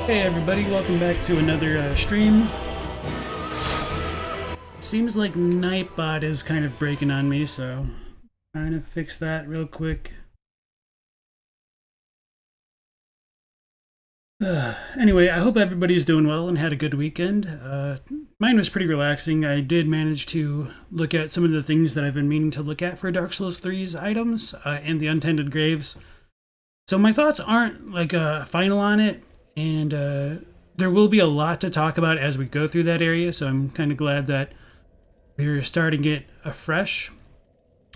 Hey everybody, welcome back to another stream. It seems like Nightbot is kind of breaking on me, so trying to fix that real quick. Anyway, I hope everybody's doing well and had a good weekend. Mine was pretty relaxing. I did manage to look at some of the things that I've been meaning to look at for Dark Souls 3's items and the Untended Graves. So my thoughts aren't like final on it, and there will be a lot to talk about as we go through that area, so I'm kind of glad that we're starting it afresh.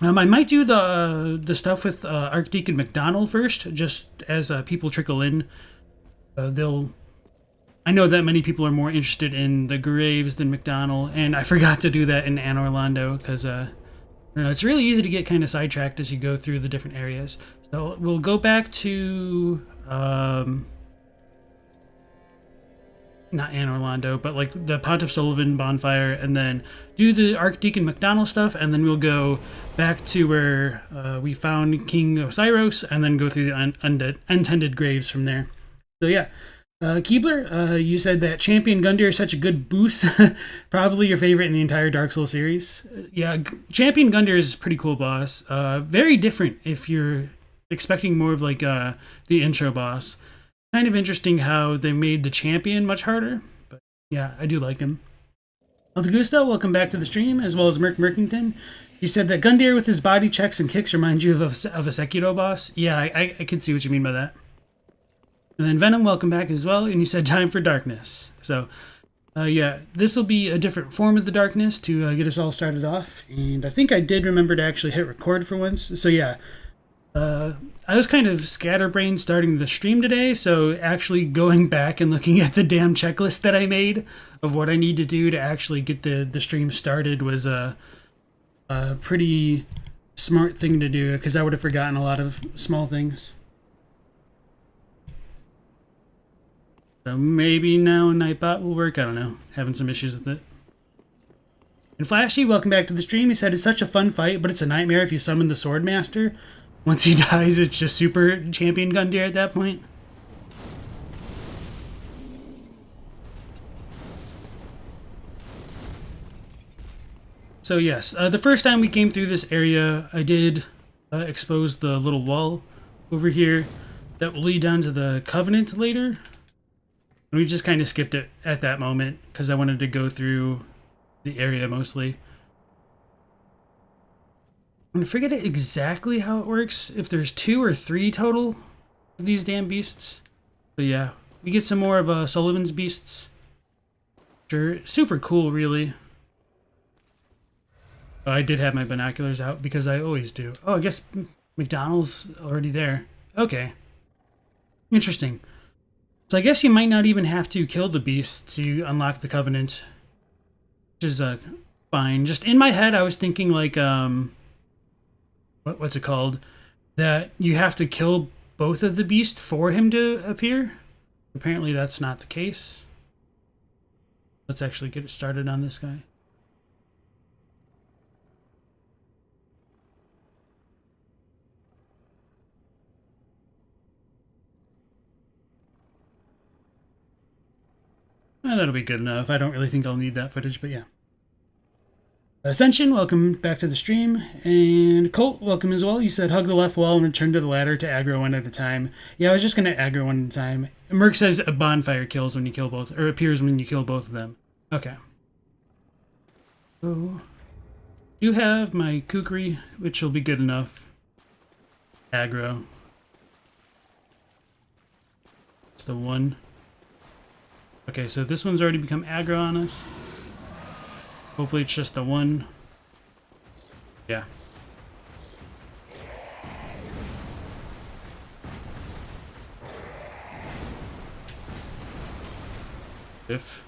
I might do the stuff with Archdeacon McDonald first, just as people trickle in. I know that many people are more interested in the graves than McDonald, and I forgot to do that in Anne Orlando because it's really easy to get kind of sidetracked as you go through the different areas. So we'll go back to not Anne Orlando, but like the Pontiff Sulyvahn bonfire, and then do the Archdeacon McDonald stuff, and then we'll go back to where we found King Osiris, and then go through the untended graves from there. So yeah, Keebler, you said that Champion Gundyr is such a good boost. Probably your favorite in the entire Dark Souls series. Yeah, Champion Gundyr is a pretty cool boss. Very different if you're expecting more of like the intro boss. Kind of interesting how they made the champion much harder, but yeah, I do like him. Aldegusto, welcome back to the stream, as well as Merc Merkington. You said that Gundyr with his body checks and kicks reminds you of a Sekiro boss. Yeah, I could see what you mean by that. And then Venom, welcome back as well, and you said time for darkness. So, yeah, this will be a different form of the darkness to get us all started off, and I think I did remember to actually hit record for once, so yeah. I was kind of scatterbrained starting the stream today, so actually going back and looking at the damn checklist that I made of what I need to do to actually get the stream started was a pretty smart thing to do, because I would have forgotten a lot of small things. So maybe now Nightbot will work, I don't know, having some issues with it. And Flashy, welcome back to the stream. He said it's such a fun fight, but it's a nightmare if you summon the Swordmaster. Once he dies, it's just Super Champion Gundyr at that point. So yes, the first time we came through this area, I did expose the little wall over here that will lead down to the Covenant later. And we just kind of skipped it at that moment because I wanted to go through the area mostly. I forget exactly how it works, if there's 2 or 3 total of these damn beasts. So yeah, we get some more of Sulyvahn's beasts. Sure, super cool, really. Oh, I did have my binoculars out because I always do. Oh, I guess McDonald's already there. Okay. Interesting. So I guess you might not even have to kill the beast to unlock the Covenant. Which is fine. Just in my head, I was thinking like, what's it called? That you have to kill both of the beasts for him to appear. Apparently that's not the case. Let's actually get it started on this guy. That'll be good enough. I don't really think I'll need that footage, but yeah. Ascension, welcome back to the stream. And Colt, welcome as well. You said hug the left wall and return to the ladder to aggro one at a time. Yeah, I was just going to aggro one at a time. Merc says a bonfire kills when you kill both, or appears when you kill both of them. Okay. So, you have my kukri, which will be good enough. Aggro. It's the one. Okay, so this one's already become aggro on us. Hopefully it's just the one. Yeah. If.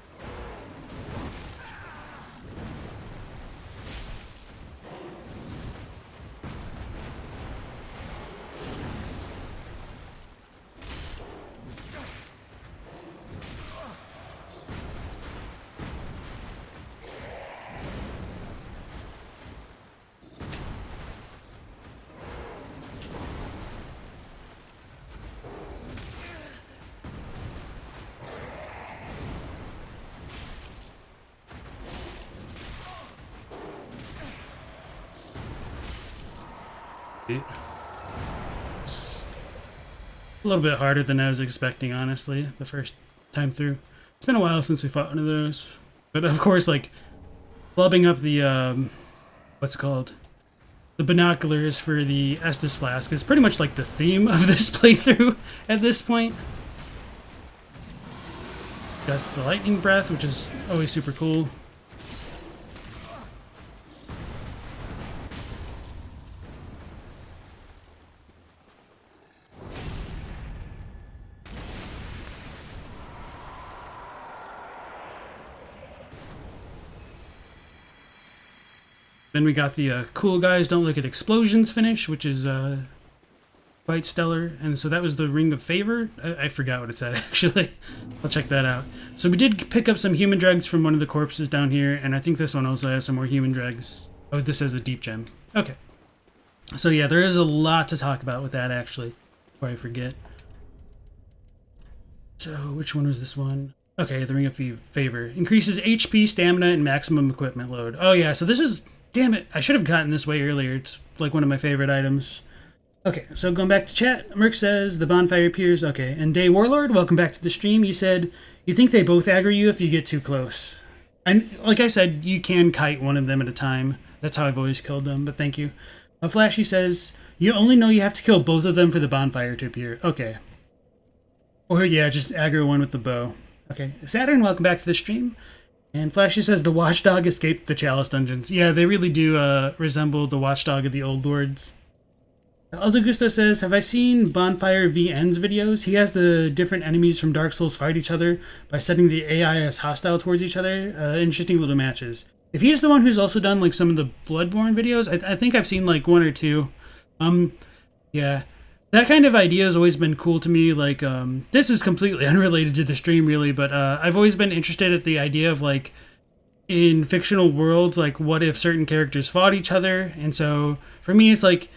It's a little bit harder than I was expecting, honestly, the first time through. It's been a while since we fought one of those. But of course, like, flubbing up the, what's it called? The binoculars for the Estus Flask is pretty much like the theme of this playthrough at this point. Got the lightning breath, which is always super cool. Then we got the cool guys don't look at explosions finish, which is quite stellar. And so that was the Ring of Favor. I forgot what it said, actually. I'll check that out. So we did pick up some human dregs from one of the corpses down here, and I think this one also has some more human dregs. Oh, this has a deep gem. Okay. So yeah, there is a lot to talk about with that, actually, before I forget. So which one was this one? Okay, the Ring of Favor. Increases HP, stamina, and maximum equipment load. Oh yeah, so this is... Damn it, I should have gotten this way earlier. It's like one of my favorite items. Okay, so going back to chat, Merc says, the bonfire appears. Okay, and Day Warlord, welcome back to the stream. You said, you think they both aggro you if you get too close. And like I said, you can kite one of them at a time. That's how I've always killed them, but thank you. Flashy says, you only know you have to kill both of them for the bonfire to appear. Okay. Or yeah, just aggro one with the bow. Okay, Saturn, welcome back to the stream. And Flashy says the Watchdog escaped the Chalice dungeons. Yeah, they really do resemble the Watchdog of the Old Lords. Aldegusto says, have I seen Bonfire VN's videos? He has the different enemies from Dark Souls fight each other by setting the AI as hostile towards each other. Interesting little matches. If he's the one who's also done like some of the Bloodborne videos, I think I've seen like one or two. Yeah. That kind of idea has always been cool to me. Like, this is completely unrelated to the stream, really, but I've always been interested at the idea of, like, in fictional worlds, like, what if certain characters fought each other? And so, for me, it's like,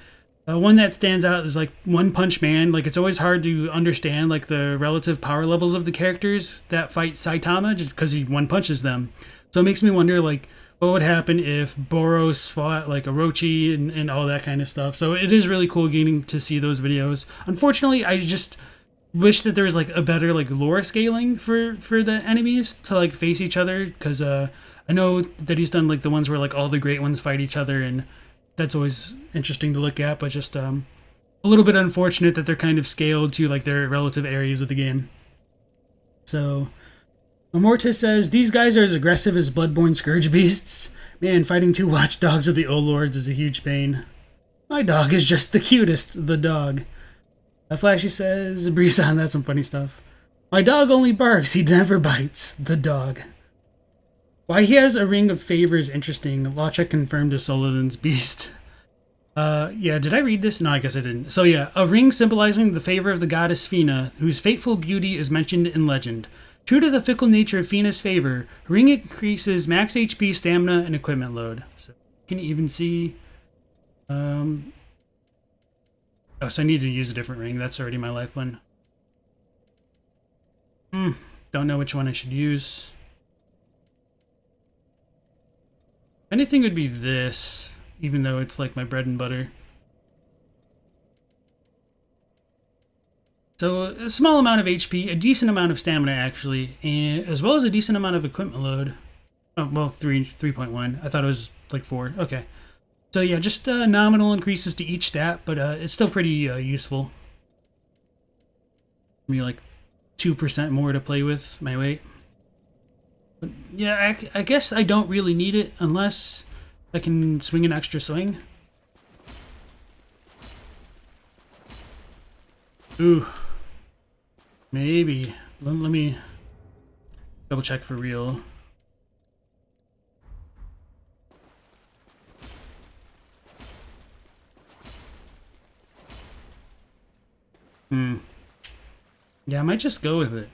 one that stands out is, like, One Punch Man. Like, it's always hard to understand, like, the relative power levels of the characters that fight Saitama, just because he one-punches them. So it makes me wonder, like, what would happen if Boros fought like Orochi and all that kind of stuff. So it is really cool getting to see those videos. Unfortunately, I just wish that there was like a better like lore scaling for the enemies to like face each other, because I know that he's done like the ones where like all the great ones fight each other, and that's always interesting to look at, but just a little bit unfortunate that they're kind of scaled to like their relative areas of the game. So Amortis says, these guys are as aggressive as Bloodborne Scourge Beasts. Man, fighting two watchdogs of the Old Lords is a huge pain. My dog is just the cutest, the dog. Flashy says, Brisson, that's some funny stuff. My dog only barks, he never bites, the dog. Why he has a Ring of Favor is interesting. Lawcheck confirmed as Sulyvahn's beast. Yeah, did I read this? No, I guess I didn't. So yeah, a ring symbolizing the favor of the goddess Fina, whose fateful beauty is mentioned in legend. True to the fickle nature of Fina's favor, ring increases max HP, stamina, and equipment load. So you can even see... Oh, so I need to use a different ring. That's already my life one. Don't know which one I should use. Anything would be this, even though it's like my bread and butter. So a small amount of HP, a decent amount of stamina actually, and as well as a decent amount of equipment load. Oh, well, 3.1. I thought it was like 4. Okay. So yeah, just nominal increases to each stat, but it's still pretty useful. Maybe like 2% more to play with my weight. But yeah, I guess I don't really need it unless I can swing an extra swing. Ooh. Maybe. Let me double check for real. Yeah, I might just go with it.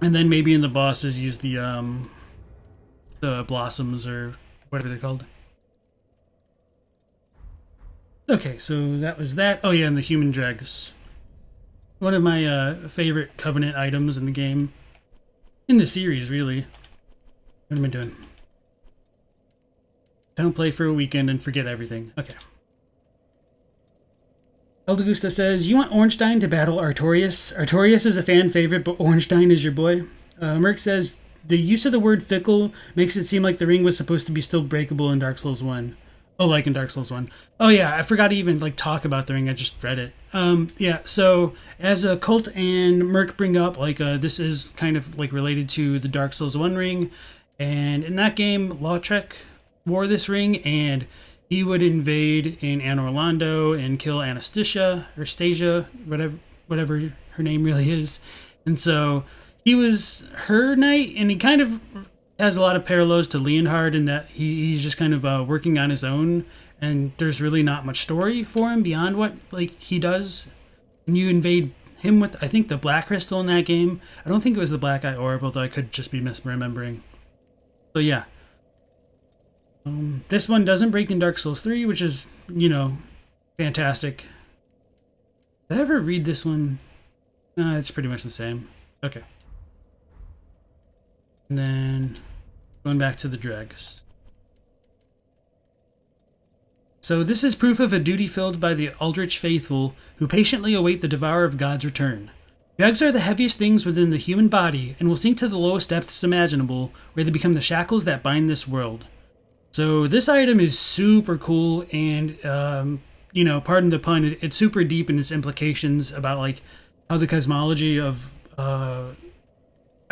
And then maybe in the bosses use the blossoms or whatever they're called. Okay, so that was that. Oh yeah, and the human dregs. One of my favorite Covenant items in the game. In the series, really. What am I doing? Don't play for a weekend and forget everything. Okay. Eldegusta says, you want Ornstein to battle Artorias? Artorias is a fan favorite, but Ornstein is your boy. Merc says, the use of the word fickle makes it seem like the ring was supposed to be still breakable in Dark Souls 1. Oh, like in Dark Souls 1. Oh yeah, I forgot to even like talk about the ring, I just read it. Yeah, so as a Cult and Merc bring up, like this is kind of like related to the Dark Souls 1 ring, and in that game, Lautrec wore this ring, and he would invade in Anor Londo and kill Anastasia, or Stasia, whatever her name really is. And so he was her knight, and he kind of has a lot of parallels to Leonhard in that he's just kind of working on his own, and there's really not much story for him beyond what like he does. And you invade him with, I think, the Black Crystal in that game. I don't think it was the Black Eye Orb, although I could just be misremembering. So yeah. This one doesn't break in Dark Souls 3, which is, you know, fantastic. Did I ever read this one? It's pretty much the same. Okay. And then going back to the dregs. So this is proof of a duty filled by the Aldrich faithful who patiently await the Devourer of God's return. Dregs are the heaviest things within the human body and will sink to the lowest depths imaginable, where they become the shackles that bind this world. So this item is super cool, and you know, pardon the pun, it's super deep in its implications about like how the cosmology of I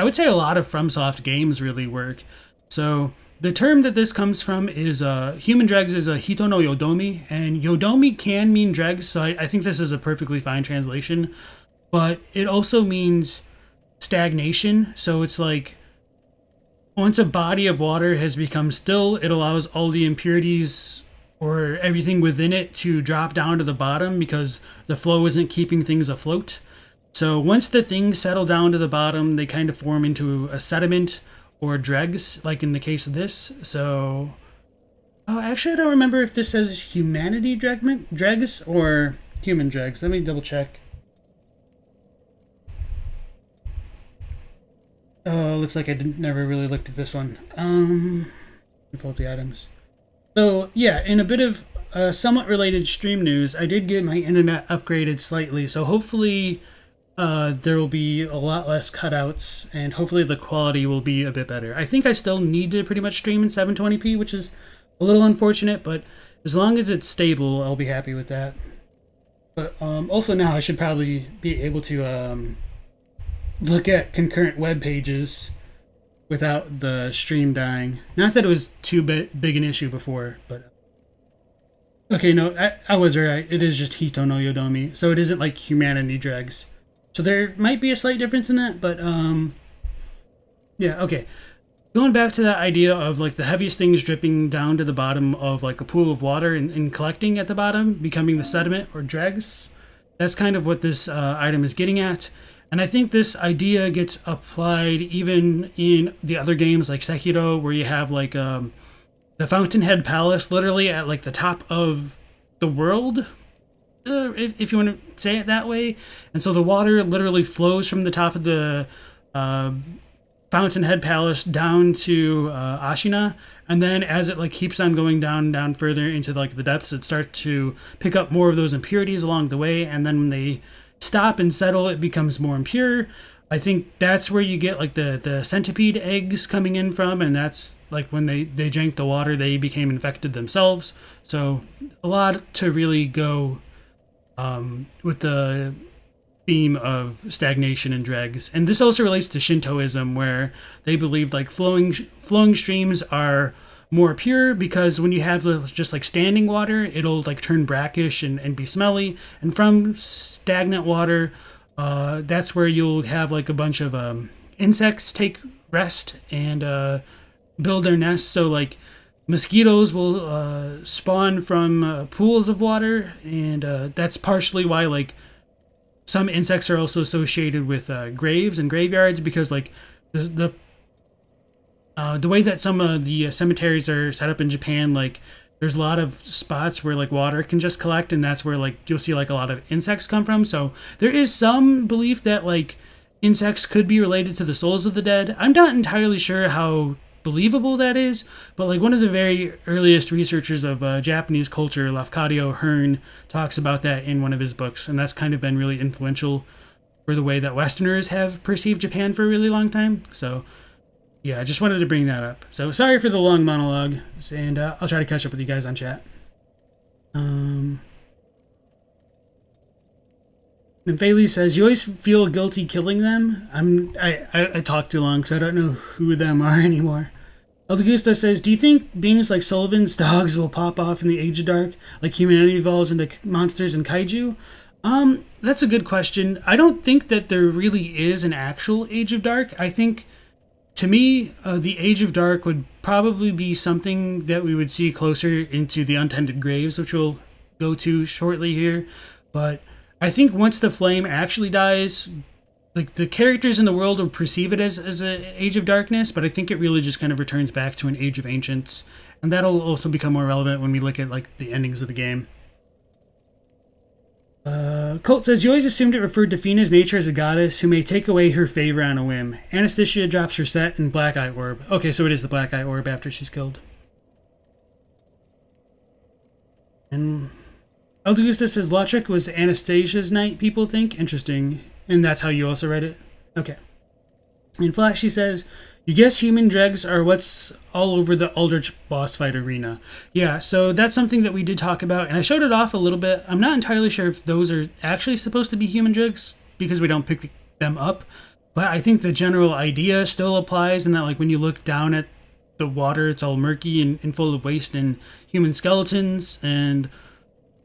would say a lot of FromSoft games really work. So the term that this comes from is human dregs is a hito no yodomi, and yodomi can mean dregs, so I think this is a perfectly fine translation, but it also means stagnation. So it's like once a body of water has become still, it allows all the impurities or everything within it to drop down to the bottom because the flow isn't keeping things afloat. So once the things settle down to the bottom, they kind of form into a sediment or dregs, like in the case of this. So, oh, actually, I don't remember if this says humanity dregs or human dregs. Let me double check. Oh, looks like I never really looked at this one. Let me pull up the items. So, yeah, in a bit of somewhat related stream news, I did get my internet upgraded slightly, so hopefully there will be a lot less cutouts, and hopefully the quality will be a bit better. I think I still need to pretty much stream in 720p, which is a little unfortunate, but as long as it's stable, I'll be happy with that. But also now I should probably be able to look at concurrent web pages without the stream dying. Not that it was too big an issue before, but okay, no, I was right. It is just Hito no Yodomi, so it isn't like humanity dregs. So there might be a slight difference in that, but yeah, okay. Going back to that idea of like the heaviest things dripping down to the bottom of like a pool of water and collecting at the bottom, becoming the sediment or dregs. That's kind of what this item is getting at. And I think this idea gets applied even in the other games like Sekiro, where you have like the Fountainhead Palace literally at like the top of the world, if you want to say it that way. And so the water literally flows from the top of the Fountainhead Palace down to Ashina, and then as it like keeps on going down further into like the depths, it starts to pick up more of those impurities along the way, and then when they stop and settle, it becomes more impure. I think that's where you get like the centipede eggs coming in from, and that's like when they drank the water, they became infected themselves. So a lot to really go with the theme of stagnation and dregs. And this also relates to Shintoism, where they believe like flowing streams are more pure, because when you have just like standing water, it'll like turn brackish and be smelly. And from stagnant water, that's where you'll have like a bunch of insects take rest and build their nests. So like mosquitoes will spawn from pools of water, and that's partially why like some insects are also associated with graves and graveyards, because like the way that some of the cemeteries are set up in Japan, like there's a lot of spots where like water can just collect, and that's where like you'll see like a lot of insects come from. So there is some belief that like insects could be related to the souls of the dead. I'm not entirely sure how believable that is, but like one of the very earliest researchers of Japanese culture, Lafcadio Hearn, talks about that in one of his books, and that's kind of been really influential for the way that Westerners have perceived Japan for a really long time. So yeah, I just wanted to bring that up. So sorry for the long monologue, and I'll try to catch up with you guys on chat. And Bailey says, you always feel guilty killing them? I talk too long, so I don't know who them are anymore. Eldegusto says, do you think beings like Sulyvahn's dogs will pop off in the Age of Dark, like humanity evolves into monsters and kaiju? That's a good question. I don't think that there really is an actual Age of Dark. I think, to me, the Age of Dark would probably be something that we would see closer into the Untended Graves, which we'll go to shortly here. But I think once the flame actually dies, like the characters in the world will perceive it as an Age of Darkness, but I think it really just kind of returns back to an Age of Ancients, and that'll also become more relevant when we look at like the endings of the game. Colt says, you always assumed it referred to Fina's nature as a goddess who may take away her favor on a whim. Anastasia drops her set in Black Eye Orb. Okay, so it is the Black Eye Orb after she's killed. And Eldegusta says, Lorethrough was Anastasia's knight, people think. Interesting. And that's how you also read it? Okay. And Flashy says, you guess human dregs are what's all over the Aldrich boss fight arena. Yeah, so that's something that we did talk about, and I showed it off a little bit. I'm not entirely sure if those are actually supposed to be human dregs, because we don't pick them up, but I think the general idea still applies, in that like when you look down at the water, it's all murky and full of waste and human skeletons and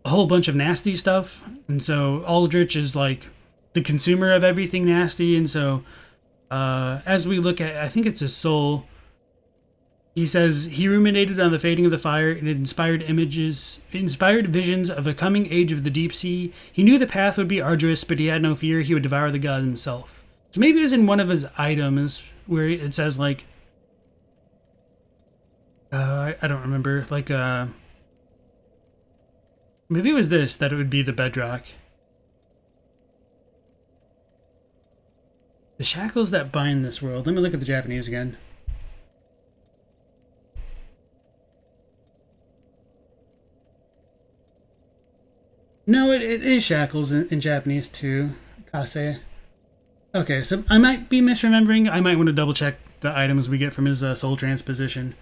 a whole bunch of nasty stuff. And so Aldrich is like the consumer of everything nasty, and so as we look at, I think it's his soul, he says, he ruminated on the fading of the fire, and it inspired visions of a coming age of the deep sea. He knew the path would be arduous, but he had no fear he would devour the god himself. So maybe it was in one of his items where it says like, I don't remember, like, maybe it was this, that it would be the bedrock. The shackles that bind this world. Let me look at the Japanese again. No, it is shackles in Japanese too. Kase. Okay, so I might be misremembering. I might want to double check the items we get from his soul transposition.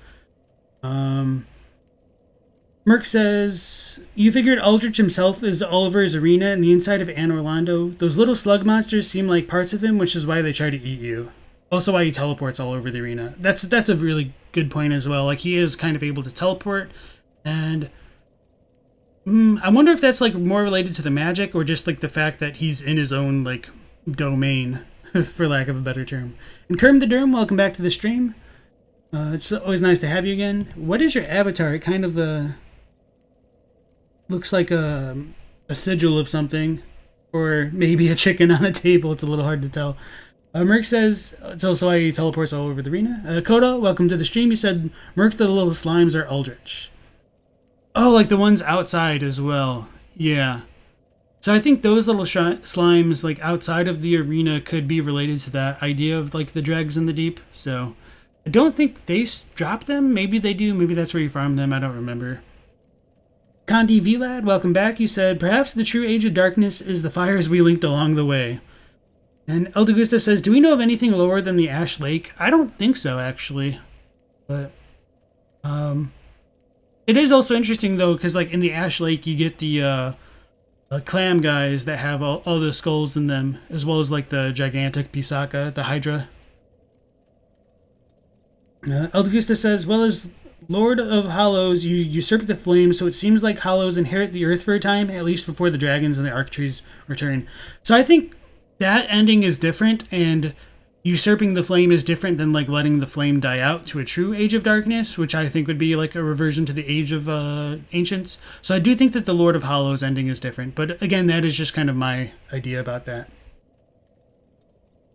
Merc says, you figured Aldrich himself is all over his arena in the inside of Anne Orlando. Those little slug monsters seem like parts of him, which is why they try to eat you. Also why he teleports all over the arena. That's a really good point as well. Like, he is kind of able to teleport, and I wonder if that's like more related to the magic, or just like the fact that he's in his own like domain, for lack of a better term. And Kerm the Derm, welcome back to the stream. It's always nice to have you again. What is your avatar? It kind of looks like a sigil of something, or maybe a chicken on a table. It's a little hard to tell. Merc says it's also why he teleports all over the arena. Koda, welcome to the stream. You said, Merc, the little slimes are Aldrich. Oh, like the ones outside as well. Yeah. So I think those little slimes like outside of the arena could be related to that idea of like the dregs in the deep. So I don't think they drop them. Maybe they do. Maybe that's where you farm them. I don't remember. Condi Vlad, welcome back. You said, perhaps the true Age of Darkness is the fires we linked along the way. And Eldegusta says, do we know of anything lower than the Ash Lake? I don't think so, actually. But it is also interesting, though, because like in the Ash Lake, you get the clam guys that have all the skulls in them, as well as like the gigantic Pisaka, the Hydra. Eldegusta says, well, as Lord of Hollows, you usurp the flame, so it seems like Hollows inherit the earth for a time, at least before the dragons and the Arctrees return. So I think that ending is different, and usurping the flame is different than like letting the flame die out to a true Age of Darkness, which I think would be like a reversion to the Age of Ancients. So I do think that the Lord of Hollows ending is different, but again, that is just kind of my idea about that.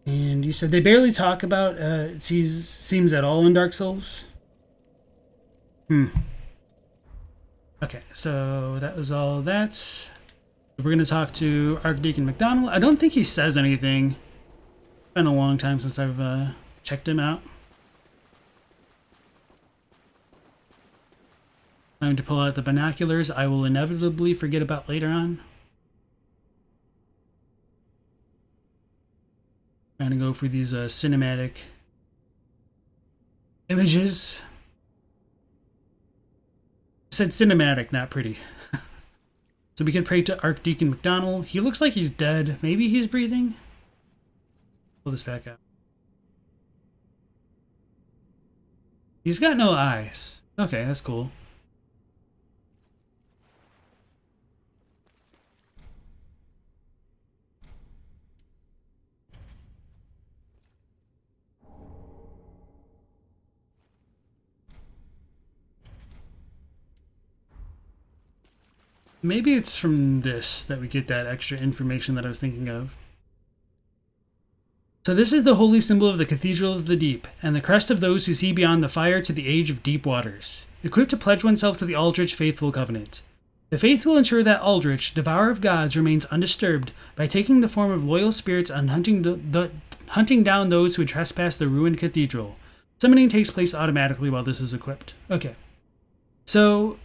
And you said they barely talk about it seems at all in Dark Souls. Okay, so that was all that. We're going to talk to Archdeacon McDonald. I don't think he says anything. It's been a long time since I've checked him out. Time to pull out the binoculars I will inevitably forget about later on. Trying to go for these cinematic images. I said cinematic, not pretty. So we can pray to Archdeacon McDonald. He looks like he's dead. Maybe he's breathing. Pull this back out. He's got no eyes. Okay, that's cool. Maybe it's from this that we get that extra information that I was thinking of. So this is the holy symbol of the Cathedral of the Deep, and the crest of those who see beyond the fire to the age of deep waters, equipped to pledge oneself to the Aldrich faithful covenant. The faith will ensure that Aldrich, devourer of gods, remains undisturbed by taking the form of loyal spirits and hunting down those who would trespass the ruined cathedral. Summoning takes place automatically while this is equipped. Okay. So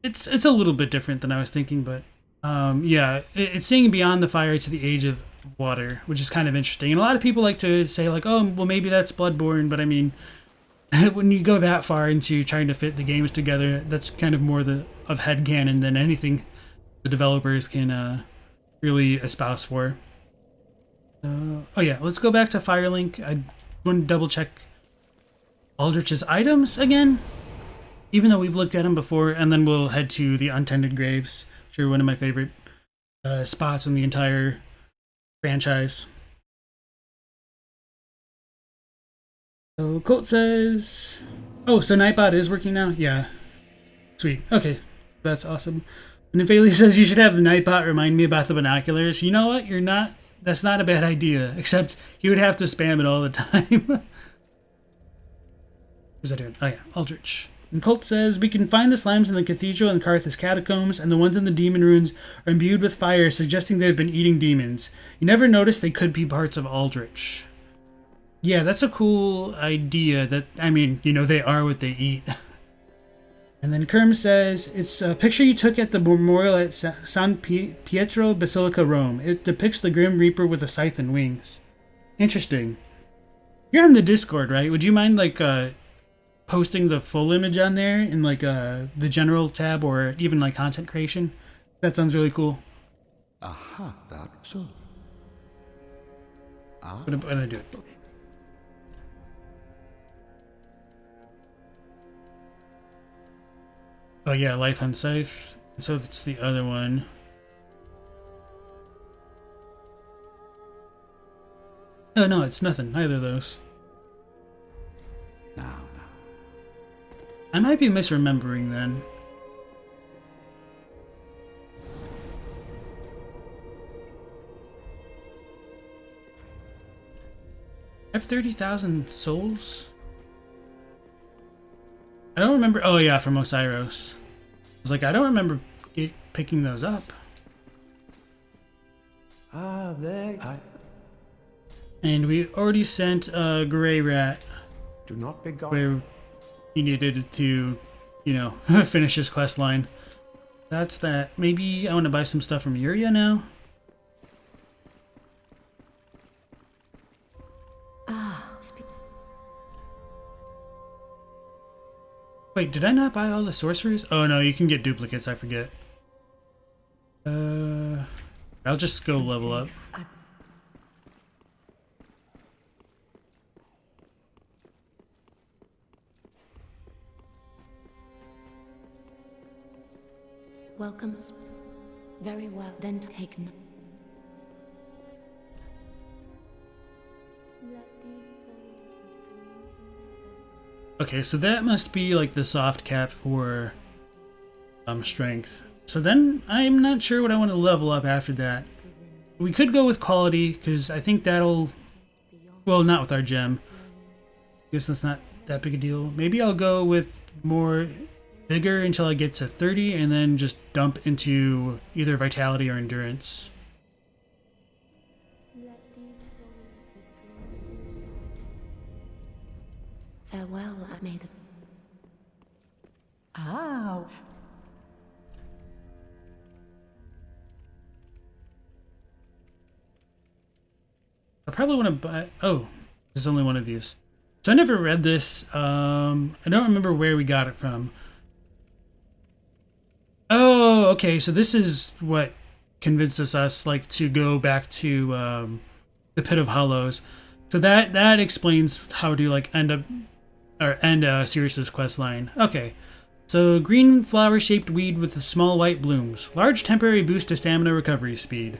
it's a little bit different than I was thinking, but yeah, it's seeing beyond the fire to the age of water, which is kind of interesting. And a lot of people like to say like, oh, well, maybe that's Bloodborne, but I mean, when you go that far into trying to fit the games together, that's kind of more of headcanon than anything the developers can really espouse for. Oh yeah, let's go back to Firelink. I want to double check Aldrich's items again, even though we've looked at them before, and then we'll head to the Untended Graves. Sure, one of my favorite spots in the entire franchise. So Colt says, oh, so Nightbot is working now? Yeah. Sweet. Okay. That's awesome. And if Ailey says you should have the Nightbot remind me about the binoculars, you know what? That's not a bad idea. Except you would have to spam it all the time. What's I doing? Oh yeah, Aldrich. And Colt says, we can find the slimes in the cathedral and Karthus catacombs, and the ones in the demon ruins are imbued with fire, suggesting they've been eating demons. You never noticed they could be parts of Aldrich. Yeah, that's a cool idea. That, I mean, you know, they are what they eat. And then Kerm says, it's a picture you took at the memorial at San Pietro Basilica, Rome. It depicts the Grim Reaper with a scythe and wings. Interesting. You're on the Discord, right? Would you mind, like, posting the full image on there in like the general tab or even like content creation? That sounds really cool. Aha, that's so. I'm gonna do it. Oh yeah, life unsafe. So it's the other one. Oh no, it's nothing. Neither of those. Now. I might be misremembering then. I have 30,000 souls? I don't remember. Oh yeah, from Osiris. I was like, I don't remember picking those up. Ah, there. And we already sent a gray rat. Do not be gone. Where he needed to, you know, finish his quest line. That's that. Maybe I want to buy some stuff from Yuria now. Wait, did I not buy all the sorceries? Oh no, you can get duplicates, I forget. I'll just go level up. Welcome. Very well, then taken. Okay, so that must be like the soft cap for strength. So then I'm not sure what I want to level up after that. We could go with quality, because I think that'll... Well, not with our gem. I guess that's not that big a deal. Maybe I'll go with more vigor until I get to 30, and then just dump into either vitality or endurance. Farewell, I made them. Ow. I probably want to buy... Oh, there's only one of these. So I never read this. I don't remember where we got it from. Oh, okay. So this is what convinces us, like, to go back to the Pit of Hollows. So that explains how to, like, end Sirius's quest line. Okay. So green flower-shaped weed with small white blooms. Large temporary boost to stamina recovery speed.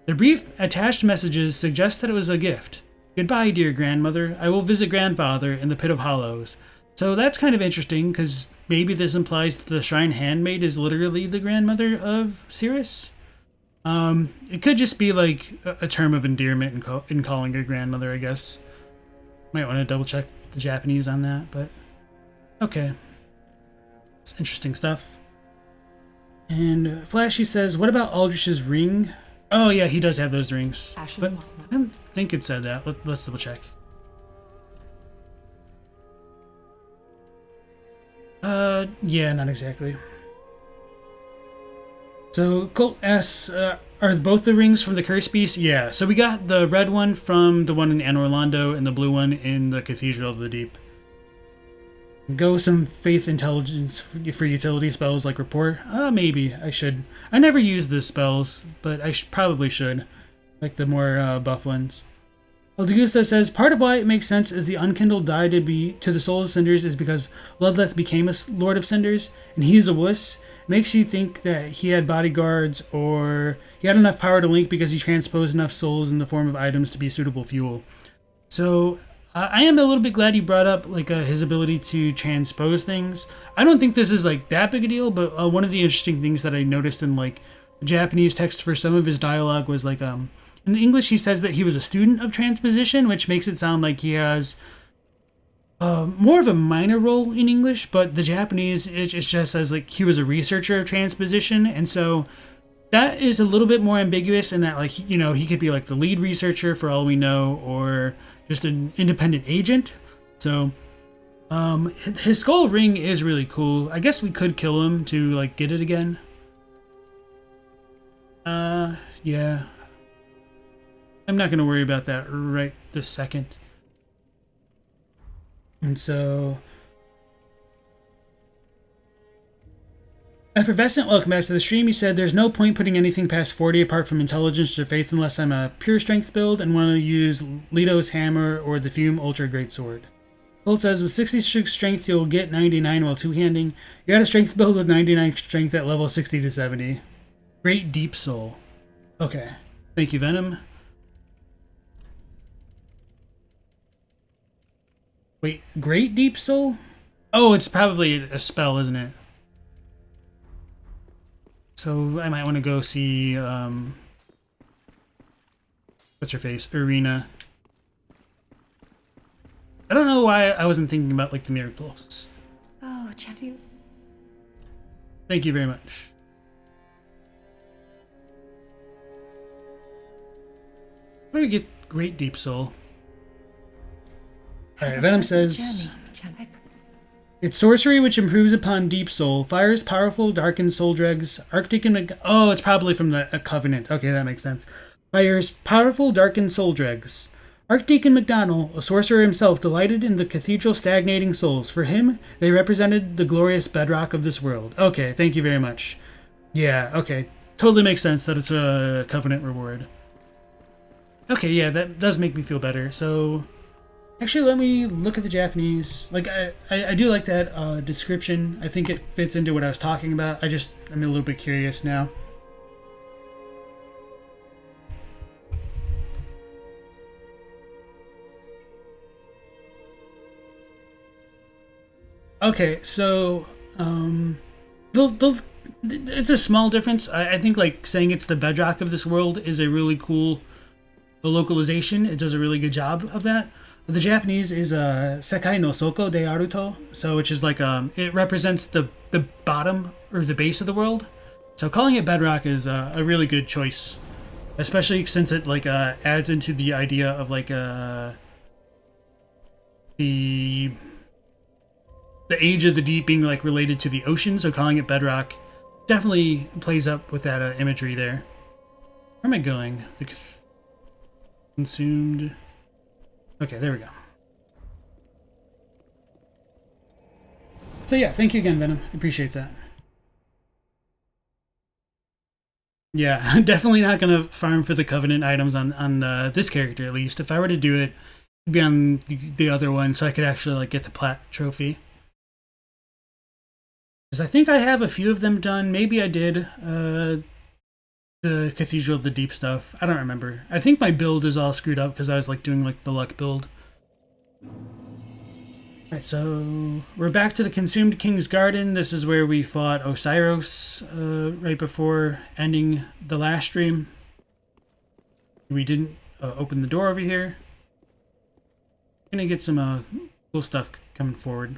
The brief attached messages suggest that it was a gift. Goodbye, dear grandmother. I will visit grandfather in the Pit of Hollows. So that's kind of interesting, because maybe this implies that the Shrine Handmaid is literally the grandmother of Sirius. It could just be like a term of endearment in calling her grandmother, I guess. Might want to double check the Japanese on that, but okay. It's interesting stuff. And Flashy says, what about Aldrich's ring? Oh yeah, he does have those rings. But I don't think it said that. Let's double check. Yeah, not exactly. So Colt asks, are both the rings from the Curse Beast? Yeah, so we got the red one from the one in Anor Londo and the blue one in the Cathedral of the Deep. Go some faith intelligence for utility spells like Rapport? Maybe. I should. I never use the spells, but I probably should. Like the more buff ones. Aldegusta says, part of why it makes sense is the unkindled die to the Soul of Cinders is because Bloodleth became a Lord of Cinders, and he's a wuss. Makes you think that he had bodyguards, or he had enough power to link because he transposed enough souls in the form of items to be suitable fuel. So, I am a little bit glad he brought up like his ability to transpose things. I don't think this is like that big a deal, but one of the interesting things that I noticed in like Japanese text for some of his dialogue was like in the English he says that he was a student of transposition, which makes it sound like he has more of a minor role in English, but the Japanese it just says like he was a researcher of transposition, and so that is a little bit more ambiguous in that, like, you know, he could be like the lead researcher for all we know, or just an independent agent. So his skull ring is really cool. I guess we could kill him to like get it again. Yeah, I'm not gonna worry about that right this second. And so Effervescent, welcome back to the stream. He said, there's no point putting anything past 40 apart from intelligence or faith unless I'm a pure strength build and want to use Leto's hammer or the Fume Ultra Greatsword. Colt says, with 66 strength, you'll get 99 while two-handing. You got a strength build with 99 strength at level 60 to 70. Great Deep Soul. Okay. Thank you, Venom. Wait, Great Deep Soul? Oh, it's probably a spell, isn't it? So I might want to go see, what's her face? Irina. I don't know why I wasn't thinking about, like, the miracles. Oh, Chatty. Thank you very much. Where do we get Great Deep Soul? Alright, Venom says, it's sorcery which improves upon Deep Soul. Fires powerful, darkened soul dregs. Arctic and... Oh, it's probably from the Covenant. Okay, that makes sense. Fires powerful, darkened soul dregs. Archdeacon McDonnell, a sorcerer himself, delighted in the cathedral stagnating souls. For him, they represented the glorious bedrock of this world. Okay, thank you very much. Yeah, okay. Totally makes sense that it's a Covenant reward. Okay, yeah, that does make me feel better. So, actually, let me look at the Japanese. Like, I do like that description. I think it fits into what I was talking about. I'm a little bit curious now. Okay, so it's a small difference. I think like saying it's the bedrock of this world is a really cool localization. It does a really good job of that. But the Japanese is Sekai no Soko de Aruto, so which is like it represents the bottom or the base of the world. So calling it bedrock is a really good choice, especially since it like adds into the idea of like the the age of the deep being like related to the ocean, so calling it bedrock definitely plays up with that imagery there. Where am I going? Consumed. Okay, there we go. So yeah, thank you again, Venom. I appreciate that. Yeah, definitely not gonna farm for the Covenant items on this character at least. If I were to do it, it'd be on the other one, so I could actually like get the plat trophy. Because I think I have a few of them done. Maybe I did the Cathedral of the Deep stuff. I don't remember. I think my build is all screwed up because I was like doing like the luck build. Alright, so we're back to the Consumed King's Garden. This is where we fought Osiros right before ending the last stream. We didn't open the door over here. Gonna get some cool stuff coming forward.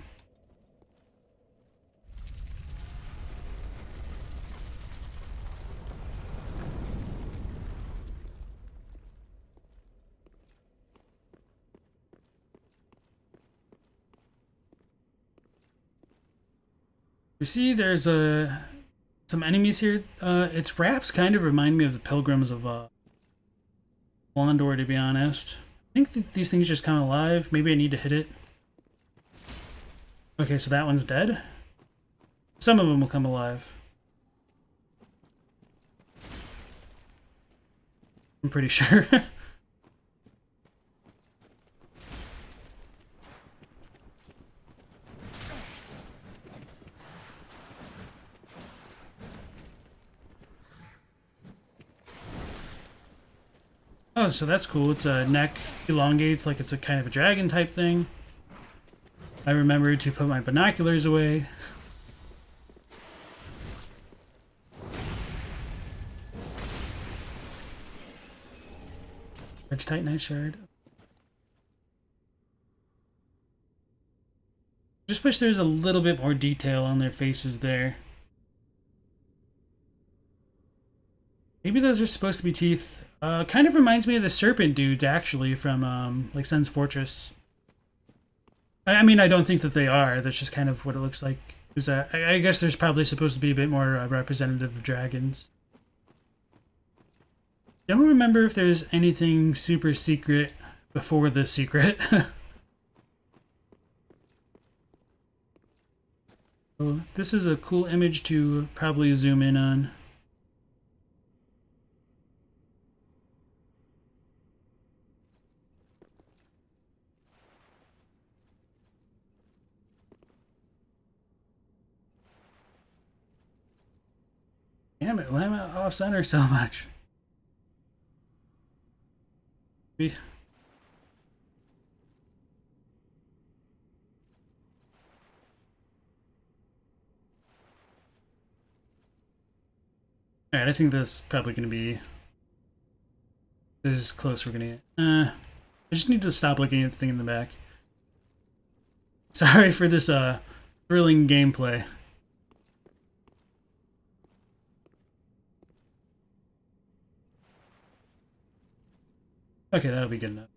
You see, there's some enemies here. Its wraps kind of remind me of the Pilgrims of Lorethrough, to be honest. I think these things just come alive. Maybe I need to hit it. Okay, so that one's dead. Some of them will come alive. I'm pretty sure. Oh, so that's cool. Its neck elongates like it's a kind of a dragon type thing. I remembered to put my binoculars away. Large Titanite shard. Just wish there's a little bit more detail on their faces there. Maybe those are supposed to be teeth. Kind of reminds me of the serpent dudes, actually, from like Sen's Fortress. I mean, I don't think that they are. That's just kind of what it looks like. Is I guess there's probably supposed to be a bit more representative of dragons. Don't remember if there's anything super secret before the secret. So this is a cool image to probably zoom in on. Damn it, why am I off center so much? Alright, I think that's probably going to be... This is close we're going to get. I just need to stop looking at the thing in the back. Sorry for this thrilling gameplay. Okay, that'll be good enough.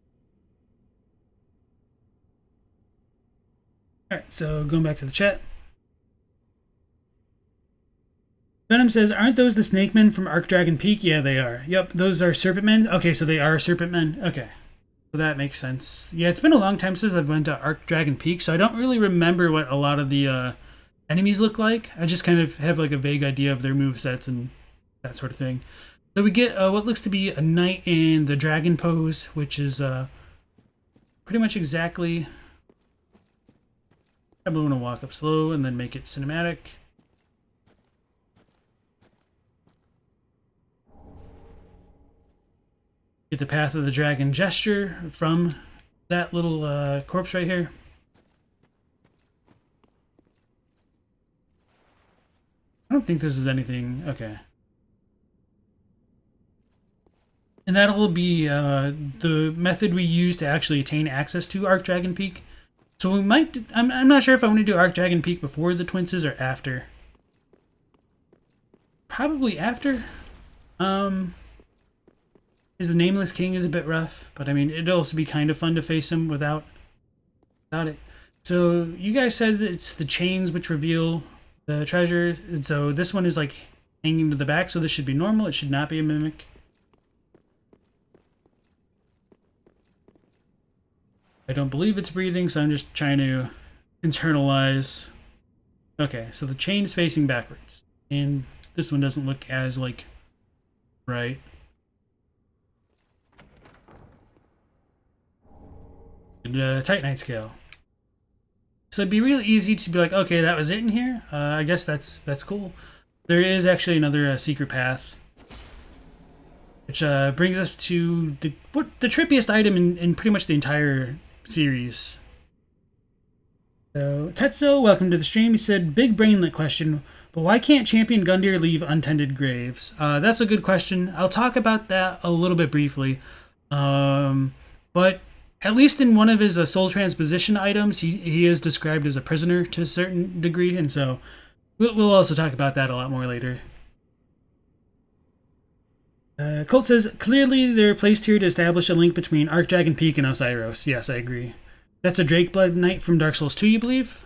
Alright, so going back to the chat. Venom says, aren't those the snake men from Archdragon Peak? Yeah, they are. Yep, those are serpent men. Okay, so they are serpent men. Okay, so that makes sense. Yeah, it's been a long time since I've went to Archdragon Peak, so I don't really remember what a lot of the enemies look like. I just kind of have like a vague idea of their movesets and that sort of thing. So we get what looks to be a knight in the dragon pose, which is pretty much exactly... I'm going to walk up slow and then make it cinematic. Get the Path of the Dragon gesture from that little corpse right here. I don't think this is anything... Okay. And that'll be the method we use to actually attain access to Archdragon Peak. So we might... I'm not sure if I want to do Archdragon Peak before the Twinces or after. Probably after. The Nameless King is a bit rough, but I mean, it'd also be kind of fun to face him without it. So you guys said that it's the chains which reveal the treasure, and so this one is like hanging to the back, so this should be normal. It should not be a mimic. I don't believe it's breathing, so I'm just trying to internalize. Okay, so the chain is facing backwards, and this one doesn't look as like right. And Titanite scale. So it'd be really easy to be like, okay, that was it in here. I guess that's cool. There is actually another secret path, which brings us to the trippiest item in pretty much the entire series. So Tetsuo, welcome to the stream. He said, big brainlet question, but why can't Champion Gundyr leave untended graves? That's a good question. I'll talk about that a little bit briefly. But at least in one of his soul transposition items, he is described as a prisoner to a certain degree, and so we'll also talk about that a lot more later. Colt says, clearly they're placed here to establish a link between Archdragon Peak and Osiros. Yes, I agree. That's a Drakeblood Knight from Dark Souls 2, you believe?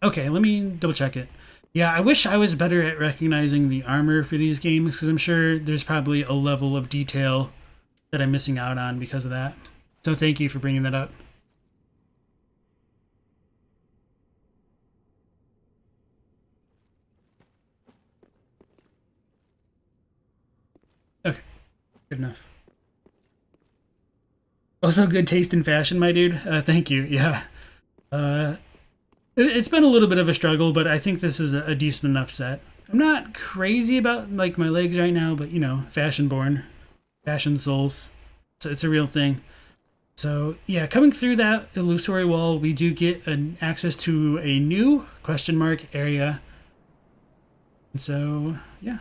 Okay, let me double check it. Yeah, I wish I was better at recognizing the armor for these games, because I'm sure there's probably a level of detail that I'm missing out on because of that. So thank you for bringing that up. Okay, good enough. Also, good taste in fashion, my dude. Thank you. Yeah. It's been a little bit of a struggle, but I think this is a decent enough set. I'm not crazy about like my legs right now, but you know, fashion born, fashion souls. So it's a real thing. So yeah, coming through that illusory wall, we do get an access to a new question mark area. And so yeah.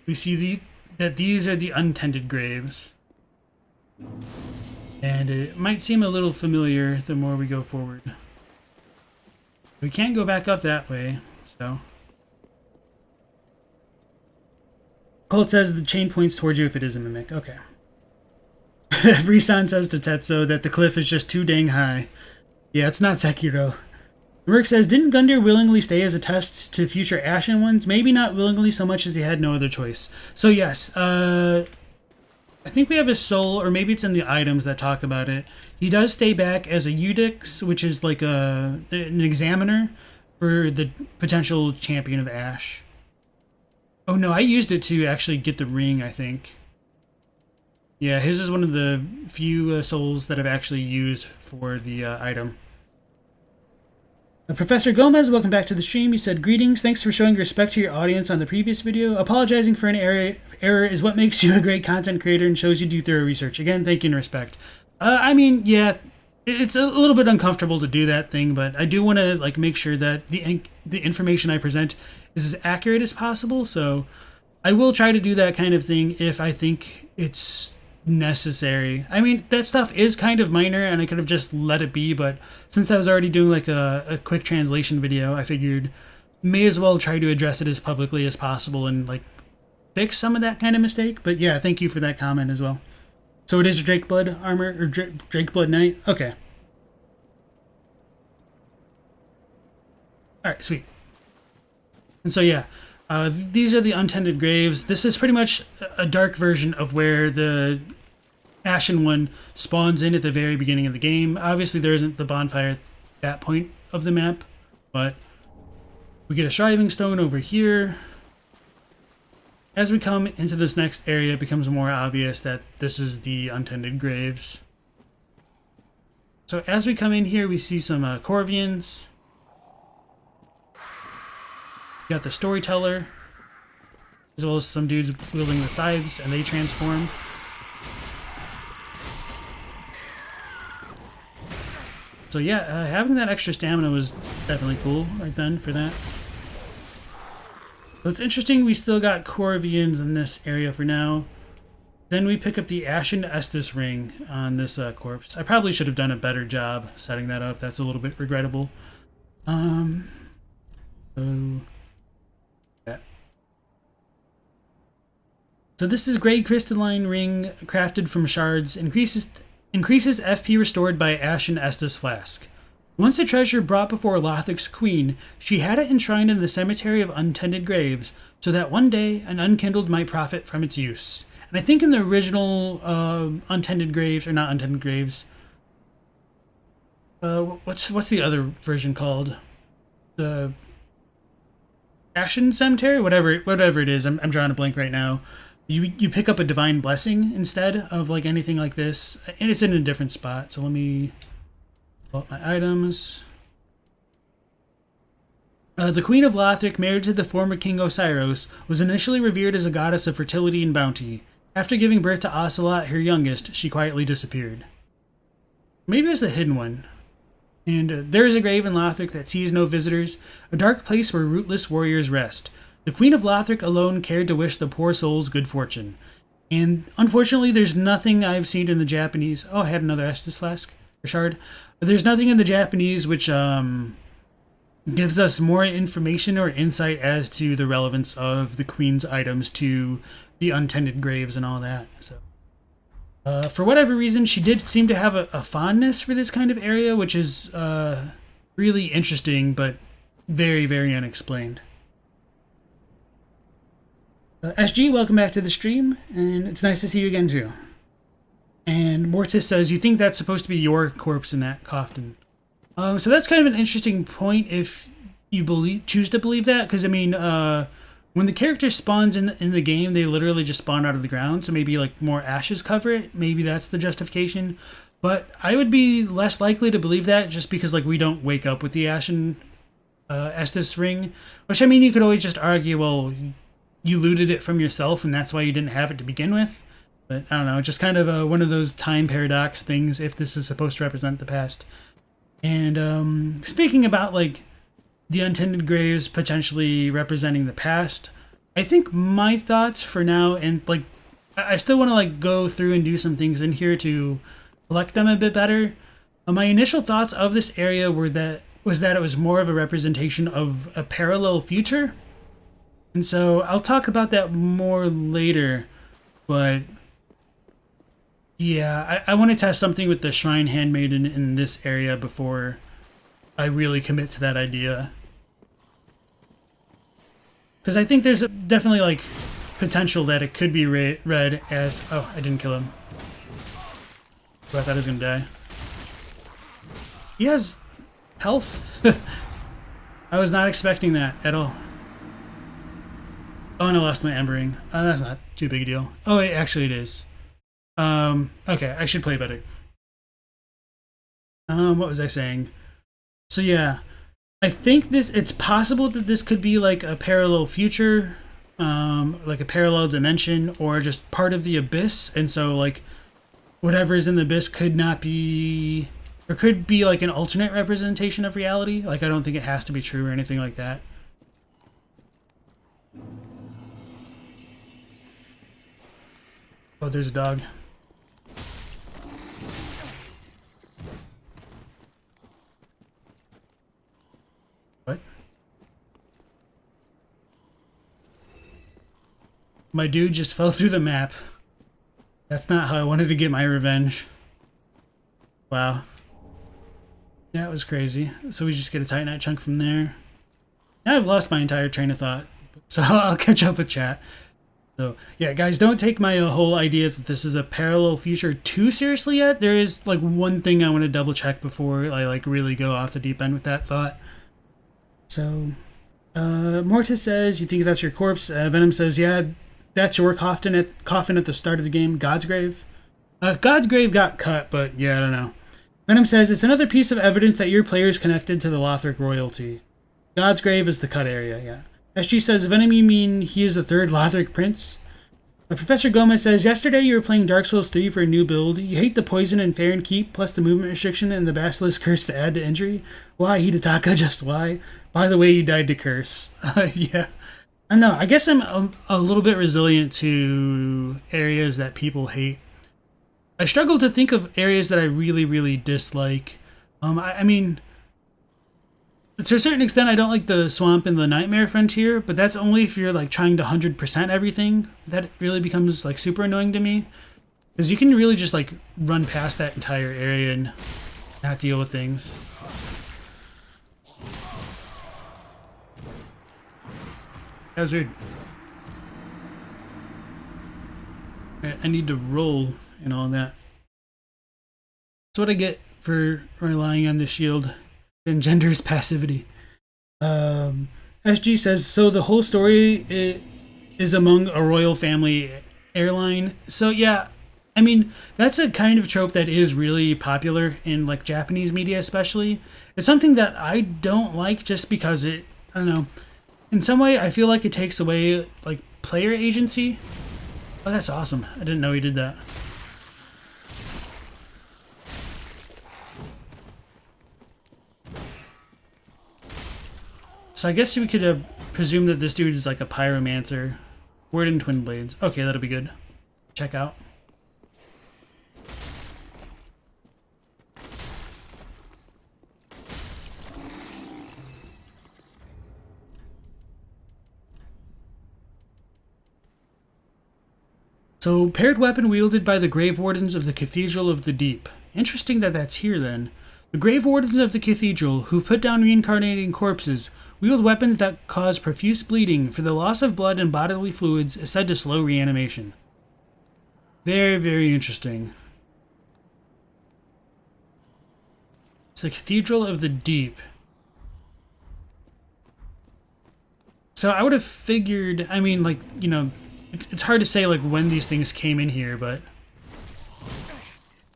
We see that these are the untended graves. And it might seem a little familiar the more we go forward. We can't go back up that way, so. Colt says the chain points towards you if it is a mimic. Okay. Risan says to Tetsuo that the cliff is just too dang high. Yeah, it's not Sekiro. Merc says, didn't Gundyr willingly stay as a test to future Ashen ones? Maybe not willingly so much as he had no other choice. So yes, I think we have his soul, or maybe it's in the items that talk about it. He does stay back as a Eudix, which is like an examiner for the potential champion of Ash. Oh no, I used it to actually get the ring, I think. Yeah, his is one of the few souls that I've actually used for the item. Professor Gomez, welcome back to the stream. You said, greetings, thanks for showing respect to your audience on the previous video. Apologizing for an error is what makes you a great content creator and shows you do thorough research. Again, thank you and respect. I mean, yeah, it's a little bit uncomfortable to do that thing, but I do want to like make sure that the information I present is as accurate as possible, so I will try to do that kind of thing if I think it's necessary. I mean, that stuff is kind of minor and I could have just let it be, but since I was already doing like a quick translation video, I figured may as well try to address it as publicly as possible and like fix some of that kind of mistake. But yeah, thank you for that comment as well. So it is a Drakeblood armor, or Drakeblood Knight? Okay. Alright, sweet. And so yeah, these are the untended graves. This is pretty much a dark version of where the Ashen one spawns in at the very beginning of the game. Obviously there isn't the bonfire at that point of the map, but we get a shriving stone over here. As we come into this next area, it becomes more obvious that this is the untended graves. So as we come in here, we see some Corvians. We got the storyteller, as well as some dudes wielding the scythes, and they transform. So yeah, having that extra stamina was definitely cool right then for that. So it's interesting we still got Corvians in this area for now. Then we pick up the Ashen Estus ring on this corpse. I probably should have done a better job setting that up. That's a little bit regrettable. So this is gray crystalline ring crafted from shards. Increases Increases FP restored by Ashen Estus Flask. Once a treasure brought before Lothric's queen, she had it enshrined in the cemetery of untended graves, so that one day an unkindled might profit from its use. And I think in the original untended graves, or not untended graves, what's the other version called? The Ashen Cemetery, whatever it is. I'm drawing a blank right now. You pick up a divine blessing instead of like anything like this, and it's in a different spot. So let me pull up my items. The Queen of Lothric, married to the former King Osiris, was initially revered as a goddess of fertility and bounty. After giving birth to Ocelot, her youngest, she quietly disappeared. Maybe it's the hidden one. And there is a grave in Lothric that sees no visitors, a dark place where rootless warriors rest. The Queen of Lothric alone cared to wish the poor souls good fortune. And unfortunately, there's nothing I've seen in the Japanese. Oh, I had another Estus Flask, or shard. But there's nothing in the Japanese which gives us more information or insight as to the relevance of the Queen's items to the untended graves and all that. So, for whatever reason, she did seem to have a fondness for this kind of area, which is really interesting, but very, very unexplained. SG, welcome back to the stream, and it's nice to see you again too. And Mortis says, you think that's supposed to be your corpse in that coffin. So that's kind of an interesting point if you choose to believe that, because I mean, when the character spawns in the game, they literally just spawn out of the ground, so maybe like more ashes cover it. Maybe that's the justification. But I would be less likely to believe that just because like we don't wake up with the Ashen Estus ring. Which I mean, you could always just argue, well, you looted it from yourself and that's why you didn't have it to begin with. But I don't know, just kind of one of those time paradox things if this is supposed to represent the past. And speaking about like the untended graves potentially representing the past, I think my thoughts for now, and like I still want to like go through and do some things in here to collect them a bit better. My initial thoughts of this area was that it was more of a representation of a parallel future. And so I'll talk about that more later, but yeah, I want to test something with the Shrine Handmaiden in this area before I really commit to that idea. Because I think there's definitely like potential that it could be read as... Oh, I didn't kill him. But I thought he was going to die. He has health? I was not expecting that at all. Oh, and I lost my embering. That's not too big a deal. Oh, actually it is. Okay, I should play better. What was I saying? So yeah, I think it's possible that this could be like a parallel future, like a parallel dimension, or just part of the abyss, and so like whatever is in the abyss could not be, or could be like an alternate representation of reality. Like I don't think it has to be true or anything like that. Oh, there's a dog. What? My dude just fell through the map. That's not how I wanted to get my revenge. Wow. Yeah, it was crazy. So we just get a Titanite chunk from there. Now I've lost my entire train of thought. So I'll catch up with chat. So, yeah, guys, don't take my whole idea that this is a parallel future too seriously yet. There is, like, one thing I want to double-check before I, like, really go off the deep end with that thought. So, Mortis says, you think that's your corpse? Venom says, yeah, that's your coffin at the start of the game. God's grave? God's grave got cut, but, yeah, I don't know. Venom says, it's another piece of evidence that your player is connected to the Lothric royalty. God's grave is the cut area, yeah. SG says, Venom, you mean he is the third Lothric prince? Professor Gomez says, yesterday you were playing Dark Souls 3 for a new build. You hate the poison and Firekeep, plus the movement restriction and the Basilisk curse to add to injury. Why, Hidetaka, just why? By the way, you died to curse. Yeah. I don't know, I guess I'm a little bit resilient to areas that people hate. I struggle to think of areas that I really, really dislike. I mean... To a certain extent, I don't like the swamp and the Nightmare Frontier, but that's only if you're like trying to 100% everything. That really becomes like super annoying to me. Because you can really just like run past that entire area and not deal with things. That was weird. I need to roll and all that. That's what I get for relying on the shield. It engenders passivity. SG says, so the whole story is among a royal family airline. So yeah, I mean, that's a kind of trope that is really popular in like Japanese media especially. It's something that I don't like just because I don't know, in some way I feel like it takes away like player agency. Oh, that's awesome. I didn't know he did that. So I guess we could presume that this dude is like a pyromancer. Word and twin blades. Okay, that'll be good. Check out. So, paired weapon wielded by the Grave Wardens of the Cathedral of the Deep. Interesting that that's here then. The Grave Wardens of the Cathedral, who put down reincarnating corpses, wield weapons that cause profuse bleeding, for the loss of blood and bodily fluids is said to slow reanimation. Very, very interesting. It's the Cathedral of the Deep. So I would have figured, I mean, like, you know, it's hard to say like when these things came in here, but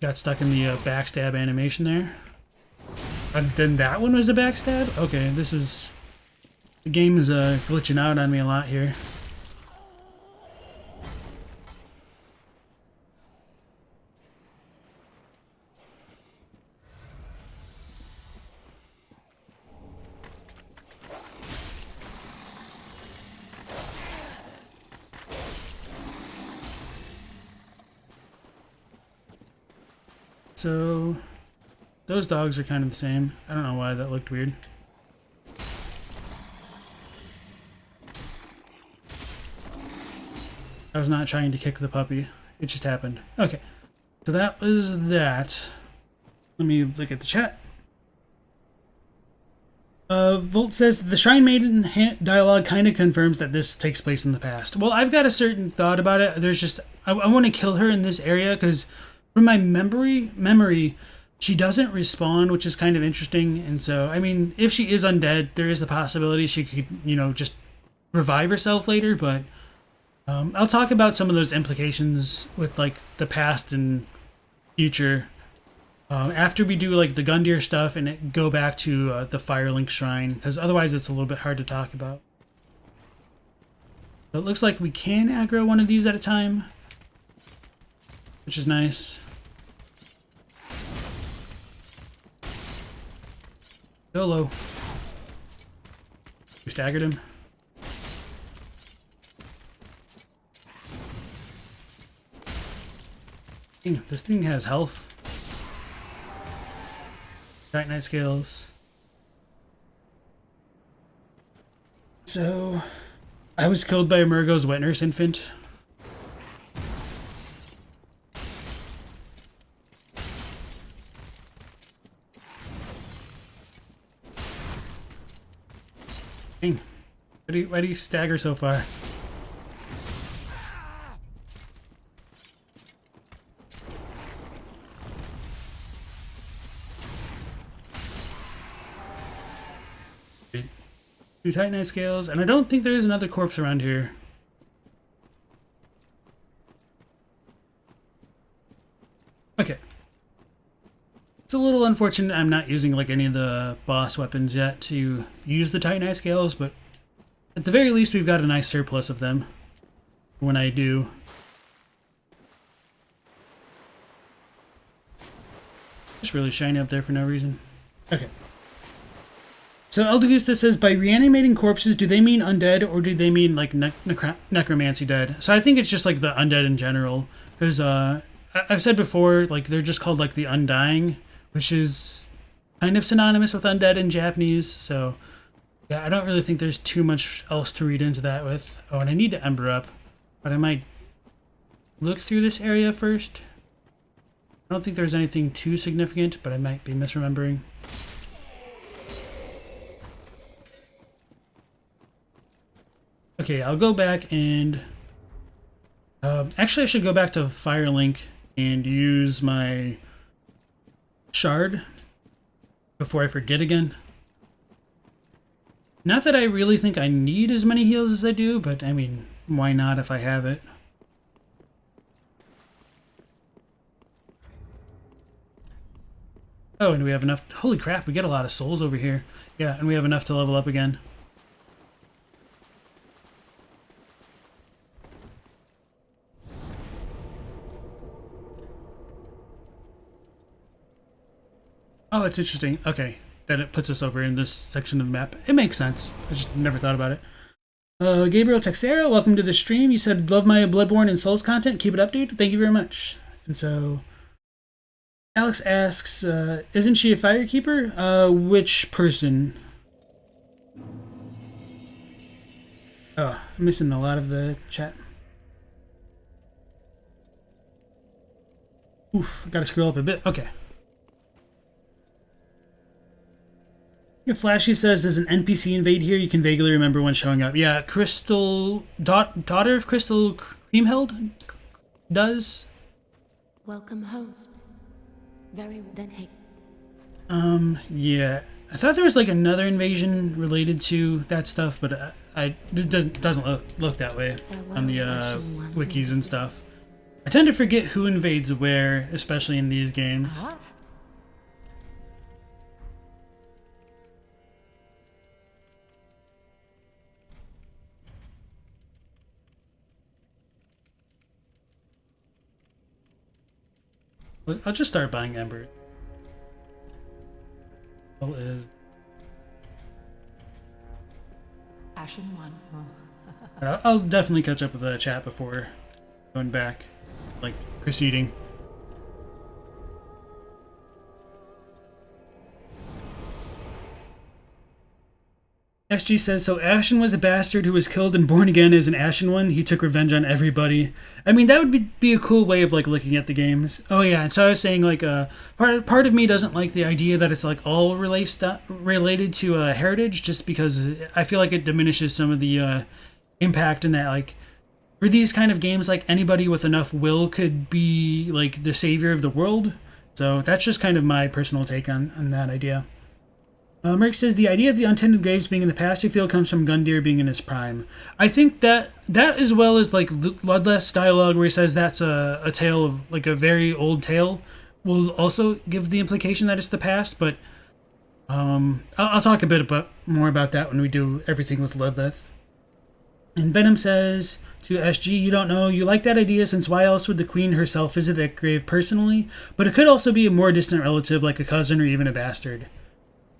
got stuck in the backstab animation there. And then that one was a backstab? Okay, the game is glitching out on me a lot here. So, those dogs are kind of the same. I don't know why that looked weird. I was not trying to kick the puppy. It just happened. Okay, so that was that. Let me look at the chat. Volt says that the Shrine Maiden dialogue kind of confirms that this takes place in the past. Well, I've got a certain thought about it. There's just... I want to kill her in this area because... from my memory, she doesn't respawn, which is kind of interesting. And so, I mean, if she is undead, there is a possibility she could, you know, just revive herself later. But I'll talk about some of those implications with, like, the past and future after we do, like, the Gundyr stuff and go back to the Firelink Shrine, because otherwise it's a little bit hard to talk about. So it looks like we can aggro one of these at a time, which is nice. Go low. We staggered him. Dang, this thing has health. Titanite scales. So, I was killed by Emergo's wet nurse infant. Dang. Why do you stagger so far? Two Titanite scales, and I don't think there is another corpse around here. Okay. It's a little unfortunate I'm not using like any of the boss weapons yet to use the Titanite scales, but at the very least we've got a nice surplus of them when I do. Just really shiny up there for no reason. Okay. So Eldegusta says, by reanimating corpses, do they mean undead or do they mean like necromancy dead? So I think it's just like the undead in general. Because I've said before, like they're just called like the undying, which is kind of synonymous with undead in Japanese. So yeah, I don't really think there's too much else to read into that with. Oh, and I need to ember up, but I might look through this area first. I don't think there's anything too significant, but I might be misremembering. Okay, I'll go back and... actually, I should go back to Firelink and use my shard before I forget again. Not that I really think I need as many heals as I do, but I mean, why not if I have it? Oh, and we have enough... Holy crap, we get a lot of souls over here. Yeah, and we have enough to level up again. Oh, it's interesting. Okay, that it puts us over in this section of the map. It makes sense. I just never thought about it. Gabriel Texera, welcome to the stream. You said, love my Bloodborne and Souls content. Keep it up, dude. Thank you very much. And so... Alex asks, isn't she a firekeeper? Which person? Oh, I'm missing a lot of the chat. Oof, I gotta scroll up a bit. Okay. Yeah, Flashy says, there's an NPC invade here. You can vaguely remember when showing up. Yeah, Crystal... daughter of Crystal Creamheld does. Welcome, host. Very well. Then take. Yeah. I thought there was like another invasion related to that stuff, but it doesn't look that way on the wikis and stuff. I tend to forget who invades where, especially in these games. I'll just start buying Ember. What is... Ashen one. I'll definitely catch up with the chat before going back, like proceeding. SG says, so Ashen was a bastard who was killed and born again as an Ashen one. He took revenge on everybody. I mean, that would be a cool way of like looking at the games. Oh yeah, and so I was saying like part of me doesn't like the idea that it's like all related to heritage, just because I feel like it diminishes some of the impact in that, like, for these kind of games, like anybody with enough will could be like the savior of the world. So that's just kind of my personal take on that idea. Merc says, the idea of the Untended Graves being in the past, you feel, comes from Gundyr being in his prime. I think that as well as like Bloodless dialogue where he says that's a tale of, like, a very old tale, will also give the implication that it's the past, but I'll talk a bit more about that when we do everything with Bloodless. And Venom says to SG, you don't know, you like that idea since why else would the Queen herself visit that grave personally? But it could also be a more distant relative like a cousin or even a bastard.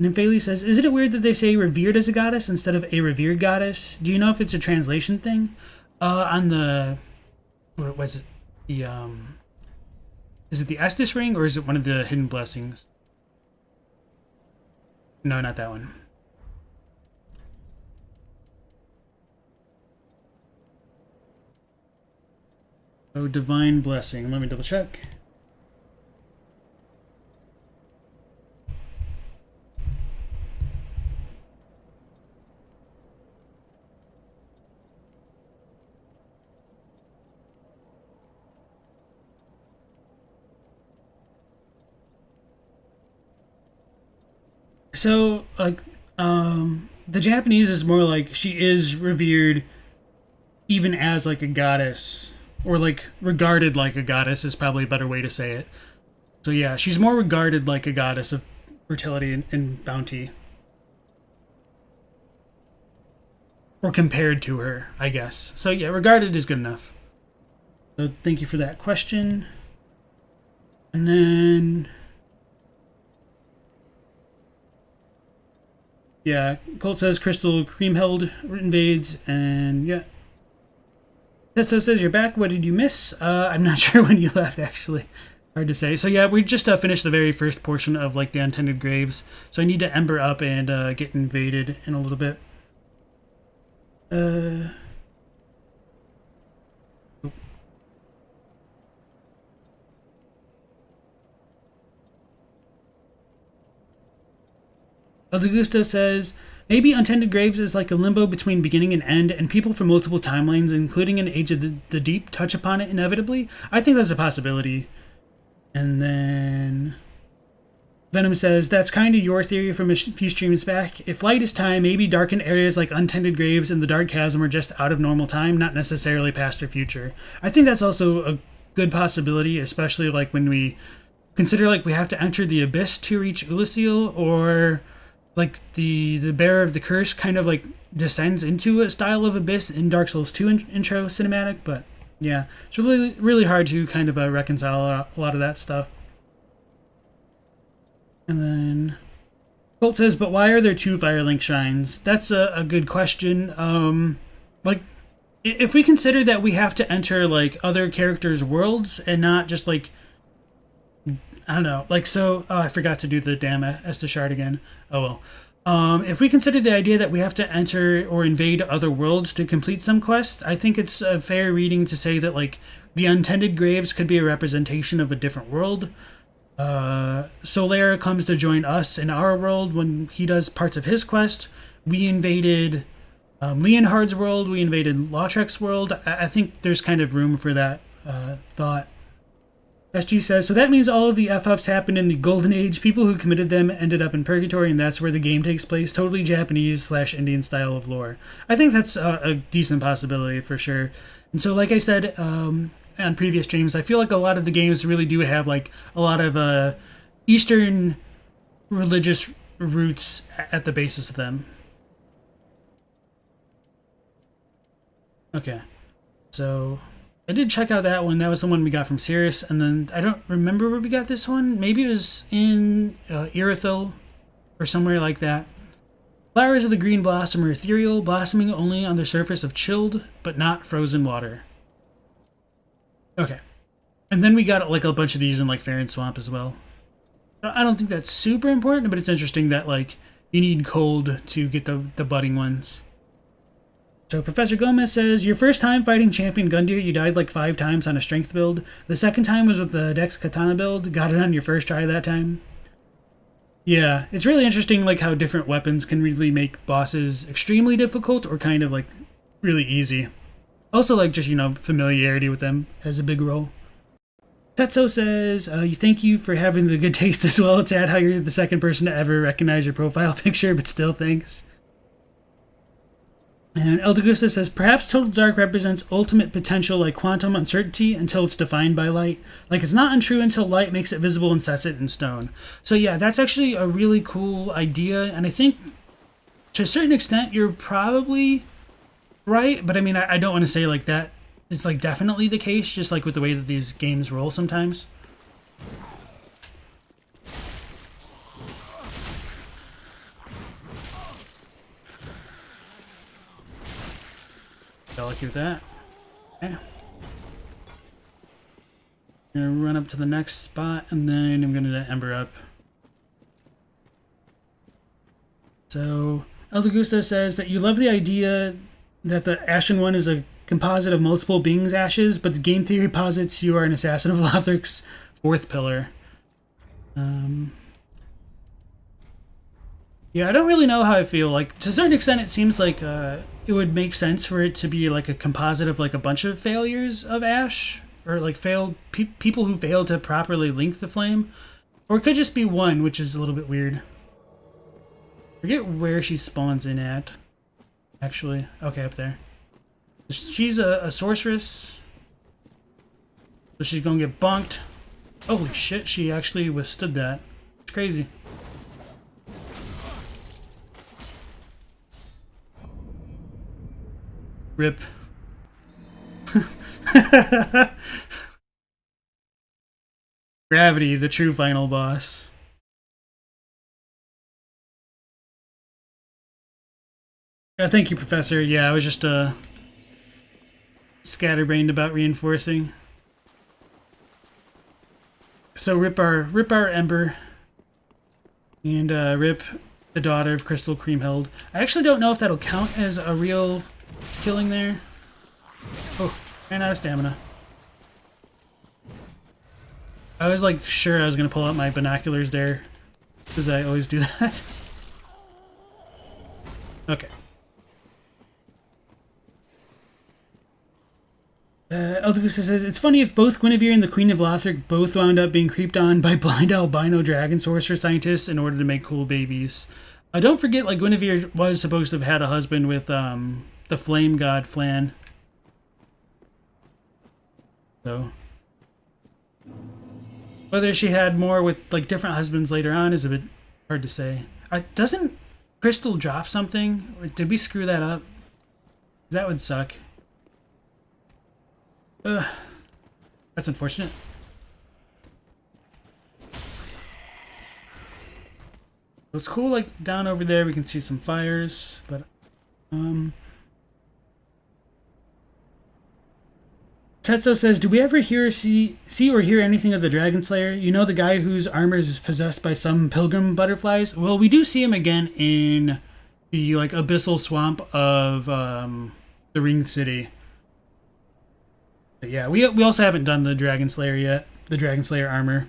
Nymphaly says, isn't it weird that they say revered as a goddess instead of a revered goddess? Do you know if it's a translation thing? On the... What was it? The, is it the Estus ring, or is it one of the hidden blessings? No, not that one. Oh, divine blessing. Let me double check. So, like, the Japanese is more like she is revered even as, like, a goddess, or, like, regarded like a goddess is probably a better way to say it. So, yeah, she's more regarded like a goddess of fertility and bounty. Or compared to her, I guess. So, yeah, regarded is good enough. So, thank you for that question. And then... Yeah, Colt says Crystal Creamheld invades, and yeah. Testo says you're back. What did you miss? I'm not sure when you left, actually. Hard to say. So yeah, we just finished the very first portion of like the Untended Graves. So I need to ember up and get invaded in a little bit. El Gusto says, maybe Untended Graves is like a limbo between beginning and end, and people from multiple timelines, including an Age of the Deep, touch upon it inevitably. I think that's a possibility. And then Venom says, that's kind of your theory from a few streams back. If light is time, maybe darkened areas like Untended Graves and the Dark Chasm are just out of normal time, not necessarily past or future. I think that's also a good possibility, especially like when we consider like we have to enter the Abyss to reach Ulasil, or like the Bearer of the Curse kind of like descends into a style of Abyss in Dark Souls 2 intro cinematic. But yeah, it's really hard to kind of reconcile a lot of that stuff. And then Colt says, but why are there 2 Firelink shrines? That's a good question. Like, if we consider that we have to enter like other characters' worlds and not just like, I don't know, like, so, oh, I forgot to do the damn Estus Shard again. Oh well. If we consider the idea that we have to enter or invade other worlds to complete some quests, I think it's a fair reading to say that like the Untended Graves could be a representation of a different world. Solera comes to join us in our world when he does parts of his quest. We invaded Leonhard's world, we invaded Lautrec's world. I think there's kind of room for that thought. SG says, so that means all of the F-ups happened in the Golden Age. People who committed them ended up in Purgatory, and that's where the game takes place. Totally Japanese/Indian style of lore. I think that's a decent possibility for sure. And so, like I said on previous streams, I feel like a lot of the games really do have like a lot of Eastern religious roots at the basis of them. Okay, so I did check out that one. That was the one we got from Sirius, and then I don't remember where we got this one. Maybe it was in Irithyll or somewhere like that. Flowers of the green blossom are ethereal, blossoming only on the surface of chilled but not frozen water. Okay, and then we got like a bunch of these in like Farron Swamp as well. I don't think that's super important, but it's interesting that like you need cold to get the budding ones. So Professor Gomez says, your first time fighting Champion Gundyr, you died like 5 times on a strength build. The second time was with the Dex Katana build. Got it on your first try that time. Yeah, it's really interesting like how different weapons can really make bosses extremely difficult or kind of like really easy. Also like just, you know, familiarity with them has a big role. Tetsuo says, thank you for having the good taste as well. It's sad how you're the second person to ever recognize your profile picture, but still thanks. And Eldegusta says, perhaps Total Dark represents ultimate potential like quantum uncertainty until it's defined by light. Like it's not untrue until light makes it visible and sets it in stone. So yeah, that's actually a really cool idea. And I think to a certain extent, you're probably right. But I mean, I don't want to say like that. It's like definitely the case, just like with the way that these games roll sometimes. Got lucky with that. Okay. I'm gonna run up to the next spot and then I'm gonna ember up. So Eldegusta says that you love the idea that the Ashen One is a composite of multiple beings' ashes, but the game theory posits you are an assassin of Lothric's 4th pillar. Yeah, I don't really know how I feel. Like, to a certain extent, it seems like it would make sense for it to be like a composite of like a bunch of failures of Ash, or like failed people who failed to properly link the flame, or it could just be one, which is a little bit weird. Forget where she spawns in at. Actually, okay, up there. She's a sorceress, so she's gonna get bonked. Holy shit, she actually withstood that. It's crazy. Rip. Gravity, the true final boss. Thank you, Professor. Yeah, I was just scatterbrained about reinforcing. So rip our Ember, and rip the daughter of Crystal Creamheld. I actually don't know if that'll count as a real killing there. Oh, ran out of stamina. I was like sure I was gonna pull out my binoculars there, because I always do that. Okay. Aldrich says, it's funny if both Guinevere and the Queen of Lothric both wound up being creeped on by blind albino dragon sorcerer scientists in order to make cool babies. Don't forget, like, Guinevere was supposed to have had a husband with the flame god Flan. So, whether she had more with, like, different husbands later on is a bit hard to say. Doesn't Crystal drop something? Or did we screw that up? That would suck. That's unfortunate. It's cool, like, down over there we can see some fires, but, Tetsuo says, do we ever see or hear anything of the Dragon Slayer? You know, the guy whose armor is possessed by some pilgrim butterflies? Well, we do see him again in the, like, abyssal swamp of, the Ring City. But yeah, we also haven't done the Dragon Slayer yet. The Dragon Slayer armor.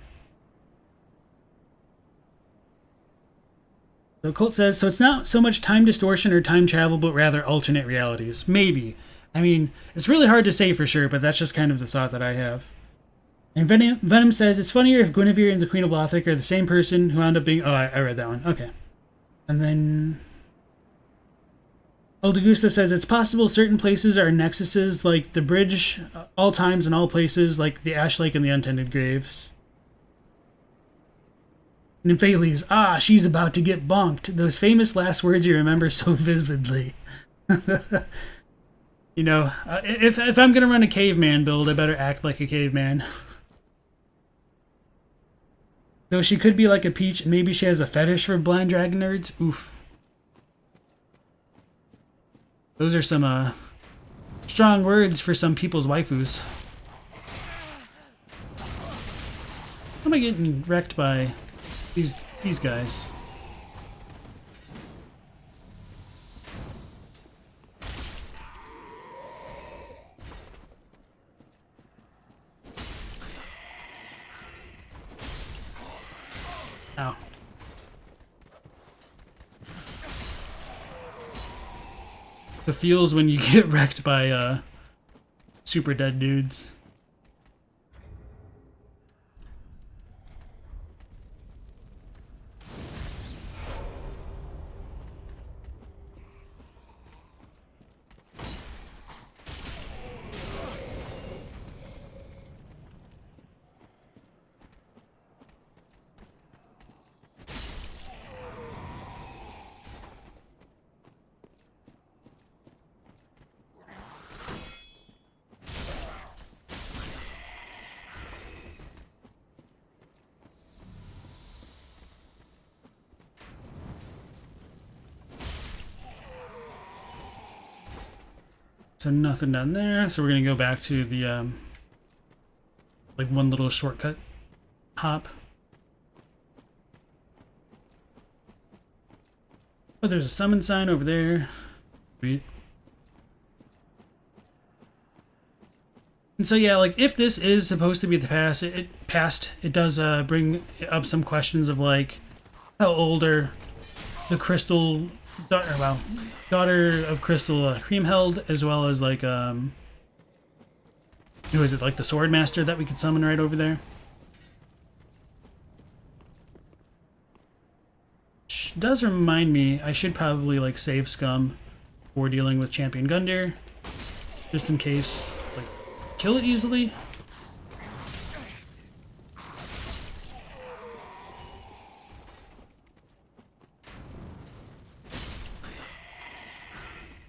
So Colt says, so it's not so much time distortion or time travel, but rather alternate realities. Maybe. I mean, it's really hard to say for sure, but that's just kind of the thought that I have. And Venom says, it's funnier if Guinevere and the Queen of Lothric are the same person who wound up being... Oh, I read that one. Okay. And then... Oldegusta says, it's possible certain places are nexuses, like the bridge, all times and all places, like the Ash Lake and the Untended Graves. Nymphalis, she's about to get bonked. Those famous last words you remember so vividly. You know, if I'm going to run a caveman build, I better act like a caveman. Though she could be like a Peach, and maybe she has a fetish for blind dragon nerds. Oof. Those are some strong words for some people's waifus. How am I getting wrecked by these guys? Ow. The feels when you get wrecked by super dead dudes. So nothing down there, so we're gonna go back to the like one little shortcut hop. Oh, there's a summon sign over there. Sweet. And so yeah, like if this is supposed to be the past, it does bring up some questions of like how old are the crystal daughter of Crystal Creamheld, as well as like who is it, like the sword master that we could summon right over there. Which does remind me I should probably like save scum for dealing with Champion Gundyr, just in case, like, kill it easily.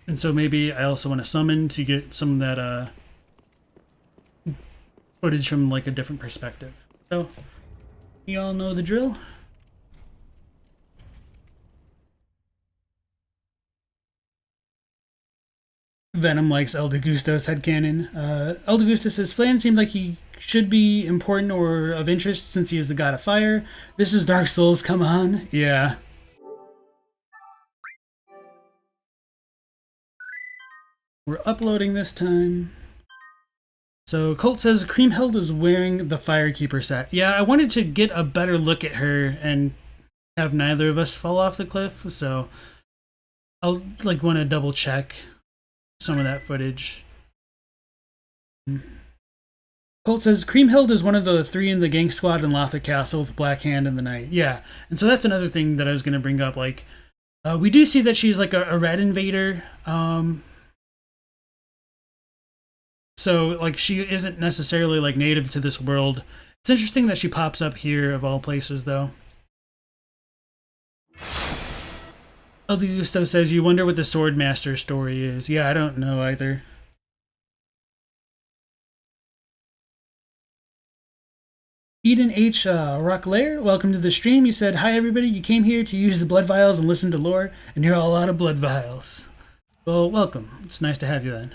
And so maybe I also want to summon to get some of that footage from like a different perspective. So you all know the drill. Venom likes El Degusto's headcanon. El Degusto says, Flan seemed like he should be important or of interest since he is the god of fire. This is Dark Souls, come on. Yeah. We're uploading this time. So Colt says Creamheld is wearing the Firekeeper set. Yeah, I wanted to get a better look at her and have neither of us fall off the cliff, so I'll like want to double check some of that footage. Colt says Creamhild is one of the 3 in the gang squad in Lothric Castle with Black Hand in the night. Yeah, and so that's another thing that I was going to bring up. Like, we do see that she's like a red invader. So like she isn't necessarily like native to this world. It's interesting that she pops up here of all places, though. Augusto says, you wonder what the Swordmaster story is. Yeah, I don't know either. Eden H. Rocklair, welcome to the stream. You said, hi everybody, you came here to use the blood vials and listen to lore, and you're all out of blood vials. Well, welcome. It's nice to have you then.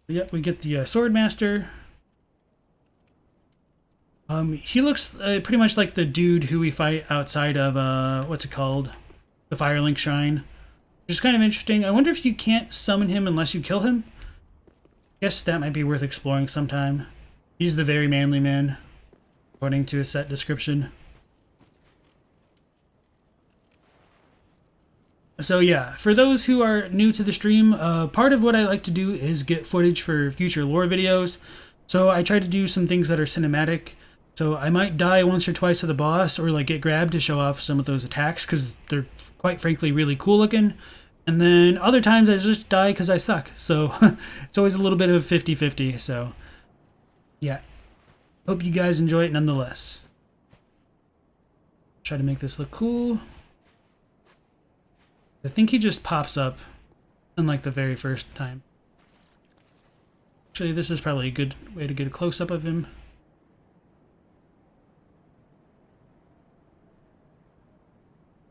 Yep, we get the Swordmaster. He looks pretty much like the dude who we fight outside of, what's it called? The Firelink Shrine. Which is kind of interesting. I wonder if you can't summon him unless you kill him? Guess that might be worth exploring sometime. He's the very manly man, according to his set description. So yeah, for those who are new to the stream, part of what I like to do is get footage for future lore videos. So I try to do some things that are cinematic. So I might die once or twice to the boss, or like get grabbed to show off some of those attacks because they're quite frankly really cool looking. And then other times I just die because I suck. So it's always a little bit of 50-50. So yeah, hope you guys enjoy it nonetheless. Try to make this look cool. I think he just pops up unlike the very first time. Actually, this is probably a good way to get a close-up of him.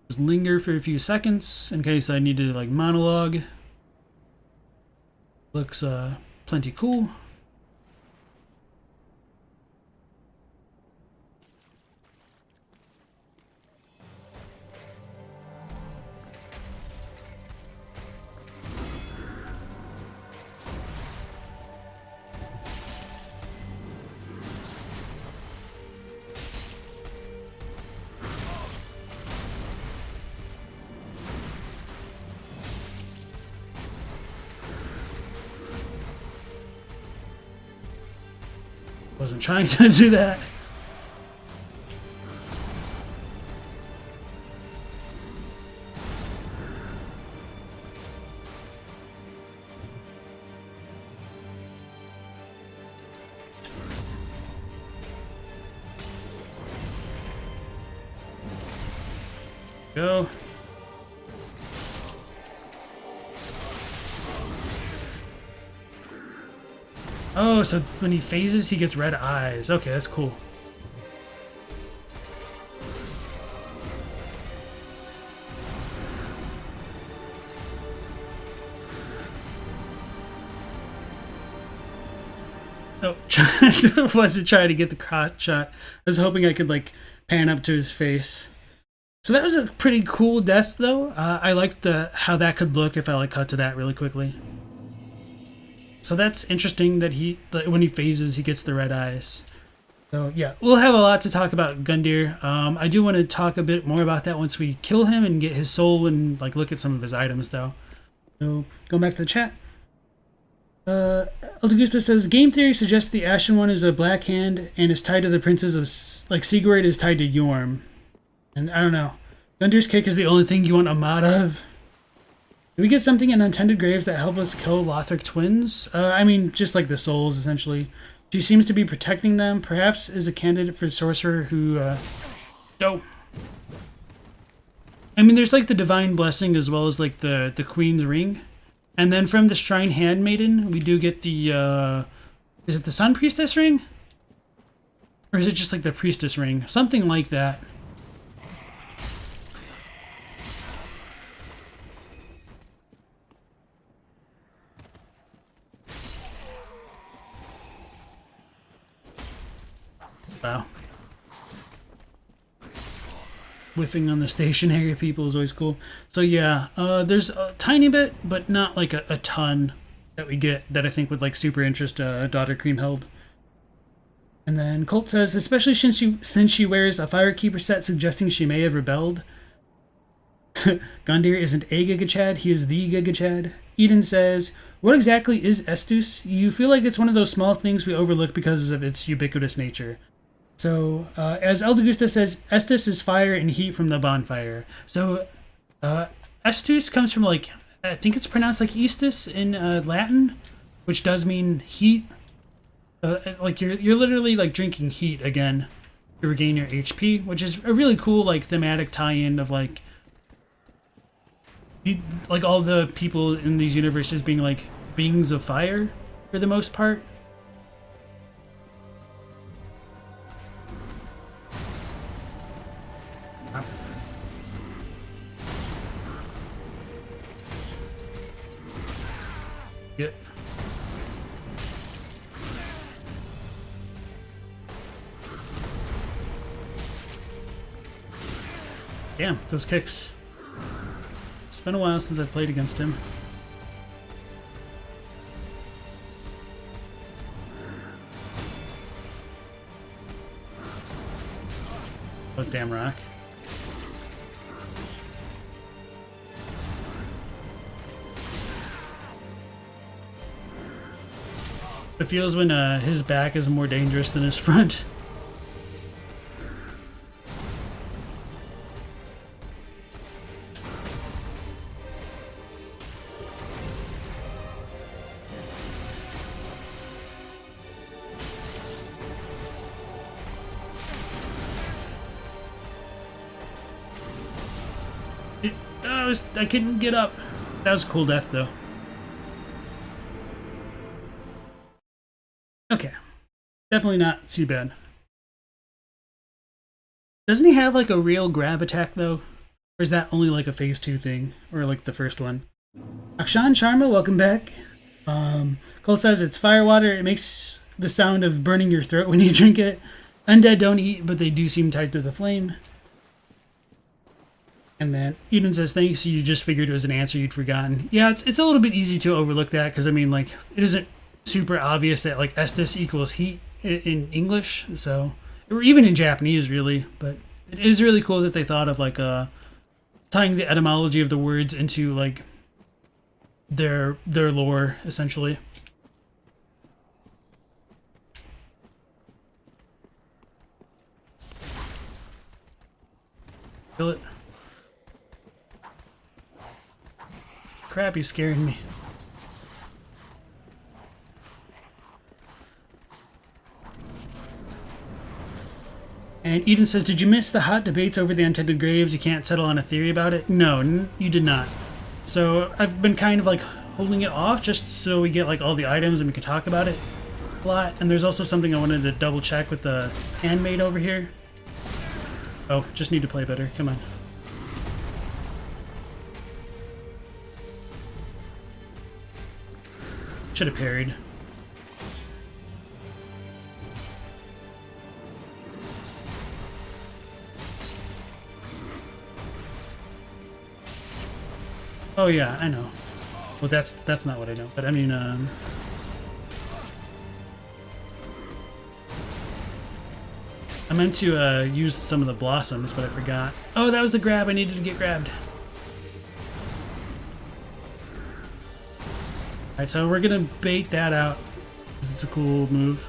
Just linger for a few seconds in case I need to like monologue. Looks plenty cool. Wasn't trying to do that. Go. Oh, so when he phases, he gets red eyes. Okay, that's cool. Oh, wasn't trying to get the crotch shot. I was hoping I could, like, pan up to his face. So that was a pretty cool death, though. I liked how that could look if I, like, cut to that really quickly. So that's interesting that when he phases, he gets the red eyes. So yeah, we'll have a lot to talk about Gundyr. I do want to talk a bit more about that once we kill him and get his soul and like look at some of his items though. So going back to the chat. Aldegusta says, game theory suggests the Ashen One is a black hand and is tied to the princes of like Sigurd is tied to Yorm. And I don't know. Gundyr's kick is the only thing you want a mod of. Do we get something in Untended Graves that help us kill Lothric twins? I mean, just like the souls, essentially. She seems to be protecting them. Perhaps is a candidate for sorcerer who, Oh. I mean, there's like the Divine Blessing as well as like the Queen's Ring. And then from the Shrine Handmaiden, we do get the, is it the Sun Priestess Ring? Or is it just like the Priestess Ring? Something like that. Wow. Whiffing on the stationary people is always cool. So yeah, there's a tiny bit, but not like a ton that we get that I think would like super interest Daughter Creamhild. And then Colt says, especially since she wears a Firekeeper set suggesting she may have rebelled. Gundyr isn't a Giga Chad, he is the Giga Chad. Eden says, what exactly is Estus? You feel like it's one of those small things we overlook because of its ubiquitous nature. So, as Eldegusta says, Estus is fire and heat from the bonfire. So, Estus comes from, like, I think it's pronounced like Estus in Latin, which does mean heat. Like, you're literally, like, drinking heat again to regain your HP, which is a really cool, like, thematic tie-in of, like, all the people in these universes being, like, beings of fire for the most part. Yeah. Damn, those kicks. It's been a while since I've played against him. Oh, damn rock. It feels when his back is more dangerous than his front. I couldn't get up. That was a cool death, though. Okay. Definitely not too bad. Doesn't he have, like, a real grab attack, though? Or is that only, like, a phase 2 thing? Or, like, the first one? Akshan Sharma, welcome back. Cole says it's fire water. It makes the sound of burning your throat when you drink it. Undead don't eat, but they do seem tied to the flame. And then Eden says, thanks, you just figured it was an answer you'd forgotten. Yeah, it's a little bit easy to overlook that, because, I mean, like, it isn't super obvious that, like, Estus equals heat in English, so, or even in Japanese, really, but it is really cool that they thought of, like, tying the etymology of the words into, like, their lore, essentially. Kill it. Crap, he's scaring me. And Eden says, did you miss the hot debates over the Untended Graves? You can't settle on a theory about it? No, you did not. So I've been kind of like holding it off just so we get like all the items and we can talk about it a lot. And there's also something I wanted to double check with the handmaid over here. Oh, just need to play better. Come on. Should have parried. Oh yeah, I know. Well, that's not what I know, but I mean, I meant to use some of the blossoms, but I forgot. Oh, that was the grab. I needed to get grabbed. Alright, so we're gonna bait that out, because it's a cool move.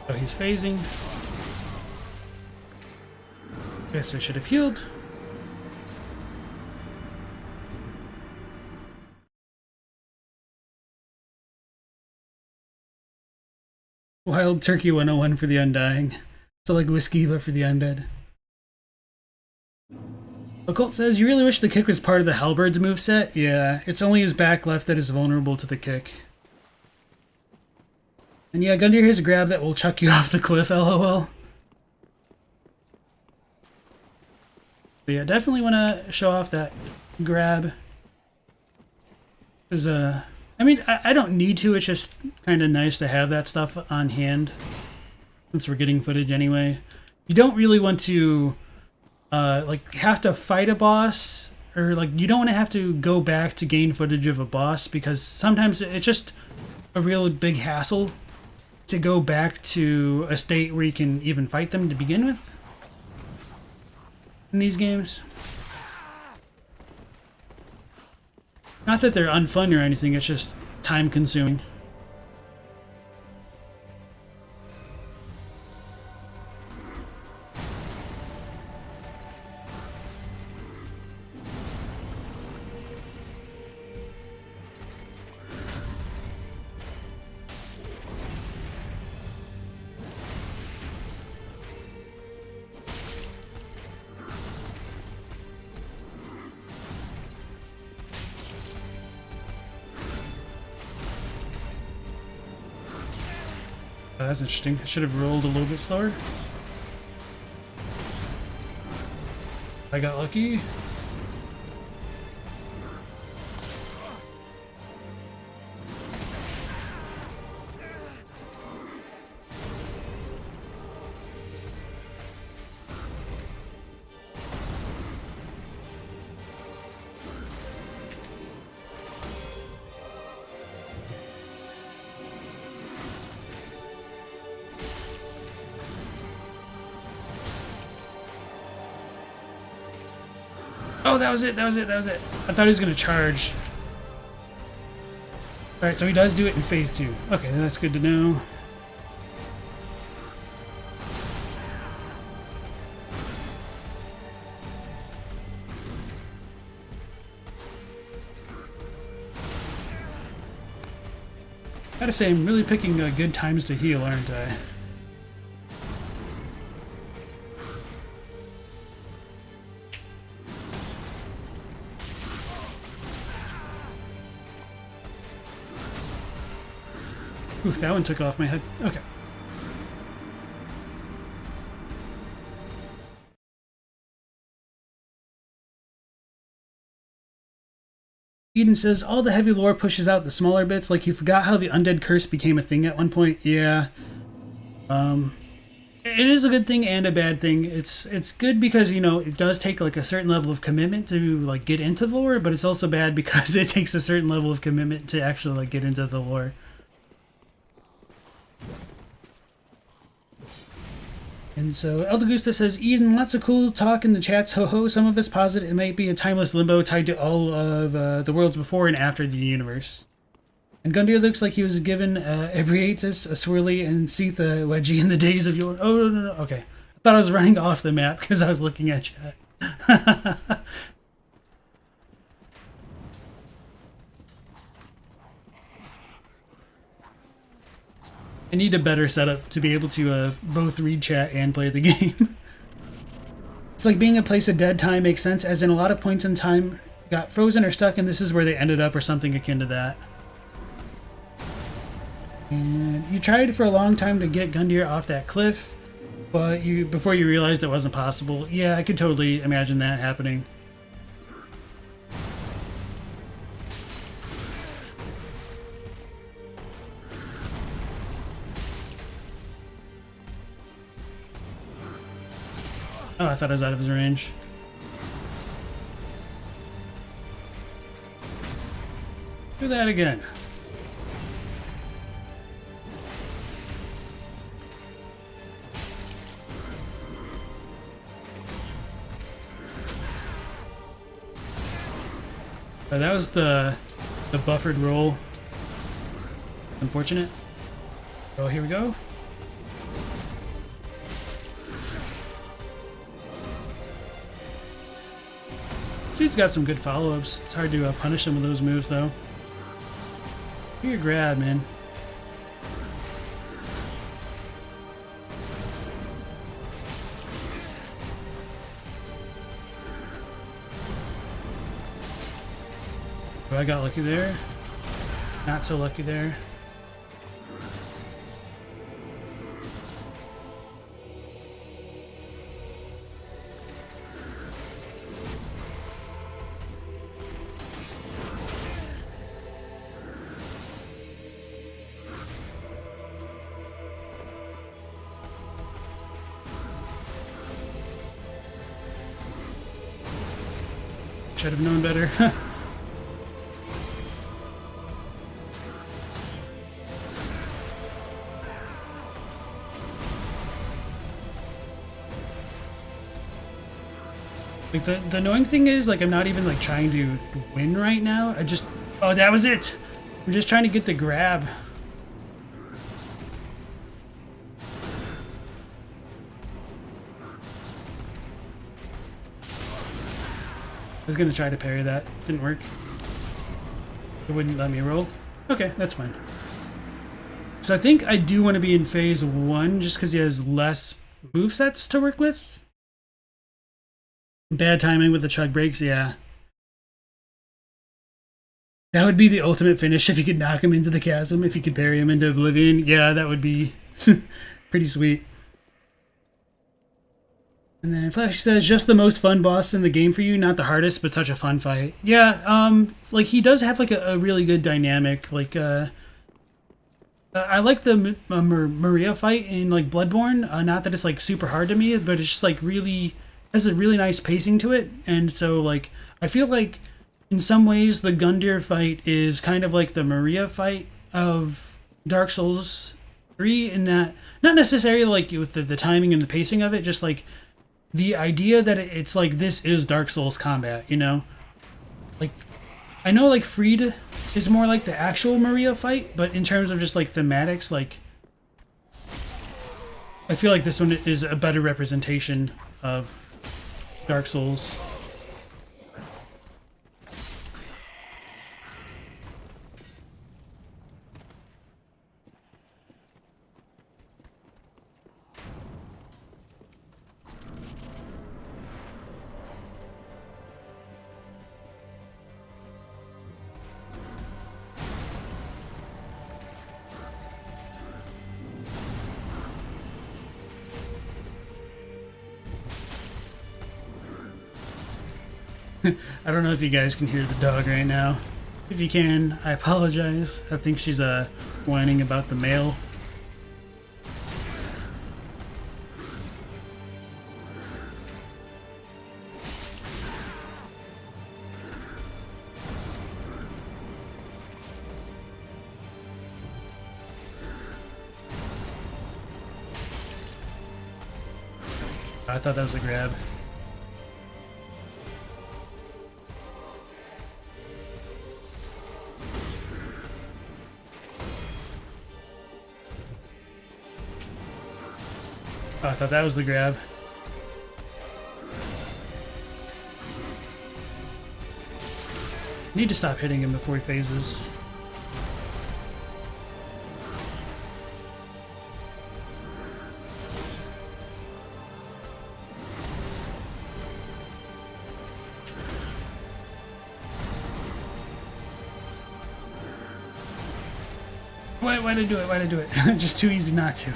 Oh, he's phasing. Guess I should have healed. Wild Turkey 101 for the Undying. So like whiskey, but for the undead. Occult says, you really wish the kick was part of the Halberd's moveset? Yeah, it's only his back left that is vulnerable to the kick. And yeah, Gundyr has a grab that will chuck you off the cliff, lol. But yeah, definitely want to show off that grab. Because, I mean, I don't need to. It's just kind of nice to have that stuff on hand since we're getting footage anyway. You don't really want to like have to fight a boss, or like you don't want to have to go back to gain footage of a boss, because sometimes it's just a real big hassle to go back to a state where you can even fight them to begin with in these games. Not that they're unfun or anything, it's just time consuming. That's interesting. I should have rolled a little bit slower. I got lucky. Oh, that was it, that was it, that was it. I thought he was going to charge. Alright, so he does do it in phase 2. Okay, that's good to know. Gotta say, I'm really picking good times to heal, aren't I? Oof, that one took off my head. Okay. Eden says, all the heavy lore pushes out the smaller bits, like you forgot how the undead curse became a thing at one point. Yeah. It is a good thing and a bad thing. It's good because, you know, it does take like a certain level of commitment to like get into the lore, but it's also bad because it takes a certain level of commitment to actually like get into the lore. And so Eldegusta says, Eden, lots of cool talk in the chats, ho-ho. Some of us posit it might be a timeless limbo tied to all of the worlds before and after the universe. And Gundyr looks like he was given Ebrietus, a swirly, and Seath a wedgie in the days of your... Oh, no. Okay. I thought I was running off the map because I was looking at chat. I need a better setup to be able to both read chat and play the game. It's like being a place of dead time makes sense, as in a lot of points in time got frozen or stuck, and this is where they ended up, or something akin to that. And you tried for a long time to get Gundyr off that cliff, but before you realized it wasn't possible. Yeah, I could totally imagine that happening. Oh, I thought I was out of his range. Do that again. Oh, that was the buffered roll. Unfortunate. Oh, here we go. This dude's got some good follow-ups. It's hard to punish him with those moves, though. Do your grab, man. Oh, I got lucky there. Not so lucky there. Should have known better. Like the annoying thing is, like, I'm not even like trying to win right now. Oh, that was it. I'm just trying to get the grab. I was gonna try to parry that. Didn't work. It wouldn't let me roll. Okay, that's fine. So I think I do want to be in phase 1 just because he has less movesets to work with. Bad timing with the chug breaks, yeah. That would be the ultimate finish if you could knock him into the chasm, if you could parry him into oblivion. Yeah, that would be pretty sweet. And then Flash says, just the most fun boss in the game for you, not the hardest, but such a fun fight. Yeah, like he does have like a really good dynamic. Like, I like the Maria fight in like Bloodborne. Not that it's like super hard to me, but it's just like really has a really nice pacing to it. And so like I feel like in some ways the Gundyr fight is kind of like the Maria fight of Dark Souls 3 in that, not necessarily like with the timing and the pacing of it, just like the idea that it's like this is Dark Souls combat, you know? Like, I know like Freed is more like the actual Maria fight, but in terms of just like thematics, like I feel like this one is a better representation of Dark Souls. I don't know if you guys can hear the dog right now. If you can, I apologize. I think she's whining about the mail. I thought that was a grab. Oh, I thought that was the grab. Need to stop hitting him before he phases. Why did I do it? Why did I do it? Just too easy not to.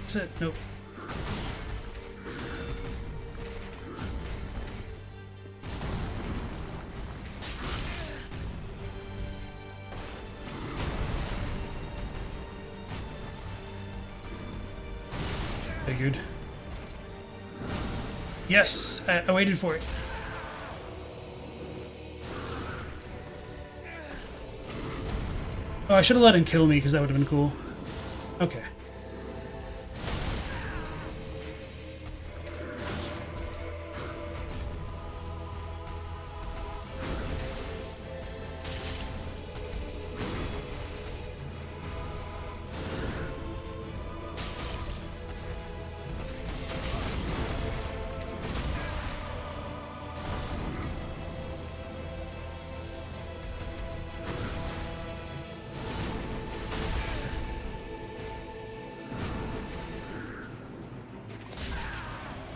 That's it. Nope. Figured. Yes, I waited for it. Oh, I should have let him kill me because that would have been cool. Okay.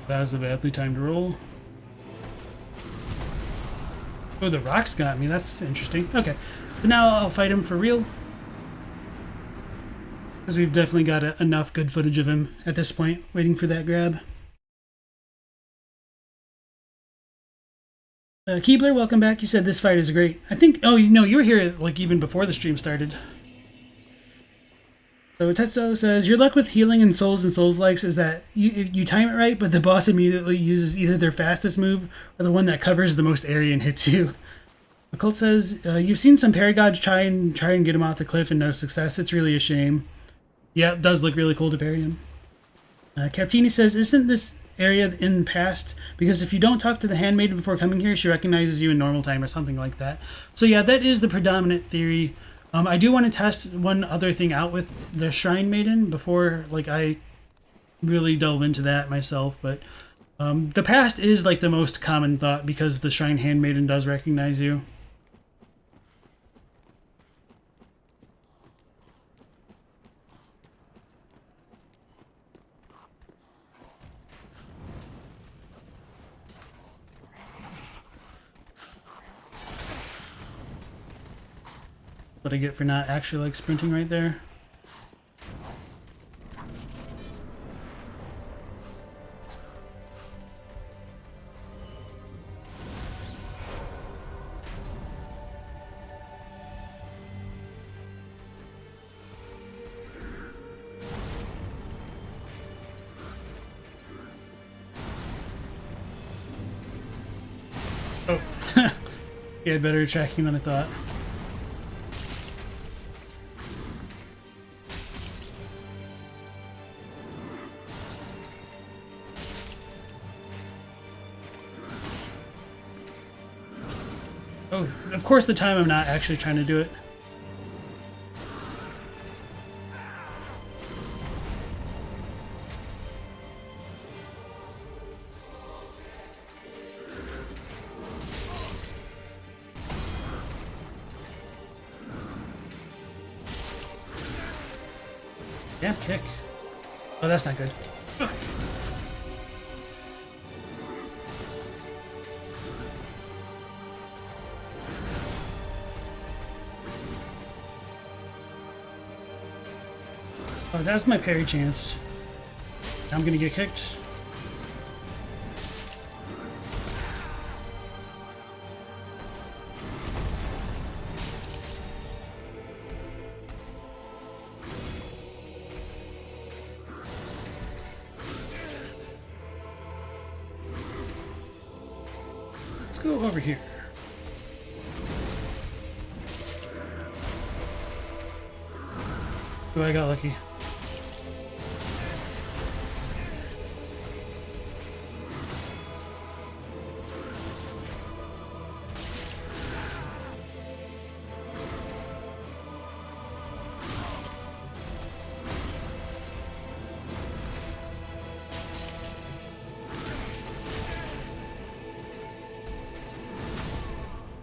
That was a badly timed roll. Oh, the rocks got me. That's interesting. Okay. But now I'll fight him for real. Because we've definitely got enough good footage of him at this point, waiting for that grab. Keebler, welcome back. You said this fight is great. I think, oh, no, you were here like even before the stream started. So Tetsuo says, your luck with healing and souls likes is that you time it right, but the boss immediately uses either their fastest move or the one that covers the most area and hits you. Occult says, you've seen some paragods try and get him off the cliff and no success. It's really a shame. Yeah, it does look really cool to parry him. Captini says, isn't this area in the past? Because if you don't talk to the handmaiden before coming here, she recognizes you in normal time or something like that. So yeah, that is the predominant theory. I do want to test one other thing out with the Shrine Maiden before like I really delve into that myself, but the past is like the most common thought because the Shrine Handmaiden does recognize you. What I get for not actually like sprinting right there. Oh, he had better tracking than I thought. Oh, of course the time I'm not actually trying to do it. Damn kick. Oh, that's not good. Ugh. Oh, that's my parry chance. I'm gonna get kicked. Let's go over here. Oh, I got lucky.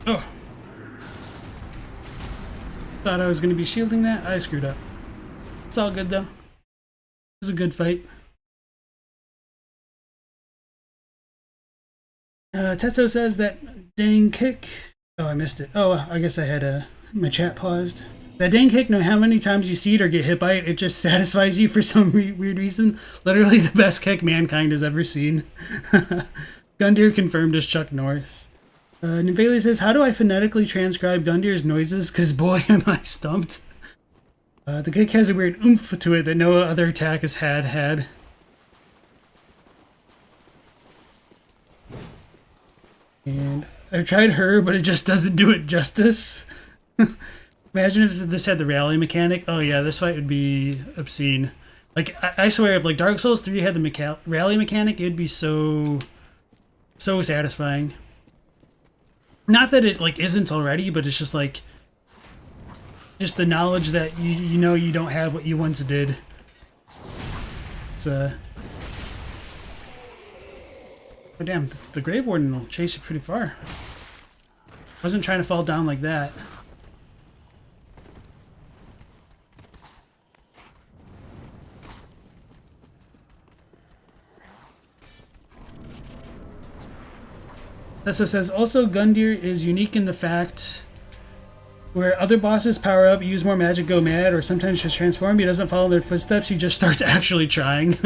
Oh. Thought I was going to be shielding that. I screwed up. It's all good though. It was a good fight. Tetsuo says that dang kick. Oh, I missed it. Oh, I guess I had my chat paused. That dang kick, no matter how many times you see it or get hit by it, it just satisfies you for some weird reason. Literally the best kick mankind has ever seen. Gundyr confirmed as Chuck Norris. Nivali says, how do I phonetically transcribe Gundyr's noises? Because boy, am I stumped. The kick has a weird oomph to it that no other attack has had. And I've tried her, but it just doesn't do it justice. Imagine if this had the rally mechanic. Oh yeah, this fight would be obscene. Like, I swear, if like Dark Souls 3 had the rally mechanic, it'd be so satisfying. Not that it like isn't already, but it's just like just the knowledge that you know you don't have what you once did. It's oh damn, the Grave Warden will chase you pretty far. Wasn't trying to fall down like that. Tesso says, also Gundyr is unique in the fact where other bosses power up, use more magic, go mad, or sometimes just transform. He doesn't follow their footsteps, he just starts actually trying.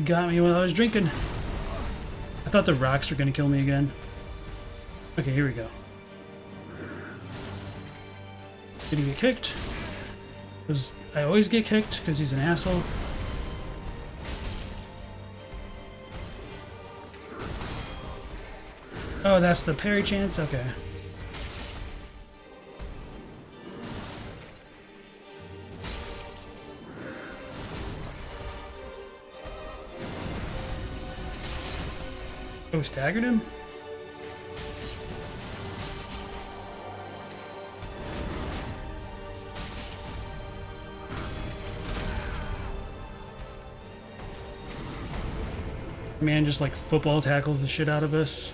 Got me while I was drinking. I thought the rocks were gonna kill me again. Okay, here we go. Did he get kicked? Because I always get kicked because he's an asshole. Oh, that's the parry chance? Okay. Oh, staggered him? Man just like football tackles the shit out of us.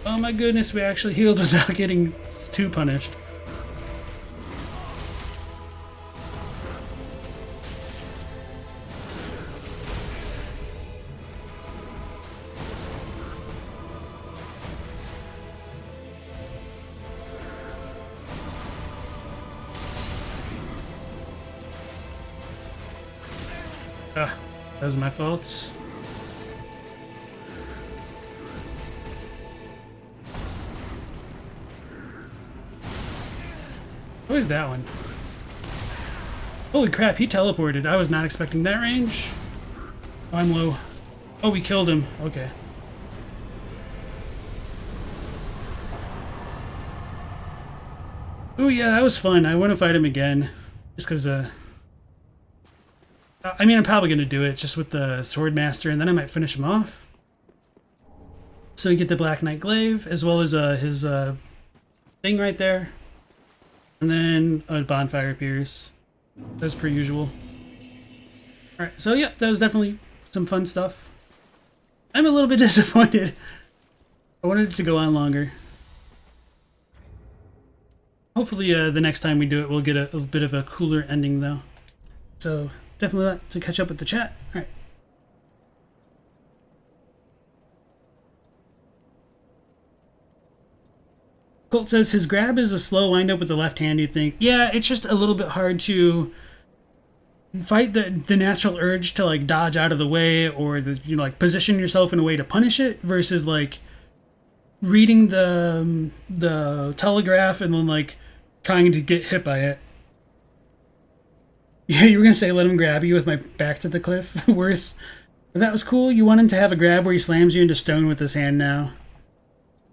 Oh my goodness, we actually healed without getting too punished. Ah, that was my fault. What is that one? Holy crap, he teleported. I was not expecting that range. Oh, I'm low. Oh, we killed him. Okay. Oh yeah, that was fun. I want to fight him again. Just because, I mean, I'm probably going to do it just with the Swordmaster, and then I might finish him off. So you get the Black Knight Glaive, as well as his thing right there. And then a bonfire appears, as per usual. Alright, so yeah, that was definitely some fun stuff. I'm a little bit disappointed. I wanted it to go on longer. Hopefully the next time we do it, we'll get a bit of a cooler ending, though. So definitely like to catch up with the chat. Alright. Colt says his grab is a slow wind up with the left hand, you think? Yeah, it's just a little bit hard to fight the natural urge to like dodge out of the way, or like position yourself in a way to punish it, versus like reading the telegraph and then like trying to get hit by it. Yeah, you were gonna say let him grab you with my back to the cliff. Worth. That was cool. You want him to have a grab where he slams you into stone with his hand now.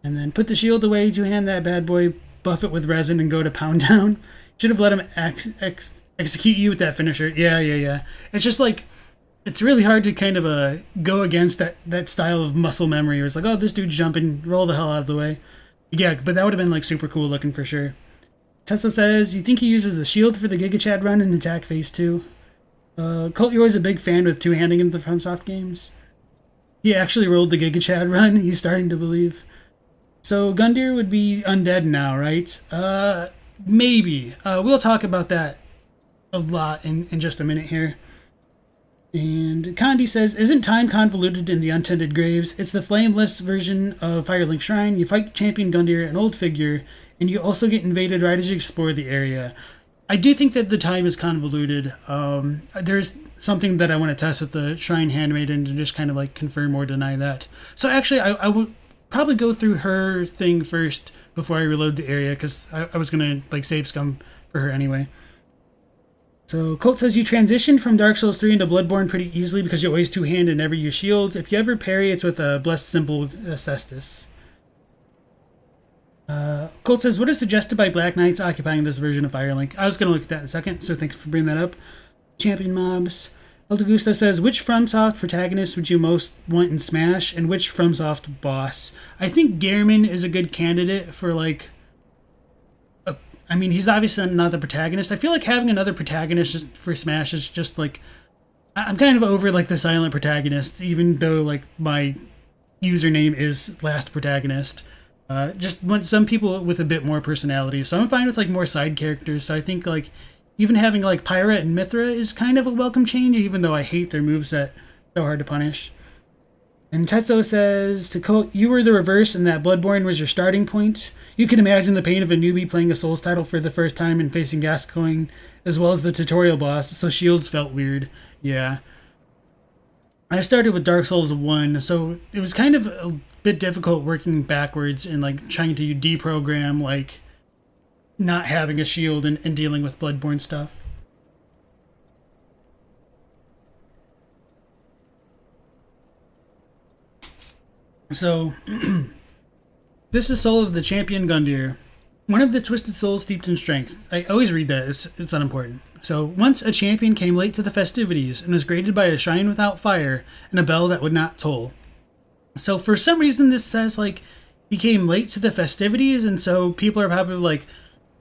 And then put the shield away, two-hand that bad boy, buff it with resin, and go to pound down. Should have let him execute you with that finisher. Yeah. It's just like, it's really hard to kind of go against that style of muscle memory. Where it's like, oh, this dude's jumping, roll the hell out of the way. Yeah, but that would have been like super cool looking for sure. Tesla says, you think he uses the shield for the Giga Chad run in attack phase 2? Colt, you're always a big fan with two-handing in the FromSoft games. He actually rolled the Giga Chad run. He's starting to believe. So Gundyr would be undead now, right? Maybe. We'll talk about that a lot in just a minute here. And Condi says, isn't time convoluted in the Untended Graves? It's the flameless version of Firelink Shrine. You fight Champion Gundyr, an old figure, and you also get invaded right as you explore the area. I do think that the time is convoluted. There's something that I want to test with the Shrine Handmaiden to just kind of like confirm or deny that. So actually, I would probably go through her thing first before I reload the area, because I was gonna like save scum for her anyway. So Colt says you transitioned from Dark Souls 3 into Bloodborne pretty easily because you always two-hand and never use shields. If you ever parry, it's with a blessed symbol Cestus. Colt says, what is suggested by Black Knights occupying this version of Firelink? I was gonna look at that in a second, so thanks for bringing that up. Champion mobs. El Gusto says, which FromSoft protagonist would you most want in Smash, and which FromSoft boss? I think Gehrman is a good candidate for, like... I mean, he's obviously not the protagonist. I feel like having another protagonist for Smash is just, like... I'm kind of over, like, the silent protagonists, even though, like, my username is Last Protagonist. Just want some people with a bit more personality. So I'm fine with, like, more side characters. So I think, like... Even having, like, Pyra and Mithra is kind of a welcome change, even though I hate their moveset. So hard to punish. And Tetsuo says, to quote, "You were the reverse and that Bloodborne was your starting point. You can imagine the pain of a newbie playing a Souls title for the first time and facing Gascoigne, as well as the tutorial boss, so shields felt weird." Yeah. I started with Dark Souls 1, so it was kind of a bit difficult working backwards and like trying to deprogram like not having a shield and dealing with Bloodborne stuff. So, this is Soul of the Champion Gundyr, one of the twisted souls steeped in strength. I always read that, it's unimportant. So, once a champion came late to the festivities and was greeted by a shrine without fire and a bell that would not toll. So, for some reason, this says, like, he came late to the festivities, and so people are probably like,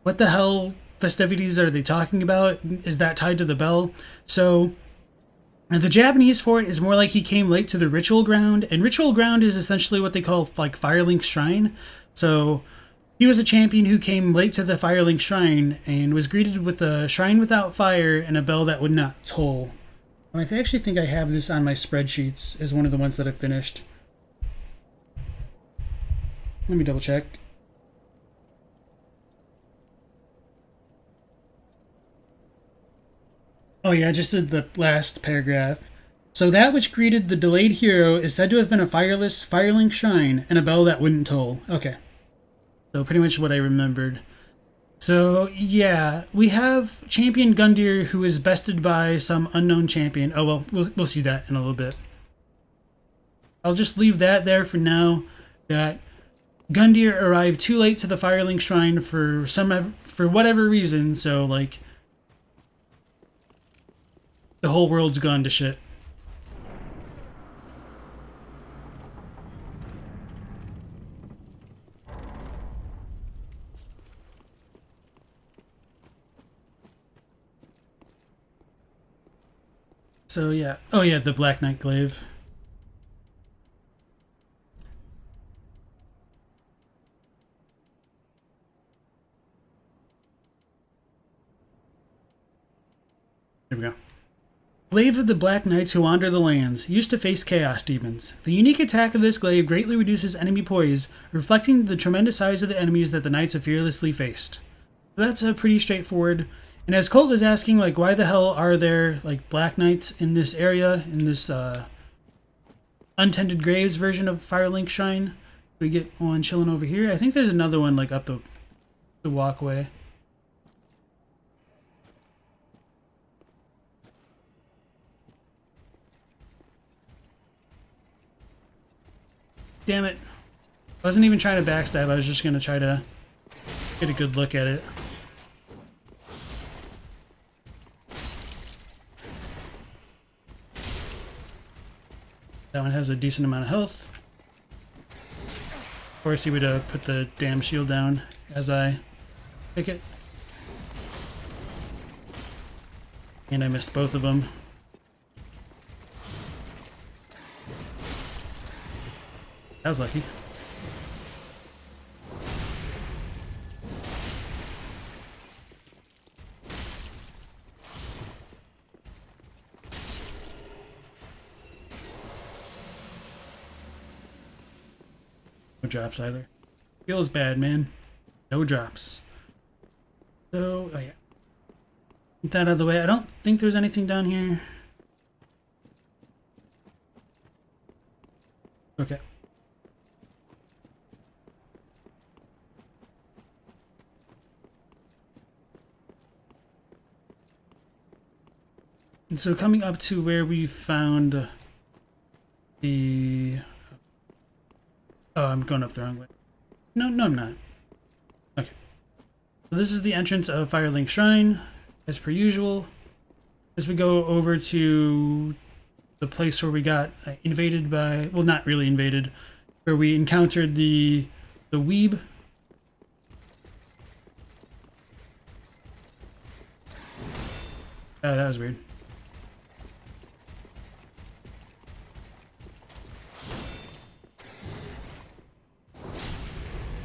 what the hell festivities are they talking about? Is that tied to the bell? So, and the Japanese for it is more like he came late to the ritual ground, and ritual ground is essentially what they call like Firelink Shrine. So he was a champion who came late to the Firelink Shrine and was greeted with a shrine without fire and a bell that would not toll. I actually think I have this on my spreadsheets as one of the ones that I finished. Let me double check. Oh yeah, I just did the last paragraph. So that which greeted the delayed hero is said to have been a fireless Firelink shrine and a bell that wouldn't toll. Okay. So pretty much what I remembered. So yeah, we have Champion Gundyr who is bested by some unknown champion. Oh well, we'll see that in a little bit. I'll just leave that there for now. That Gundyr arrived too late to the Firelink shrine for whatever reason. So like, the whole world's gone to shit. So yeah. Oh yeah, the Black Knight Glaive. Here we go. Glaive of the Black Knights who wander the lands, used to face chaos demons. The unique attack of this glaive greatly reduces enemy poise, reflecting the tremendous size of the enemies that the knights have fearlessly faced. So that's pretty straightforward. And as Colt was asking, like, why the hell are there like Black Knights in this area, in this Untended Graves version of Firelink Shrine? We get one chilling over here. I think there's another one like up the walkway. Damn it. I wasn't even trying to backstab, I was just going to try to get a good look at it. That one has a decent amount of health. Of course, he would put the damn shield down as I pick it. And I missed both of them. That was lucky. No drops either. Feels bad, man. No drops. So, oh yeah. Get that out of the way. I don't think there's anything down here. Okay. And so coming up to where we found the... Oh, I'm going up the wrong way. No, I'm not. Okay. So this is the entrance of Firelink Shrine, as per usual. As we go over to the place where we got invaded by... Well, not really invaded. Where we encountered the weeb. Oh, that was weird.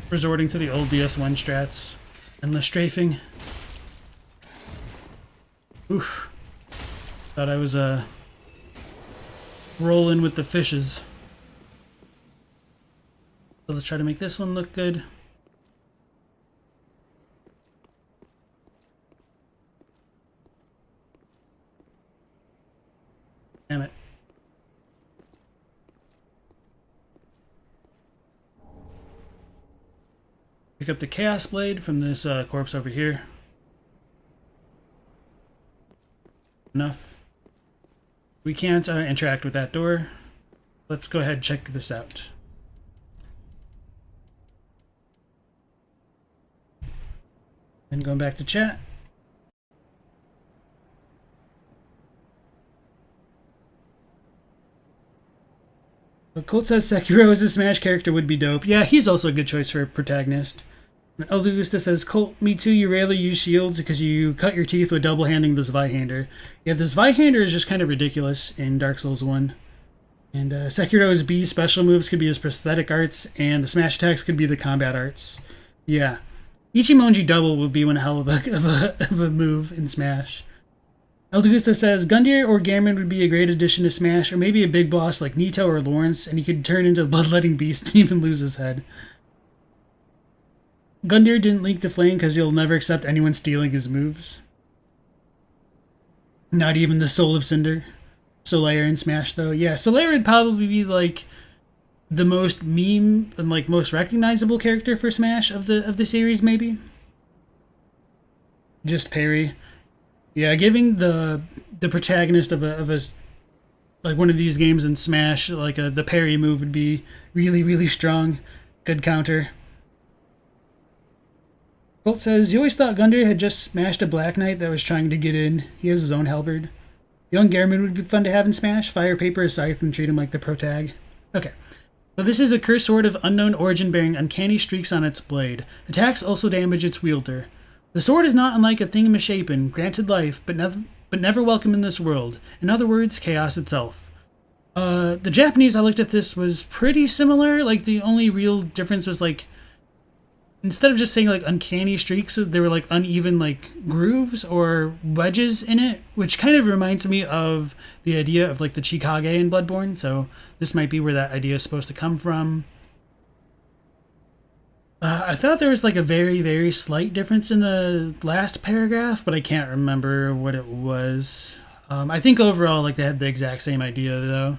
Resorting to the old DS1 strats. Endless strafing. Oof. Thought I was rolling with the fishes. So let's try to make this one look good. Damn it. Pick up the Chaos Blade from this corpse over here. Enough. We can't interact with that door. Let's go ahead and check this out. And going back to chat. But Colt says Sekiro as a Smash character would be dope. Yeah, he's also a good choice for a protagonist. Eldegusta says, Colt, me too, you rarely use shields because you cut your teeth with double-handing the Zweihander. Yeah, the Zweihander is just kind of ridiculous in Dark Souls 1. And Sekiro's B special moves could be his prosthetic arts, and the smash attacks could be the combat arts. Yeah. Ichimonji double would be one hell of a move in Smash. Eldegusta says, Gundyr or Gammon would be a great addition to Smash, or maybe a big boss like Nito or Lawrence, and he could turn into a bloodletting beast and even lose his head. Gundyr didn't leak the flame because he'll never accept anyone stealing his moves. Not even the Soul of Cinder. Solaire in Smash, though. Yeah, Solaire would probably be, like, the most meme and, like, most recognizable character for Smash of the series, maybe? Just parry. Yeah, giving the protagonist of a like one of these games in Smash, like the parry move would be really, really strong. Good counter. Colt says, you always thought Gundyr had just smashed a Black Knight that was trying to get in. He has his own halberd. Young Gehrman would be fun to have in Smash. Firekeeper, Scythe, and treat him like the protag. Okay. So this is a cursed sword of unknown origin bearing uncanny streaks on its blade. Attacks also damage its wielder. The sword is not unlike a thingamishapen, granted life, but never welcome in this world. In other words, chaos itself. The Japanese, I looked at this, was pretty similar. Like, the only real difference was, like, instead of just saying, like, uncanny streaks, there were, like, uneven, like, grooves or wedges in it, which kind of reminds me of the idea of, like, the Chikage in Bloodborne, so this might be where that idea is supposed to come from. I thought there was, like, a very, very slight difference in the last paragraph, but I can't remember what it was. I think overall, like, they had the exact same idea, though.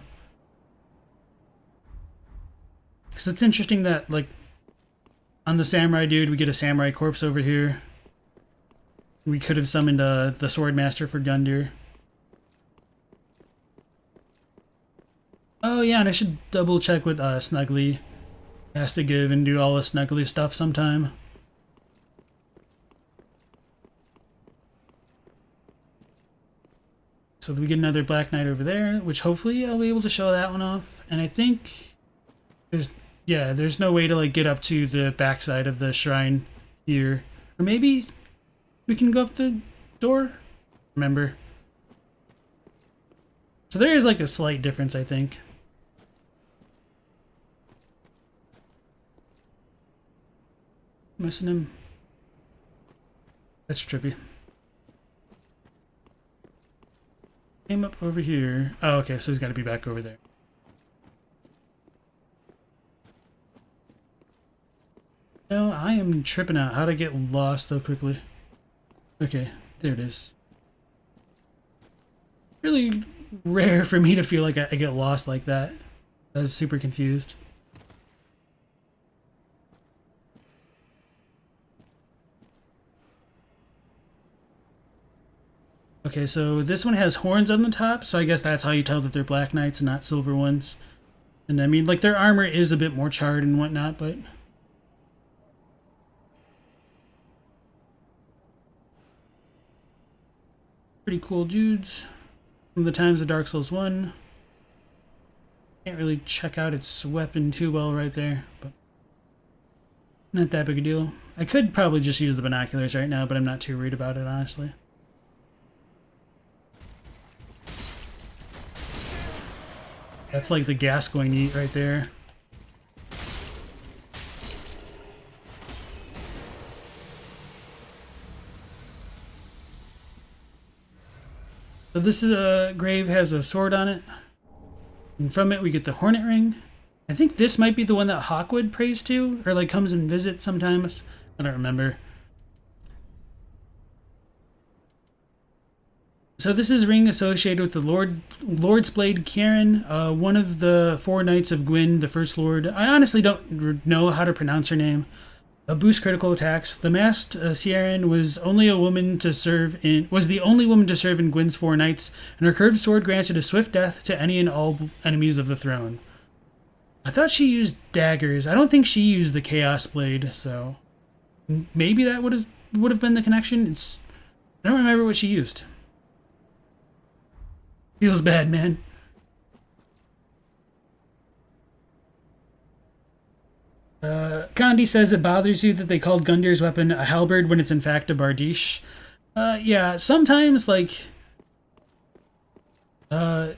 Because it's interesting that, like, on the samurai dude, we get a samurai corpse over here. We could have summoned the Swordmaster for Gundyr. Oh yeah, and I should double check what Snuggly has to give and do all the Snuggly stuff sometime. So we get another Black Knight over there, which hopefully I'll be able to show that one off. And I think there's no way to, like, get up to the backside of the shrine here. Or maybe we can go up the door? Remember. So there is, like, a slight difference, I think. Missing him. That's trippy. Came up over here. Oh, okay, so he's got to be back over there. No, I am tripping out. How'd I get lost so quickly? Okay, there it is. Really rare for me to feel like I get lost like that. I was super confused. Okay, so this one has horns on the top, so I guess that's how you tell that they're Black Knights and not silver ones. And I mean, like, their armor is a bit more charred and whatnot, but... pretty cool dudes from the times of Dark Souls 1. Can't really check out its weapon too well right there, but not that big a deal. I could probably just use the binoculars right now, but I'm not too worried about it, honestly. That's like the Gascoigne eat right there. So this is grave has a sword on it. And from it we get the Hornet ring. I think this might be the one that Hawkwood prays to, or like comes and visits sometimes. I don't remember. So this is ring associated with the Lord's Blade Kieran, one of the 4 Knights of Gwyn, the First Lord. I honestly don't know how to pronounce her name. Boost critical attacks. The masked Ciaran was the only woman to serve in Gwyn's 4 Knights, and her curved sword granted a swift death to any and all enemies of the throne. I thought she used daggers. I don't think she used the Chaos Blade, so maybe that would have been the connection. I don't remember what she used. Feels bad, man. Condi says it bothers you that they called Gundyr's weapon a halberd when it's in fact a bardiche. Yeah, sometimes, like, even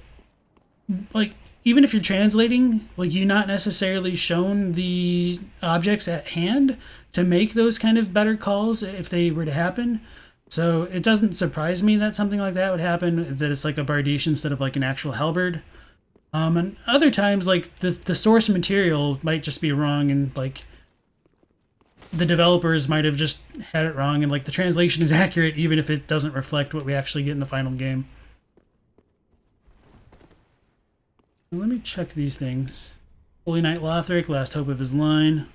if you're translating, like, you're not necessarily shown the objects at hand to make those kind of better calls if they were to happen. So it doesn't surprise me that something like that would happen, that it's like a bardiche instead of like an actual halberd. And other times, like, the source material might just be wrong, and like the developers might have just had it wrong, and like the translation is accurate even if it doesn't reflect what we actually get in the final game. Let me check these things. Holy Knight Lothric, last hope of his line.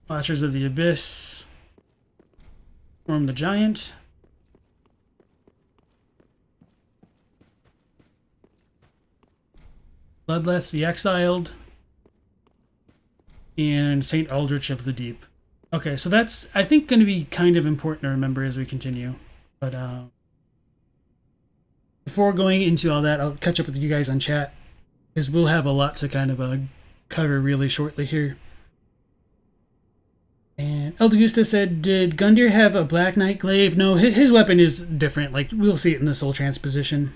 Watchers of the Abyss. Storm the Giant. Bloodleth the Exiled. And Saint Aldrich of the Deep. Okay, so that's, I think, going to be kind of important to remember as we continue. But before going into all that, I'll catch up with you guys on chat, because we'll have a lot to kind of cover really shortly here. And Eldegusta said, did Gundyr have a Black Knight glaive? No, his weapon is different. Like, we'll see it in the soul transposition.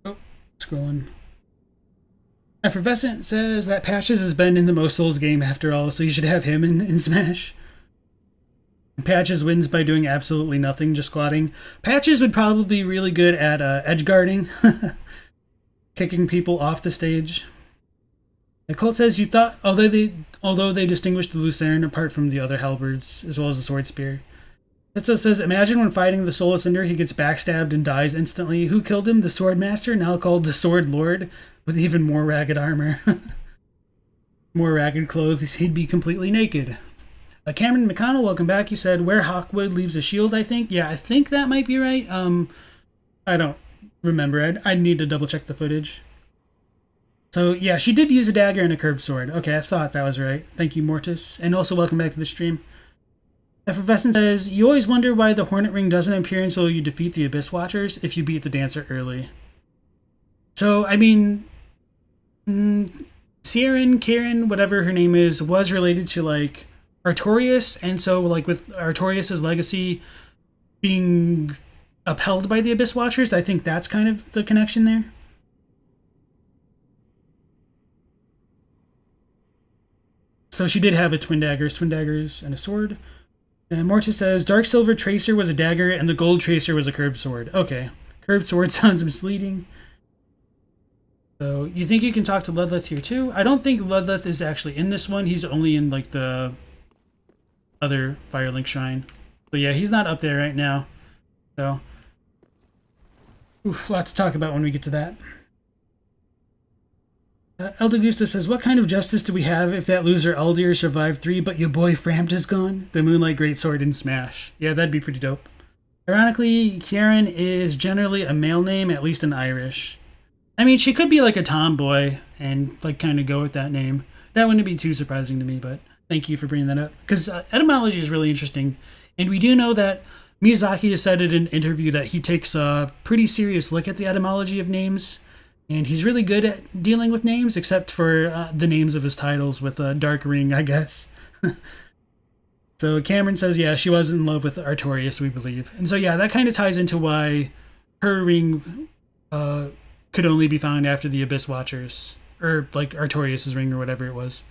Oh, scrolling. Effervescent says that Patches has been in the most Souls game after all, so you should have him in Smash. Patches wins by doing absolutely nothing, just squatting. Patches would probably be really good at edge guarding. Kicking people off the stage. Nicole says you thought, although they distinguished the Lucerne apart from the other halberds, as well as the sword spear. Tetsuo says, imagine when fighting the Soulless Cinder, he gets backstabbed and dies instantly. Who killed him? The Sword Master, now called the Sword Lord, with even more ragged armor. More ragged clothes, he'd be completely naked. Cameron McConnell, welcome back. You said, where Hawkwood leaves a shield, I think. Yeah, I think that might be right. I don't remember. I'd need to double check the footage. So yeah, she did use a dagger and a curved sword. Okay, I thought that was right. Thank you, Mortis. And also welcome back to the stream. Effervescent says, you always wonder why the Hornet ring doesn't appear until you defeat the Abyss Watchers if you beat the Dancer early. So, I mean, Kieran, whatever her name is, was related to, like, Artorias, and so, like, with Artorias' legacy being upheld by the Abyss Watchers, I think that's kind of the connection there. So she did have twin daggers, and a sword. And Mortis says, Dark Silver Tracer was a dagger, and the Gold Tracer was a curved sword. Okay. Curved sword sounds misleading. So, you think you can talk to Ludleth here too? I don't think Ludleth is actually in this one. He's only in, like, the other Firelink Shrine. So yeah, he's not up there right now. So, lots to talk about when we get to that. Eldegusta says, what kind of justice do we have if that loser Aldir survived 3, but your boy Frampt is gone? The Moonlight Greatsword in Smash. Yeah, that'd be pretty dope. Ironically, Kieran is generally a male name, at least in Irish. I mean, she could be like a tomboy and like kind of go with that name. That wouldn't be too surprising to me, but thank you for bringing that up. Because etymology is really interesting. And we do know that Miyazaki has said in an interview that he takes a pretty serious look at the etymology of names. And he's really good at dealing with names, except for the names of his titles with Dark Ring, I guess. So Cameron says, yeah, she was in love with Artorias, we believe. And so, yeah, that kind of ties into why her ring could only be found after the Abyss Watchers, or like Artorias' ring or whatever it was.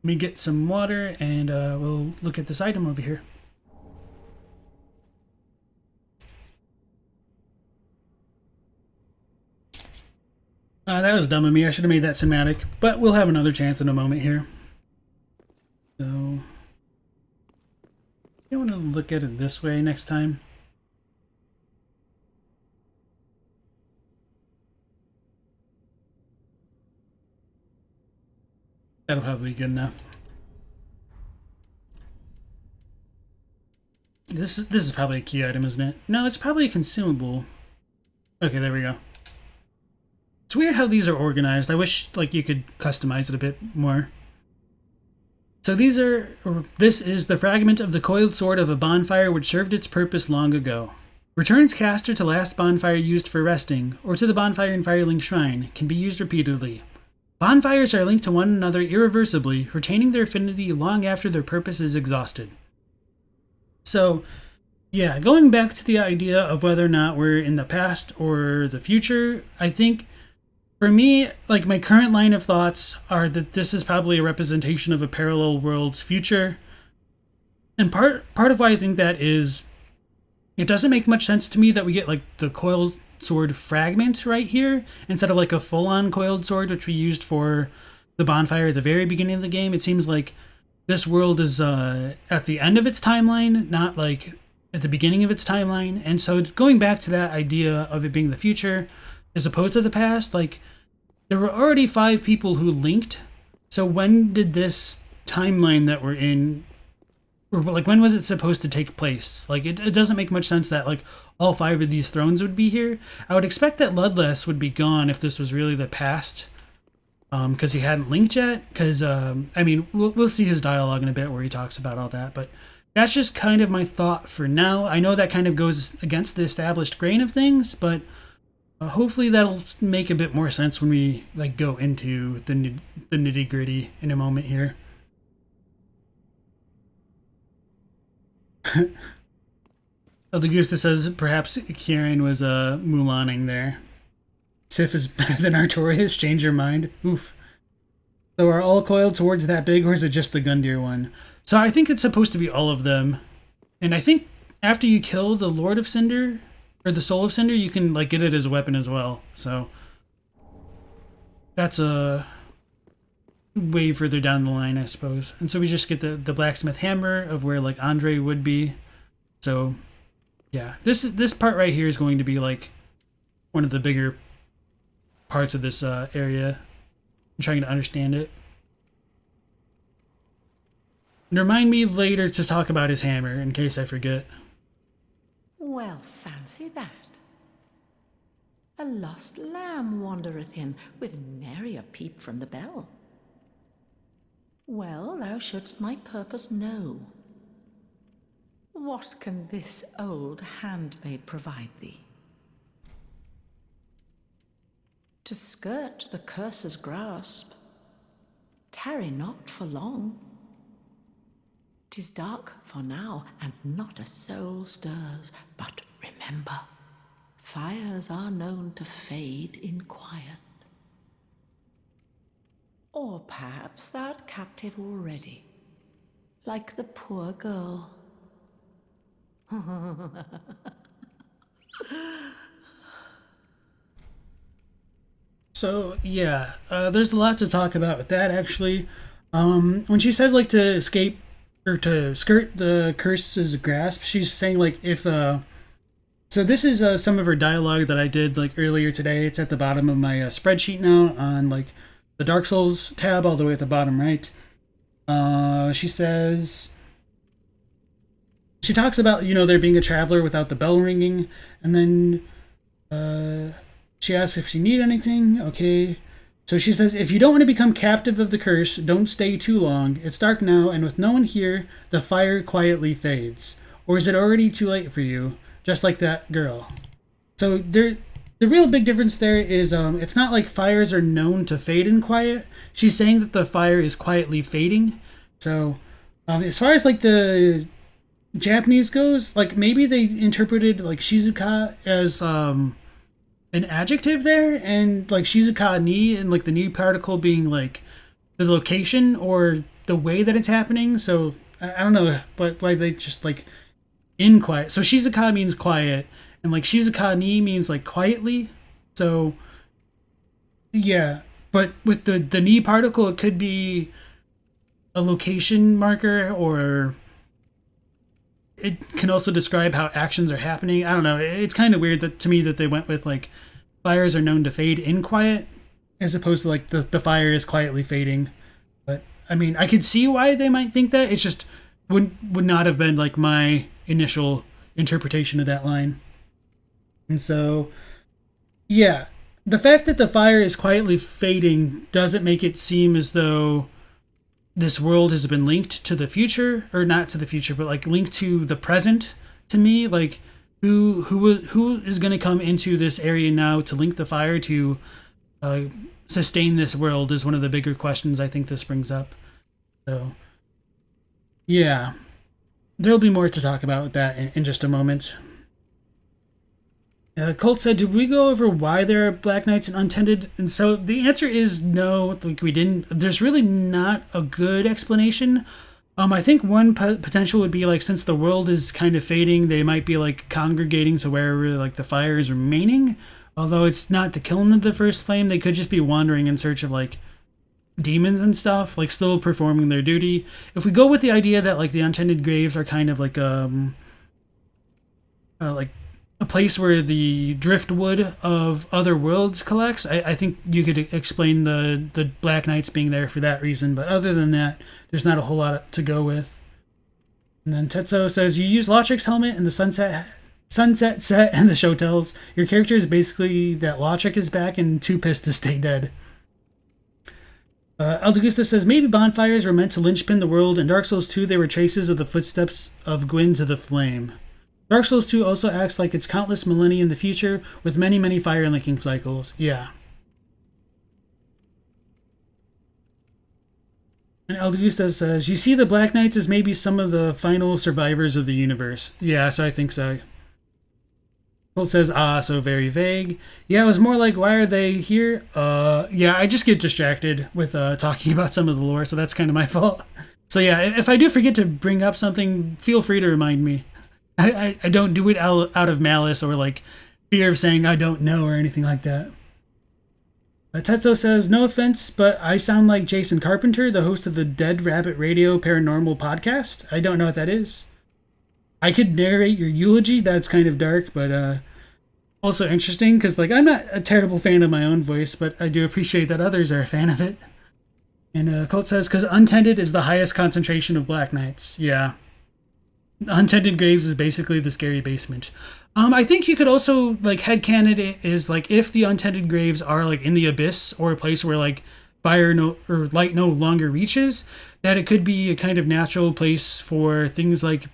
Let me get some water, and we'll look at this item over here. That was dumb of me. I should have made that cinematic, but we'll have another chance in a moment here. So, I want to look at it this way next time. That'll probably be good enough. This is probably a key item, isn't it? No, it's probably a consumable. Okay, there we go. It's weird how these are organized. I wish like you could customize it a bit more. So this is the fragment of the coiled sword of a bonfire which served its purpose long ago. Returns caster to last bonfire used for resting, or to the bonfire in Firelink Shrine, can be used repeatedly. Bonfires are linked to one another irreversibly, retaining their affinity long after their purpose is exhausted. So, yeah, going back to the idea of whether or not we're in the past or the future, I think for me, like my current line of thoughts are that this is probably a representation of a parallel world's future. And part of why I think that is, it doesn't make much sense to me that we get like the coiled sword fragment right here instead of like a full-on coiled sword, which we used for the bonfire at the very beginning of the game. It seems like this world is at the end of its timeline, not like at the beginning of its timeline. And so going back to that idea of it being the future as opposed to the past, like there were already 5 people who linked. So when did this timeline that we're in, or like when was it supposed to take place? Like it doesn't make much sense that like all 5 of these thrones would be here. I would expect that Ludless would be gone if this was really the past, because he hadn't linked yet. Because I mean, we'll see his dialogue in a bit where he talks about all that, but that's just kind of my thought for now. I know that kind of goes against the established grain of things, but hopefully that'll make a bit more sense when we like go into the nitty gritty in a moment here. Eldegusta says perhaps Kieran was Mulaning there. Sif is better than Artorias. Change your mind. Oof. So are all coiled towards that big, or is it just the Gundyr one? So I think it's supposed to be all of them. And I think after you kill the Lord of Cinder, or the Soul of Cinder, you can like get it as a weapon as well. So that's a way further down the line, I suppose. And so we just get the blacksmith hammer of where like Andre would be. So yeah, this part right here is going to be like one of the bigger parts of this area. I'm trying to understand it. And remind me later to talk about his hammer in case I forget. Well, fancy that. A lost lamb wandereth in, with nary a peep from the bell. Well, thou shouldst my purpose know. What can this old handmaid provide thee? To skirt the curse's grasp, tarry not for long. 'Tis dark for now, and not a soul stirs, but remember, fires are known to fade in quiet. Or perhaps thou'rt captive already, like the poor girl. So yeah, there's a lot to talk about with that actually. When she says like to escape or to skirt the curse's grasp, she's saying like if so this is some of her dialogue that I did like earlier today. It's at the bottom of my spreadsheet now on like the Dark Souls tab all the way at the bottom right. She says, she talks about, you know, there being a traveler without the bell ringing, and then she asks if she need anything. Okay. So she says, if you don't want to become captive of the curse, don't stay too long. It's dark now, and with no one here, the fire quietly fades. Or is it already too late for you? Just like that girl. So the real big difference there is it's not like fires are known to fade in quiet. She's saying that the fire is quietly fading. So as far as like the Japanese goes, like maybe they interpreted like Shizuka as an adjective there, and like Shizuka ni and like the ni particle being like the location or the way that it's happening. So I don't know, but why they just like in quiet. So Shizuka means quiet, and like Shizuka ni means like quietly. So Yeah, but with the knee particle, it could be a location marker, or it can also describe how actions are happening. I don't know. It's kind of weird that to me that they went with like fires are known to fade in quiet, as opposed to like the fire is quietly fading. But I mean, I could see why they might think that. It's just would not have been like my initial interpretation of that line. And so, yeah, the fact that the fire is quietly fading doesn't make it seem as though this world has been linked to the future, or not to the future, but like linked to the present. To me, like who is going to come into this area now to link the fire to sustain this world is one of the bigger questions I think this brings up. So, yeah, there'll be more to talk about with that in just a moment. Colt said, did we go over why there are Black Knights and Untended? And so the answer is no, like we didn't. There's really not a good explanation. I think one potential would be like, since the world is kind of fading, they might be like congregating to wherever like the fire is remaining. Although it's not to kill them with the first flame, they could just be wandering in search of like demons and stuff, like still performing their duty. If we go with the idea that like the Untended graves are kind of like a place where the driftwood of other worlds collects, I think you could explain the Black Knights being there for that reason. But other than that, there's not a whole lot to go with. And then Tetsuo says, you use Lotric's helmet in the sunset set and the show tells. Your character is basically that Lotric is back and too pissed to stay dead. Aldegusta says, maybe bonfires were meant to linchpin the world. In Dark Souls 2, they were traces of the footsteps of Gwyn to the flame. Dark Souls 2 also acts like it's countless millennia in the future, with many, many fire linking cycles. Yeah. And Aldegusta says, you see the Black Knights as maybe some of the final survivors of the universe. Yeah, so I think so. Colt says, so very vague. Yeah, it was more like, why are they here? Yeah, I just get distracted with talking about some of the lore, so that's kind of my fault. So yeah, if I do forget to bring up something, feel free to remind me. I don't do it out of malice or like fear of saying I don't know or anything like that. Tetsuo says, no offense, but I sound like Jason Carpenter, the host of the Dead Rabbit Radio Paranormal podcast. I don't know what that is. I could narrate your eulogy. That's kind of dark, but also interesting because like I'm not a terrible fan of my own voice, but I do appreciate that others are a fan of it. And Colt says, because Untended is the highest concentration of Black Knights. Yeah. Untended Graves is basically the scary basement. I think you could also like headcanon it is like if the Untended Graves are like in the abyss or a place where like fire or light no longer reaches, that it could be a kind of natural place for things like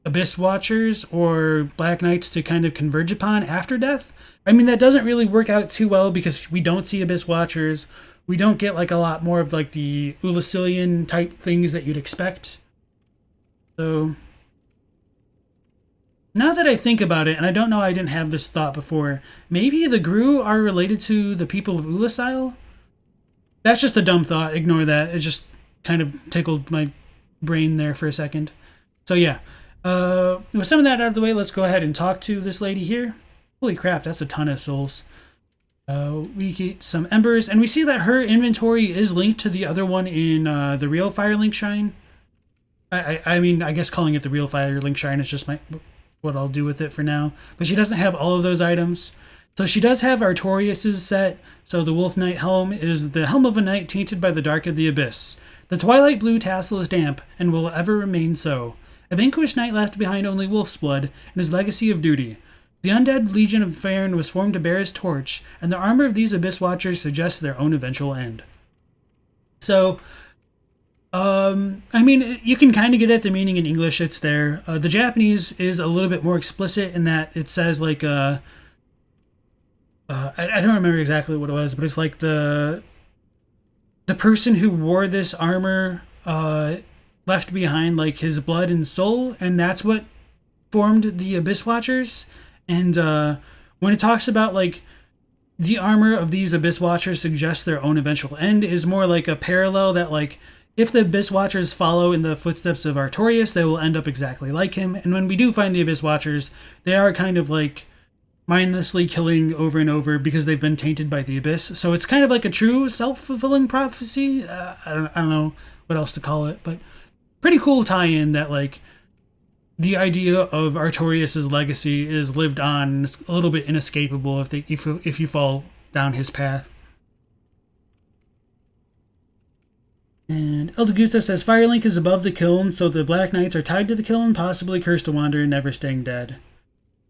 Abyss Watchers or Black Knights to kind of converge upon after death. I mean, that doesn't really work out too well because we don't see Abyss Watchers. We don't get like a lot more of like the Ulyssilian type things that you'd expect. So now that I think about it, and I don't know, I didn't have this thought before, maybe the Gru are related to the people of Ulyssile? That's just a dumb thought. Ignore that. It just kind of tickled my brain there for a second. So yeah, with some of that out of the way, let's go ahead and talk to this lady here. Holy crap, that's a ton of souls. We get some embers, and we see that her inventory is linked to the other one in the real Firelink Shrine. I mean, I guess calling it the real Firelink Shrine is just what I'll do with it for now. But she doesn't have all of those items. So she does have Artorias' set. So the Wolf Knight helm is the helm of a knight tainted by the dark of the abyss. The twilight blue tassel is damp and will ever remain so. A vanquished knight left behind only wolf's blood and his legacy of duty. The undead legion of Farron was formed to bear his torch, and the armor of these abyss watchers suggests their own eventual end. So I mean, you can kind of get at the meaning in English. It's there. The Japanese is a little bit more explicit in that it says like I don't remember exactly what it was, but it's like the person who wore this armor left behind like his blood and soul, and that's what formed the Abyss Watchers. And when it talks about like the armor of these Abyss Watchers suggests their own eventual end, is more like a parallel that like if the Abyss Watchers follow in the footsteps of Artorias, they will end up exactly like him. And when we do find the Abyss Watchers, they are kind of like mindlessly killing over and over because they've been tainted by the abyss. So it's kind of like a true self-fulfilling prophecy. I don't know what else to call it, but pretty cool tie-in that like the idea of Artorias' legacy is lived on and it's a little bit inescapable if you fall down his path. And Elder Gustav says Firelink is above the kiln, so the Black Knights are tied to the kiln, possibly cursed to wander, never staying dead.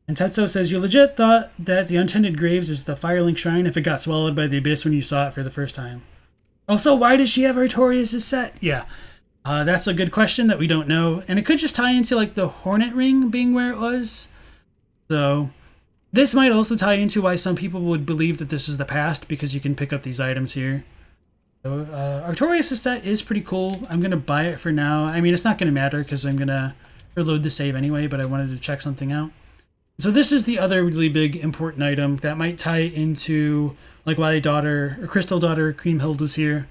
And Tetsuo says, you legit thought that the Untended Graves is the Firelink shrine if it got swallowed by the abyss when you saw it for the first time. Also, why does she have Artorias' set? Yeah, that's a good question that we don't know. And it could just tie into like the Hornet ring being where it was. So this might also tie into why some people would believe that this is the past, because you can pick up these items here. So Artorias' set is pretty cool. I'm going to buy it for now. I mean, it's not going to matter because I'm going to reload the save anyway, but I wanted to check something out. So this is the other really big important item that might tie into like why Crystal Daughter Kriemhild was here.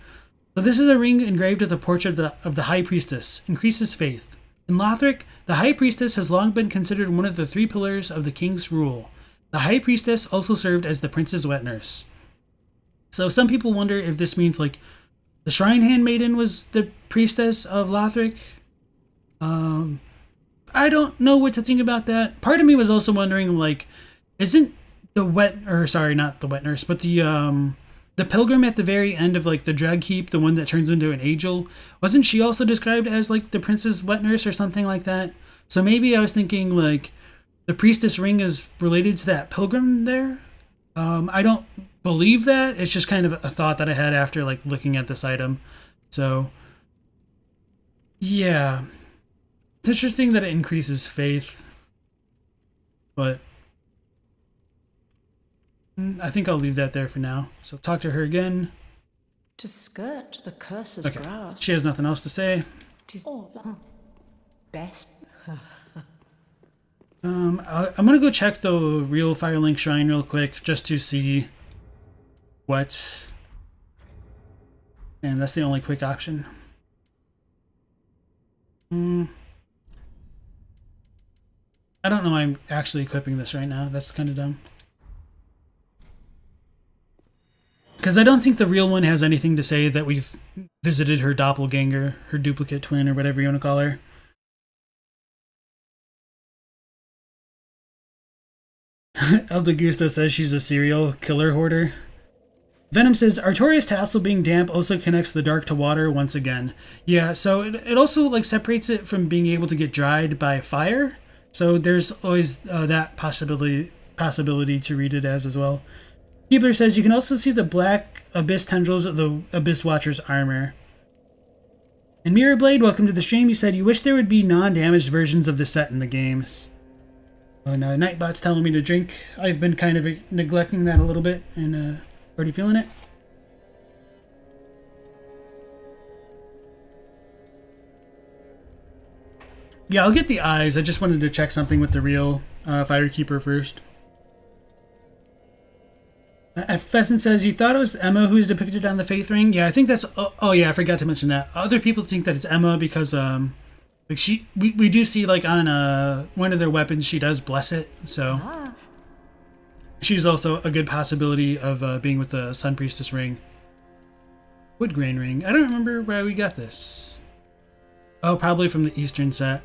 So this is a ring engraved with a portrait of the High Priestess. Increases faith. In Lothric, the High Priestess has long been considered one of the 3 pillars of the king's rule. The High Priestess also served as the prince's wet nurse. So some people wonder if this means like the Shrine Handmaiden was the priestess of Lothric. I don't know what to think about that. Part of me was also wondering, like, isn't the not the wet nurse, but the pilgrim at the very end of like the drag heap, the one that turns into an angel, wasn't she also described as like the prince's wet nurse or something like that? So maybe I was thinking like the priestess ring is related to that pilgrim there. I don't believe that. It's just kind of a thought that I had after like looking at this item. So yeah. It's interesting that it increases faith, but I think I'll leave that there for now. So talk to her again. To skirt the curse's Okay. grasp. She has nothing else to say. Tis best. I'm gonna go check the real Firelink shrine real quick just to see what. And that's the only quick option. I don't know why I'm actually equipping this right now. That's kind of dumb. Because I don't think the real one has anything to say that we've visited her doppelganger, her duplicate twin, or whatever you want to call her. Elder Gusto says she's a serial killer hoarder. Venom says, Artorias' tassel being damp also connects the dark to water once again. Yeah, so it also like separates it from being able to get dried by fire. So there's always that possibility to read it as well. Keebler says you can also see the black abyss tendrils of the Abyss Watcher's armor. And Mirrorblade, welcome to the stream. You said you wish there would be non-damaged versions of the set in the games. Oh no, Nightbot's telling me to drink. I've been kind of neglecting that a little bit and already feeling it. Yeah, I'll get the eyes. I just wanted to check something with the real Firekeeper first. Pheasant says, you thought it was Emma who's depicted on the Faith Ring? Yeah, I think that's... Oh, yeah, I forgot to mention that. Other people think that it's Emma because like we do see, like, on one of their weapons, she does bless it. So she's also a good possibility of being with the Sun Priestess ring. Woodgrain ring. I don't remember where we got this. Oh, probably from the Eastern set.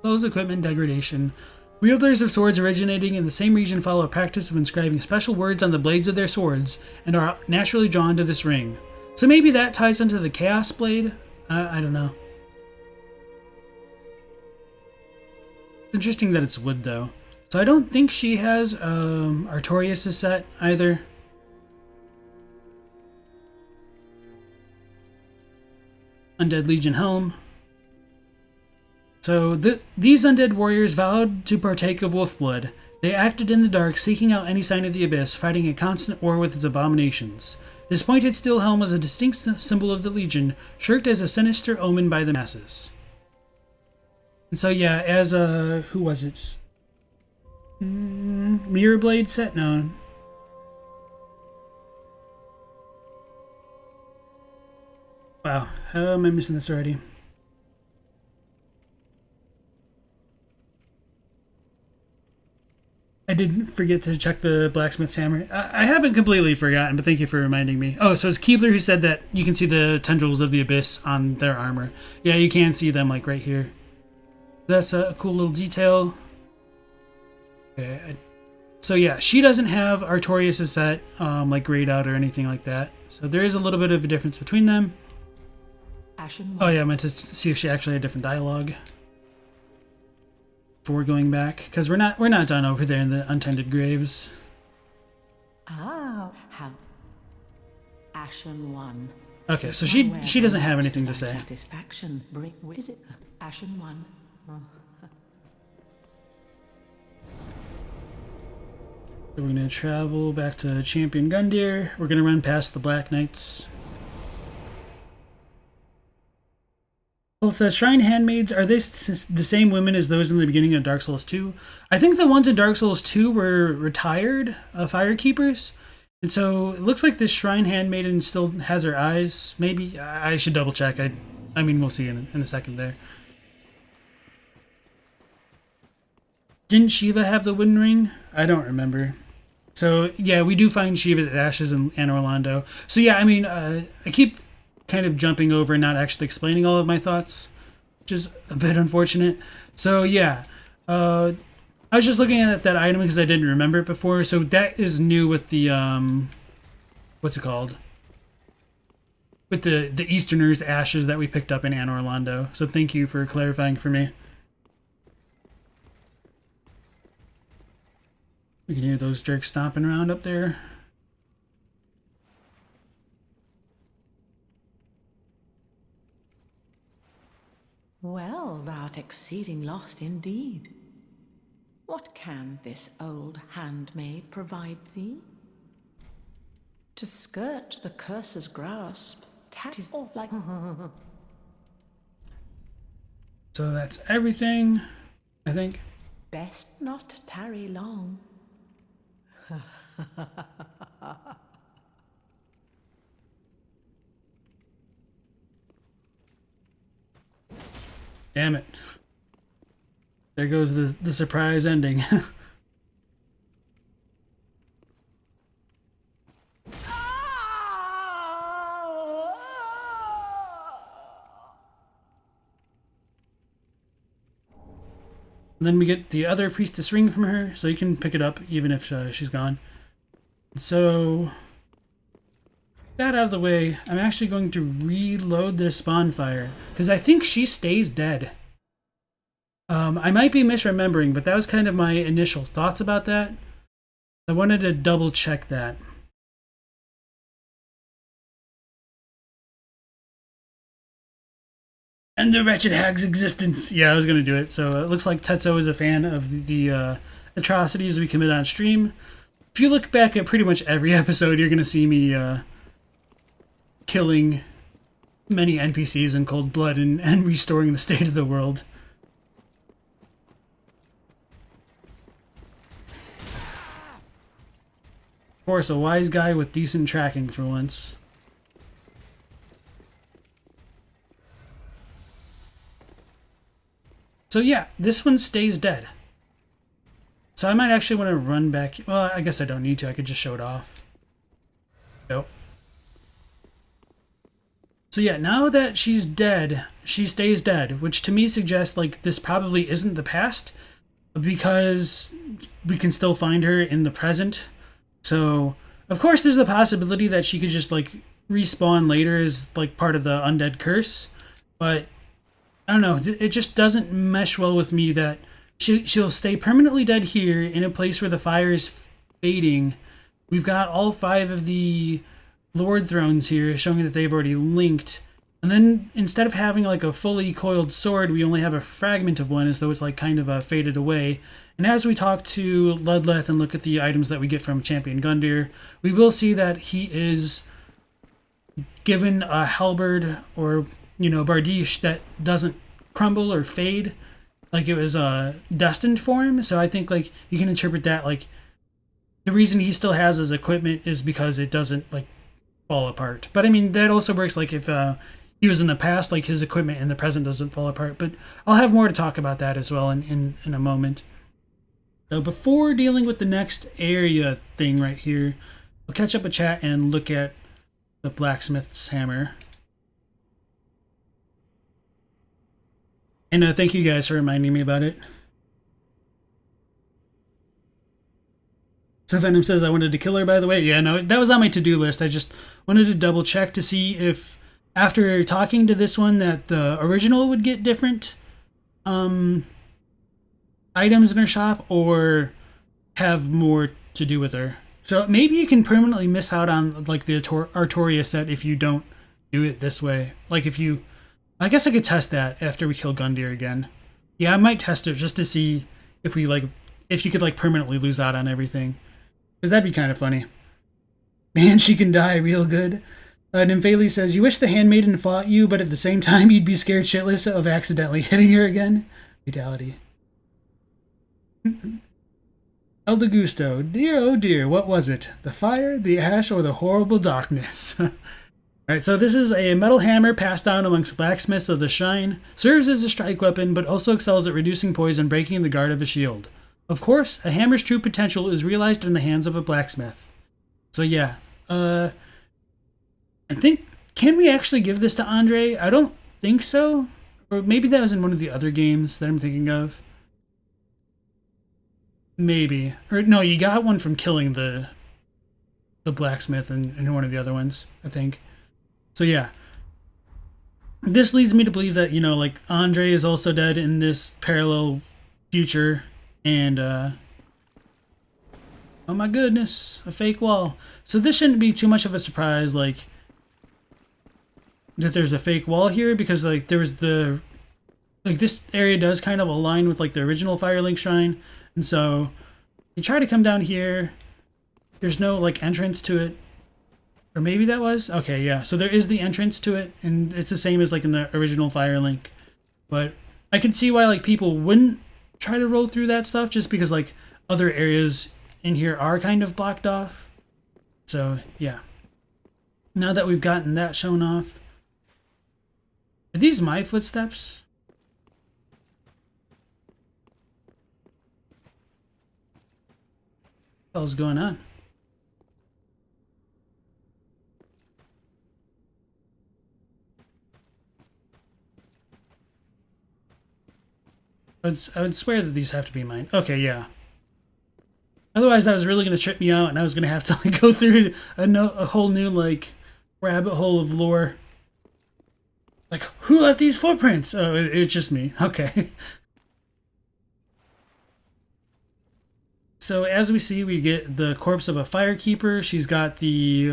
Clothes, equipment, degradation. Wielders of swords originating in the same region follow a practice of inscribing special words on the blades of their swords and are naturally drawn to this ring. So maybe that ties into the Chaos Blade? I don't know. Interesting that it's wood, though. So I don't think she has Artorias' set either. Undead Legion Helm. So these undead warriors vowed to partake of wolfblood. They acted in the dark, seeking out any sign of the abyss, fighting a constant war with its abominations. This pointed steel helm was a distinct symbol of the Legion, shirked as a sinister omen by the masses. And so yeah, as who was it? Mirrorblade set? No. Wow, how am I missing this already? I did forget to check the blacksmith's hammer. I haven't completely forgotten, but thank you for reminding me. Oh, so it's Keebler who said that you can see the tendrils of the abyss on their armor. Yeah, you can see them like right here. That's a cool little detail. Okay. So yeah, she doesn't have Artorias' set like grayed out or anything like that. So there is a little bit of a difference between them. Oh yeah, I meant to see if she actually had different dialogue before going back, because we're not done over there in the Untended graves. Ah, have Ashen One. Okay, so she doesn't have anything to say. Satisfaction. What is it? Ashen One. Oh. So we're gonna travel back to Champion Gundyr. We're gonna run past the Black Knights. Well, it says, Shrine Handmaids, are they the same women as those in the beginning of Dark Souls 2? I think the ones in Dark Souls 2 were retired Firekeepers. And so it looks like this Shrine Handmaiden still has her eyes. Maybe. I should double check. I mean, we'll see in a second there. Didn't Shiva have the Wind Ring? I don't remember. So, yeah, we do find Shiva's ashes in Anor Londo. So, yeah, I mean, I keep kind of jumping over and not actually explaining all of my thoughts, which is a bit unfortunate. So yeah, I was just looking at that item because I didn't remember it before. So that is new with the what's it called? With the Easterners' ashes that we picked up in Anor Londo. So thank you for clarifying for me. We can hear those jerks stomping around up there. Well, thou'rt exceeding lost indeed. What can this old handmaid provide thee? To skirt the curse's grasp, tis all like... So that's everything, I think. Best not tarry long. Damn it. There goes the surprise ending. And then we get the other priestess ring from her, so you can pick it up even if she's gone. So, that out of the way, I'm actually going to reload this bonfire, because I think she stays dead. I might be misremembering, but that was kind of my initial thoughts about that. I wanted to double check that. And the wretched hag's existence. Yeah, I was going to do it. So it looks like Tetsuo is a fan of the atrocities we commit on stream. If you look back at pretty much every episode, you're going to see me killing many NPCs in cold blood and restoring the state of the world. Of course, a wise guy with decent tracking for once. So yeah, this one stays dead. So I might actually want to run back. Well, I guess I don't need to. I could just show it off. Nope. So yeah, now that she's dead, she stays dead, which to me suggests like this probably isn't the past, because we can still find her in the present. So of course there's the possibility that she could just like respawn later as like part of the undead curse, but I don't know, it just doesn't mesh well with me that she'll stay permanently dead here in a place where the fire is fading. We've got all 5 of the Lord Thrones here showing that they've already linked. And then instead of having like a fully coiled sword, we only have a fragment of one as though it's like kind of faded away. And as we talk to Ludleth and look at the items that we get from Champion Gundyr, we will see that he is given a halberd or, you know, bardiche that doesn't crumble or fade like it was destined for him. So I think like you can interpret that like the reason he still has his equipment is because it doesn't like fall apart. But I mean that also works like if he was in the past, like his equipment in the present doesn't fall apart. But I'll have more to talk about that as well in a moment. So before dealing with the next area thing right here, I'll catch up with chat and look at the blacksmith's hammer. And thank you guys for reminding me about it. So Venom says I wanted to kill her, by the way. Yeah, no, that was on my to-do list. I just wanted to double check to see if after talking to this one that the original would get different items in her shop or have more to do with her. So maybe you can permanently miss out on like the Artoria set if you don't do it this way. Like if you, I guess I could test that after we kill Gundyr again. Yeah, I might test it just to see if we like, if you could like permanently lose out on everything. Because that'd be kind of funny. Man, she can die real good. Nymphaly says, you wish the handmaiden fought you, but at the same time you'd be scared shitless of accidentally hitting her again. Fatality. El Degusto, dear oh dear, what was it? The fire, the ash, or the horrible darkness? Alright, so this is a metal hammer passed down amongst blacksmiths of the shrine. Serves as a strike weapon, but also excels at reducing poison, breaking the guard of a shield. Of course, a hammer's true potential is realized in the hands of a blacksmith. So yeah, I think, can we actually give this to Andre? I don't think so. Or maybe that was in one of the other games that I'm thinking of. Maybe. Or no, you got one from killing the blacksmith in one of the other ones, I think. So yeah. This leads me to believe that, you know, like Andre is also dead in this parallel future. And, oh my goodness, a fake wall. So this shouldn't be too much of a surprise, like, that there's a fake wall here, because, like, there was the, like, this area does kind of align with, like, the original Firelink shrine. And so, you try to come down here, there's no, like, entrance to it. Or maybe that was? Okay, yeah. So there is the entrance to it, and it's the same as, like, in the original Firelink. But I could see why, like, people wouldn't try to roll through that stuff, just because like other areas in here are kind of blocked off. So yeah, now that we've gotten that shown off, are these my footsteps? What the hell's going on? I would swear that these have to be mine. Okay, yeah. Otherwise, that was really going to trip me out, and I was going to have to like, go through a whole new like rabbit hole of lore. Like, who left these footprints? Oh, it's just me. Okay. So as we see, we get the corpse of a firekeeper. She's got the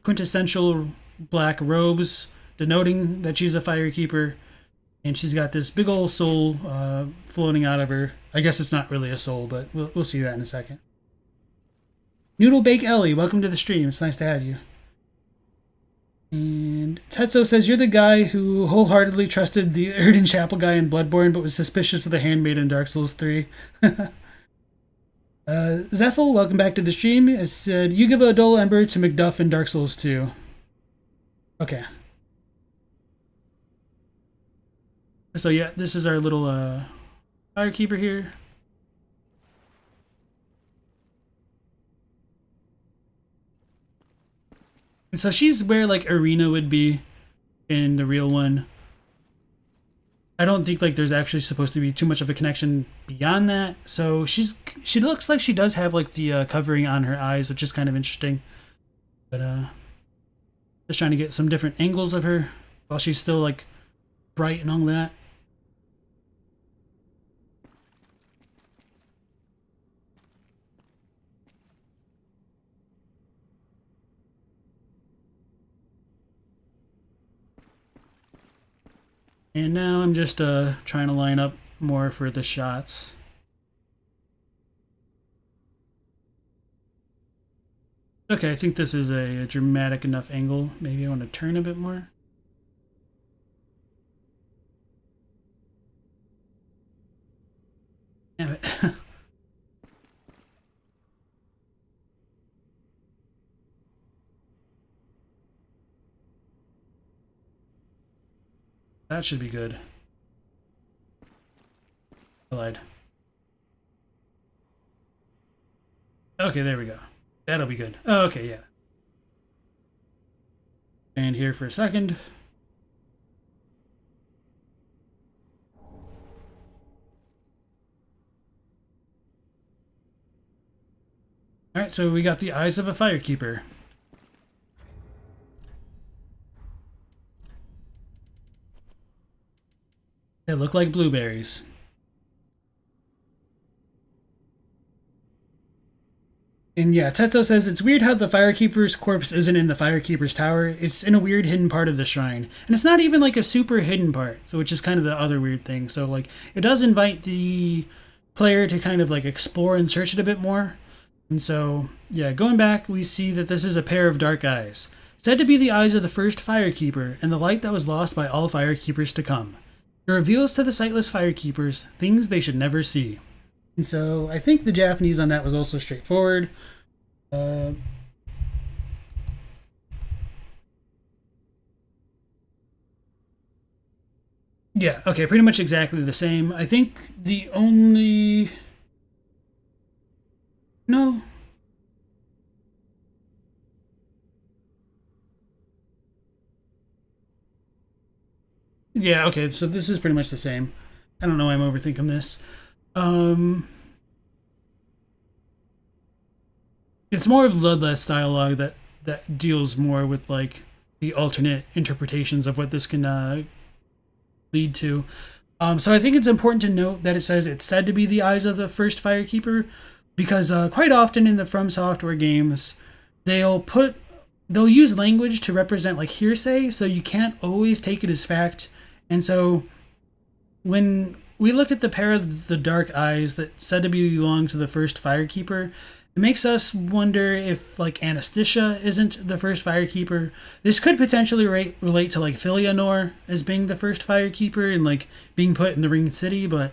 quintessential black robes, denoting that she's a firekeeper. And she's got this big old soul floating out of her. I guess it's not really a soul, but we'll see that in a second. Noodle Bake Ellie, welcome to the stream. It's nice to have you. And Tetsuo says, you're the guy who wholeheartedly trusted the Erden Chapel guy in Bloodborne, but was suspicious of the handmaid in Dark Souls 3. Zethel, welcome back to the stream. It said, you give a dull ember to Macduff in Dark Souls 2. Okay. So yeah, this is our little Firekeeper here. And so she's where like Arena would be in the real one. I don't think like there's actually supposed to be too much of a connection beyond that. So she looks like she does have like the covering on her eyes, which is kind of interesting. But just trying to get some different angles of her while she's still like bright and all that. And now I'm just trying to line up more for the shots. Okay, I think this is a dramatic enough angle. Maybe I want to turn a bit more. Damn it. That should be good. I lied. Okay, there we go. That'll be good. Oh, okay, yeah. And here for a second. Alright, so we got the eyes of a firekeeper. They look like blueberries. And yeah, Tetsuo says, it's weird how the Firekeeper's corpse isn't in the Firekeeper's tower. It's in a weird hidden part of the shrine. And it's not even like a super hidden part, so which is kind of the other weird thing. So like, it does invite the player to kind of like explore and search it a bit more. And so, yeah, going back, we see that this is a pair of dark eyes, said to be the eyes of the first Firekeeper and the light that was lost by all Firekeepers to come. It reveals to the sightless Firekeepers things they should never see. And so I think the Japanese on that was also straightforward. Yeah, okay, pretty much exactly the same. I think the only... No. Yeah, okay, so this is pretty much the same. I don't know why I'm overthinking this. It's more of bloodless dialogue that deals more with like the alternate interpretations of what this can lead to. So I think it's important to note that it says it's said to be the eyes of the first Firekeeper, because quite often in the From Software games, they'll use language to represent like hearsay, so you can't always take it as fact. And so when we look at the pair of the dark eyes that said to belong to the first Firekeeper, it makes us wonder if like Anastasia isn't the first Firekeeper. This could potentially relate to like Filianor as being the first Firekeeper and like being put in the Ringed City, but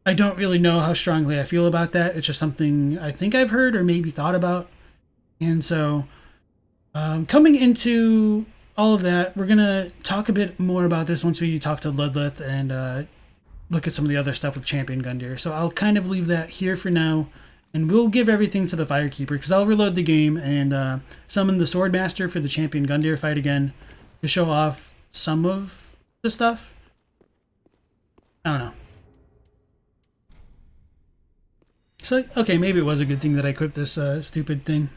I don't really know how strongly I feel about that. It's just something I think I've heard or maybe thought about. And so coming into all of that, we're going to talk a bit more about this once we talk to Ludleth and look at some of the other stuff with Champion Gundyr. So I'll kind of leave that here for now, and we'll give everything to the Firekeeper, because I'll reload the game and summon the Swordmaster for the Champion Gundyr fight again to show off some of the stuff. I don't know. So, okay, maybe it was a good thing that I equipped this stupid thing.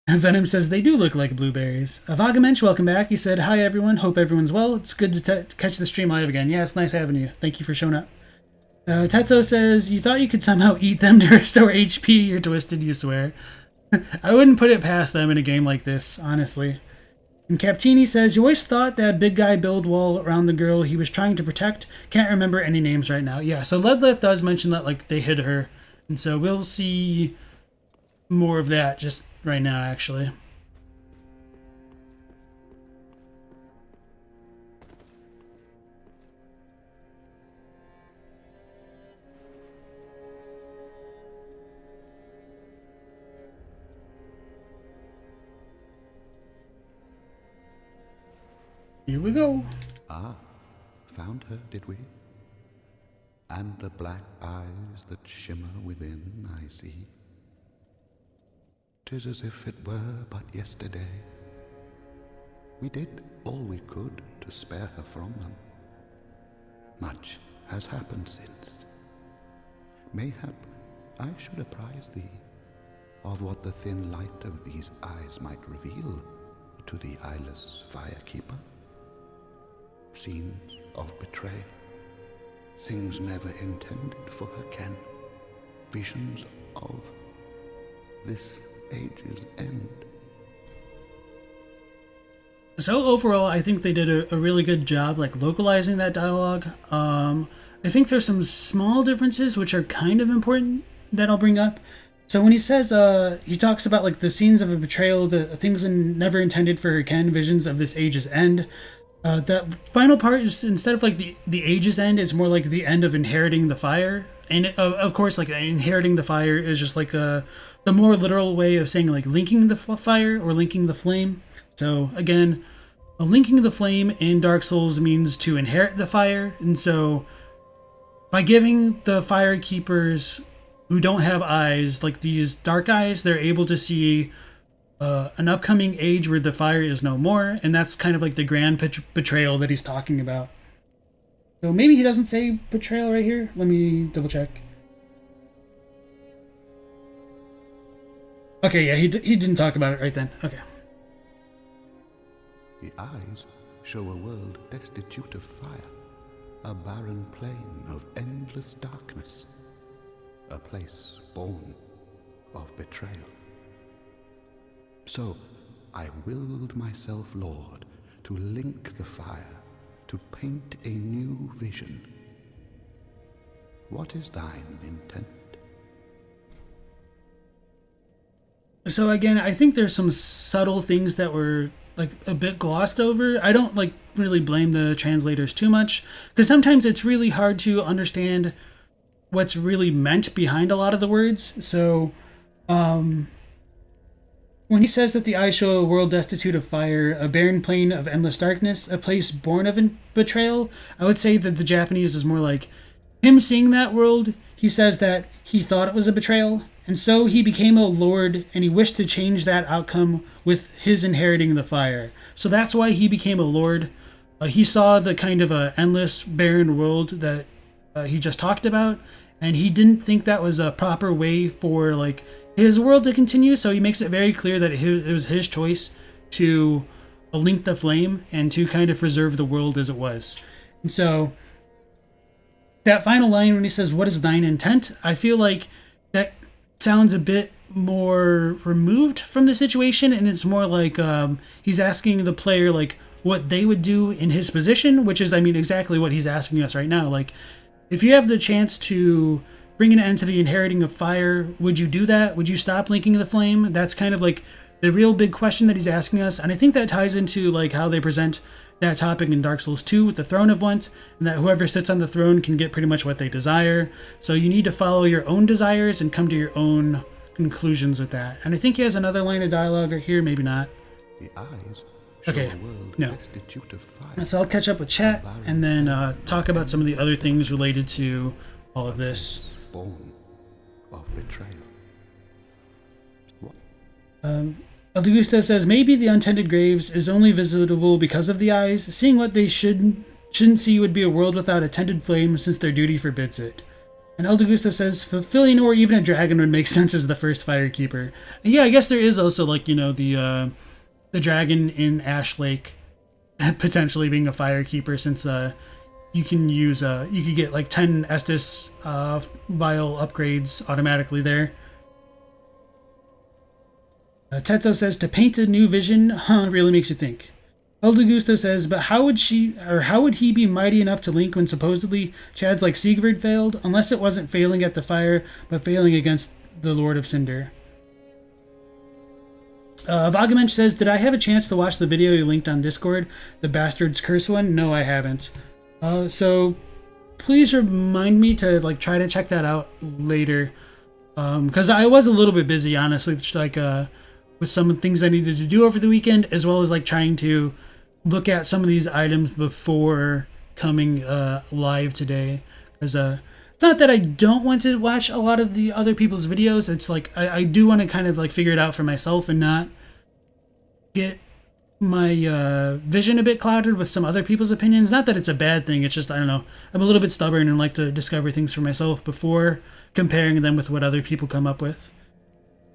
Venom says they do look like blueberries. Avagamensch, welcome back. He said, hi everyone, hope everyone's well. It's good to catch the stream live again. Yeah, it's nice having you. Thank you for showing up. Tetsuo says, you thought you could somehow eat them to restore HP? You're twisted, you swear. I wouldn't put it past them in a game like this, honestly. And Captini says, you always thought that big guy build wall around the girl he was trying to protect. Can't remember any names right now. Yeah, so Ludleth does mention that like they hid her. And so we'll see more of that just right now, actually. Here we go. Ah, found her, did we? And the black eyes that shimmer within, I see. 'Tis as if it were but yesterday. We did all we could to spare her from them. Much has happened since. Mayhap I should apprise thee of what the thin light of these eyes might reveal to the eyeless Firekeeper. Scenes of betrayal, things never intended for her ken, visions of this age's end. So overall, I think they did a really good job like localizing that dialogue. I think there's some small differences which are kind of important that I'll bring up. So when he says, he talks about like the scenes of a betrayal, the things never intended for her ken, visions of this age's end. That final part is, instead of like the age's end, it's more like the end of inheriting the fire. And of course, like inheriting the fire is just like the more literal way of saying like linking the fire or linking the flame. So again, linking the flame in Dark Souls means to inherit the fire. And so by giving the firekeepers who don't have eyes, like these dark eyes, they're able to see an upcoming age where the fire is no more, and that's kind of like the grand betrayal that he's talking about. So maybe he doesn't say betrayal right here. Let me double check. Okay, yeah, he didn't talk about it right then. Okay. The eyes show a world destitute of fire, a barren plain of endless darkness, a place born of betrayal. So I willed myself, Lord, to link the fire, to paint a new vision. What is thine intent? So again, I think there's some subtle things that were like a bit glossed over. I don't like really blame the translators too much, because sometimes it's really hard to understand what's really meant behind a lot of the words. So when he says that the eyes show a world destitute of fire, a barren plain of endless darkness, a place born of betrayal, I would say that the Japanese is more like him seeing that world. He says that he thought it was a betrayal, and so he became a lord, and he wished to change that outcome with his inheriting the fire. So that's why he became a lord. He saw the kind of endless, barren world that he just talked about, and he didn't think that was a proper way for like his world to continue. So he makes it very clear that it was his choice to link the flame and to kind of preserve the world as it was. And so that final line when he says, "What is thine intent?" I feel like that sounds a bit more removed from the situation, and it's more like he's asking the player like what they would do in his position, which is, I mean, exactly what he's asking us right now. Like, if you have the chance to bring an end to the inheriting of fire, would you do that? Would you stop linking the flame? That's kind of like the real big question that he's asking us, and I think that ties into like how they present that topic in Dark Souls 2 with the Throne of Want, and that whoever sits on the throne can get pretty much what they desire. So you need to follow your own desires and come to your own conclusions with that. And I think he has another line of dialogue right here, maybe not. The eyes show Okay, a world no. destitute of fire. So I'll catch up with chat and then talk about some of the other things related to all of this. Born of betrayal. What? Aldegusto says, maybe the Untended Graves is only visitable because of the eyes. Seeing what they shouldn't see would be a world without a tended flame, since their duty forbids it. And Aldegusto says, fulfilling or even a dragon would make sense as the first Firekeeper. And yeah, I guess there is also, like, you know, the dragon in Ash Lake potentially being a Firekeeper, since you can use, you could get like 10 Estus vial upgrades automatically there. Tetsuo says, to paint a new vision, really makes you think. Aldegusto says, but how would he be mighty enough to link when supposedly Chads like Siegfried failed, unless it wasn't failing at the fire, but failing against the Lord of Cinder? Vagamensch says, did I have a chance to watch the video you linked on Discord, the Bastard's Curse one? No, I haven't. So please remind me to like try to check that out later, because I was a little bit busy, honestly, like with some things I needed to do over the weekend, as well as like trying to look at some of these items before coming live today. Because it's not that I don't want to watch a lot of the other people's videos. It's like I do want to kind of like figure it out for myself and not get my vision a bit clouded with some other people's opinions. Not that it's a bad thing. It's just, I don't know, I'm a little bit stubborn and like to discover things for myself before comparing them with what other people come up with.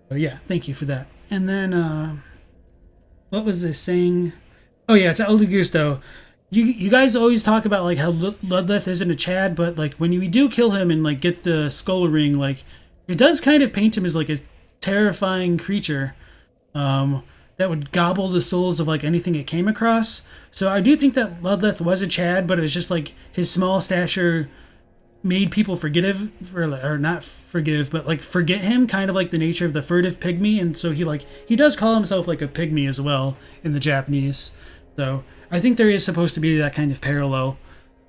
So yeah, thank you for that. And then, what was this saying? Oh yeah, it's Aldegusto. You guys always talk about like how Ludleth isn't a Chad, but like when we do kill him and like get the skull ring, like it does kind of paint him as like a terrifying creature that would gobble the souls of like anything it came across. So I do think that Ludleth was a Chad, but it was just like his small stature made people or not forgive, but like forget him, kind of like the nature of the furtive pygmy. And so he does call himself like a pygmy as well in the Japanese. So I think there is supposed to be that kind of parallel.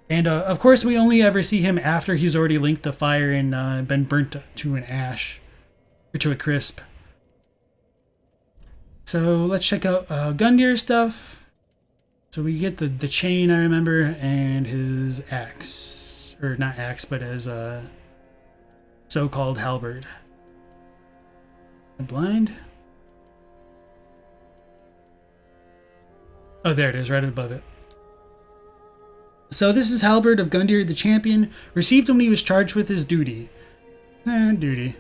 And of course we only ever see him after he's already linked the fire and been burnt to an ash, or to a crisp. So let's check out Gundyr stuff. So we get the chain, I remember, and his axe. or not axe, but as a so-called halberd. I'm blind. Oh, there it is, right above it. So this is halberd of Gundyr the champion, received when he was charged with his duty. Duty.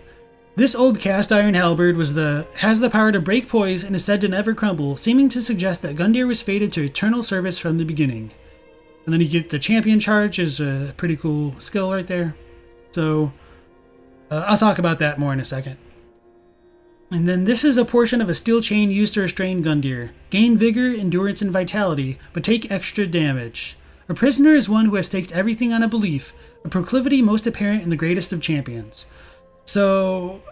This old cast iron halberd has the power to break poise and is said to never crumble, seeming to suggest that Gundyr was fated to eternal service from the beginning. And then you get the champion charge, is a pretty cool skill right there. So I'll talk about that more in a second. And then this is a portion of a steel chain used to restrain Gundyr. Gain vigor, endurance, and vitality, but take extra damage. A prisoner is one who has staked everything on a belief, a proclivity most apparent in the greatest of champions. So,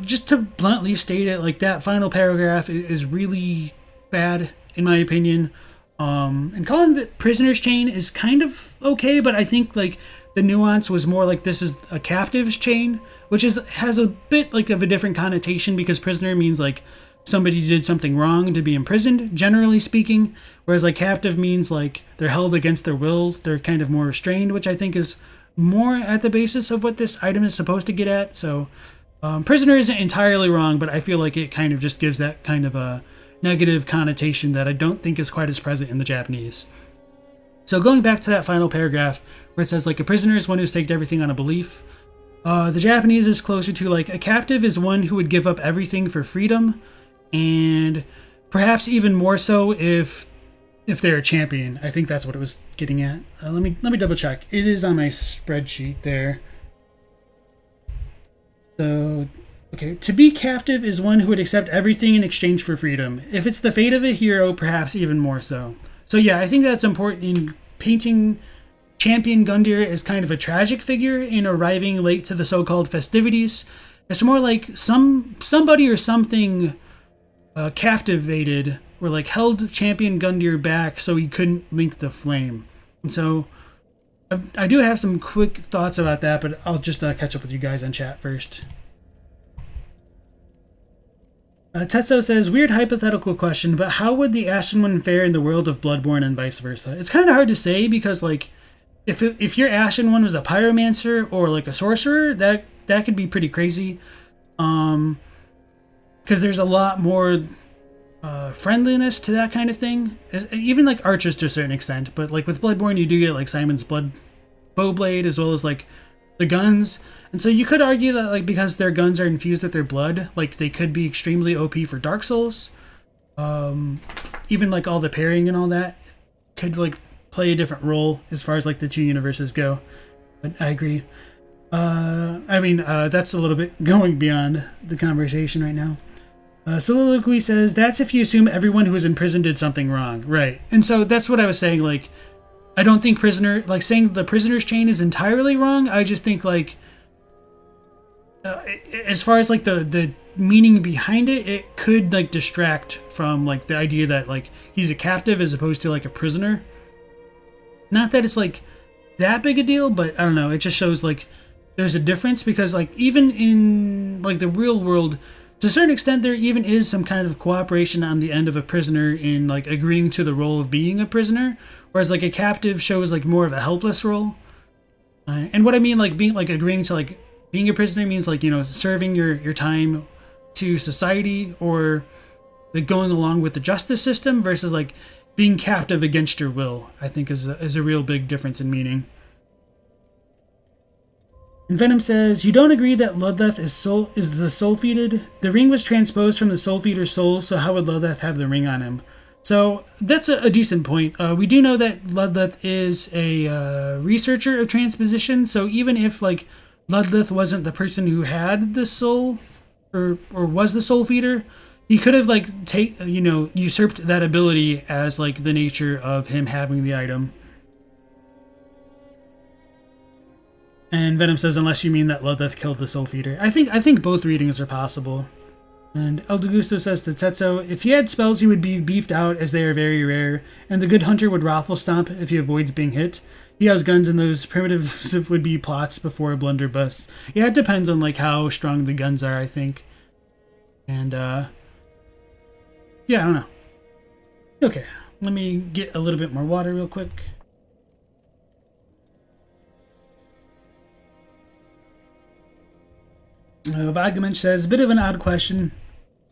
just to bluntly state it, like, that final paragraph is really bad, in my opinion. And calling the prisoner's chain is kind of okay, but I think, like, the nuance was more like this is a captive's chain, which has a bit, like, of a different connotation, because prisoner means, like, somebody did something wrong to be imprisoned, generally speaking, whereas, like, captive means, like, they're held against their will, they're kind of more restrained, which I think is more at the basis of what this item is supposed to get at. So prisoner isn't entirely wrong, but I feel like it kind of just gives that kind of a negative connotation that I don't think is quite as present in the Japanese. So going back to that final paragraph where it says, like, a prisoner is one who's staked everything on a belief, the Japanese is closer to, like, a captive is one who would give up everything for freedom, and perhaps even more so if they're a champion. I think that's what it was getting at. Let me double check. It is on my spreadsheet there. So, okay, to be captive is one who would accept everything in exchange for freedom. If it's the fate of a hero, perhaps even more so. So yeah, I think that's important in painting champion Gundyr as kind of a tragic figure in arriving late to the so-called festivities. It's more like somebody or something captivated or, like, held champion Gundyr back so he couldn't link the flame. And so I do have some quick thoughts about that, but I'll just catch up with you guys on chat first. Tetsuo says, weird hypothetical question, but how would the Ashen One fare in the world of Bloodborne and vice versa? It's kind of hard to say because, like, if your Ashen One was a pyromancer or, like, a sorcerer, that could be pretty crazy. Because there's a lot more friendliness to that kind of thing, even like archers to a certain extent, but like with Bloodborne you do get like Simon's blood bowblade as well as like the guns, and so you could argue that, like, because their guns are infused with their blood, like they could be extremely OP for Dark Souls. Even like all the parrying and all that could like play a different role as far as like the two universes go, but I agree. That's a little bit going beyond the conversation right now. Soliloquy says, that's if you assume everyone who was in prison did something wrong. Right. And so that's what I was saying. Like, I don't think saying the prisoner's chain is entirely wrong. I just think, like, as far as, like, the meaning behind it, it could, like, distract from, like, the idea that, like, he's a captive as opposed to, like, a prisoner. Not that it's, like, that big a deal, but I don't know. It just shows, like, there's a difference because, like, even in, like, the real world, to a certain extent, there even is some kind of cooperation on the end of a prisoner in, like, agreeing to the role of being a prisoner, whereas, like, a captive shows, like, more of a helpless role. And what I mean, like, being, like, agreeing to, like, being a prisoner means, like, you know, serving your time to society or, like, going along with the justice system versus, like, being captive against your will, I think is a real big difference in meaning. And Venom says, you don't agree that Ludleth is the soul-feeded? The ring was transposed from the soul-feeder's soul, so how would Ludleth have the ring on him? So that's a decent point. We do know that Ludleth is a researcher of transposition, so even if, like, Ludleth wasn't the person who had the soul, or was the soul-feeder, he could have, like, usurped that ability as, like, the nature of him having the item. And Venom says, unless you mean that Ludleth killed the Soul Feeder. I think both readings are possible. And El Degusto says to Tetsuo, if he had spells, he would be beefed out as they are very rare, and the good hunter would raffle stomp if he avoids being hit. He has guns, and those primitives would be plots before a blunderbuss. Yeah, it depends on, like, how strong the guns are, I think. And, yeah, I don't know. Okay, let me get a little bit more water real quick. Vagament says, a bit of an odd question.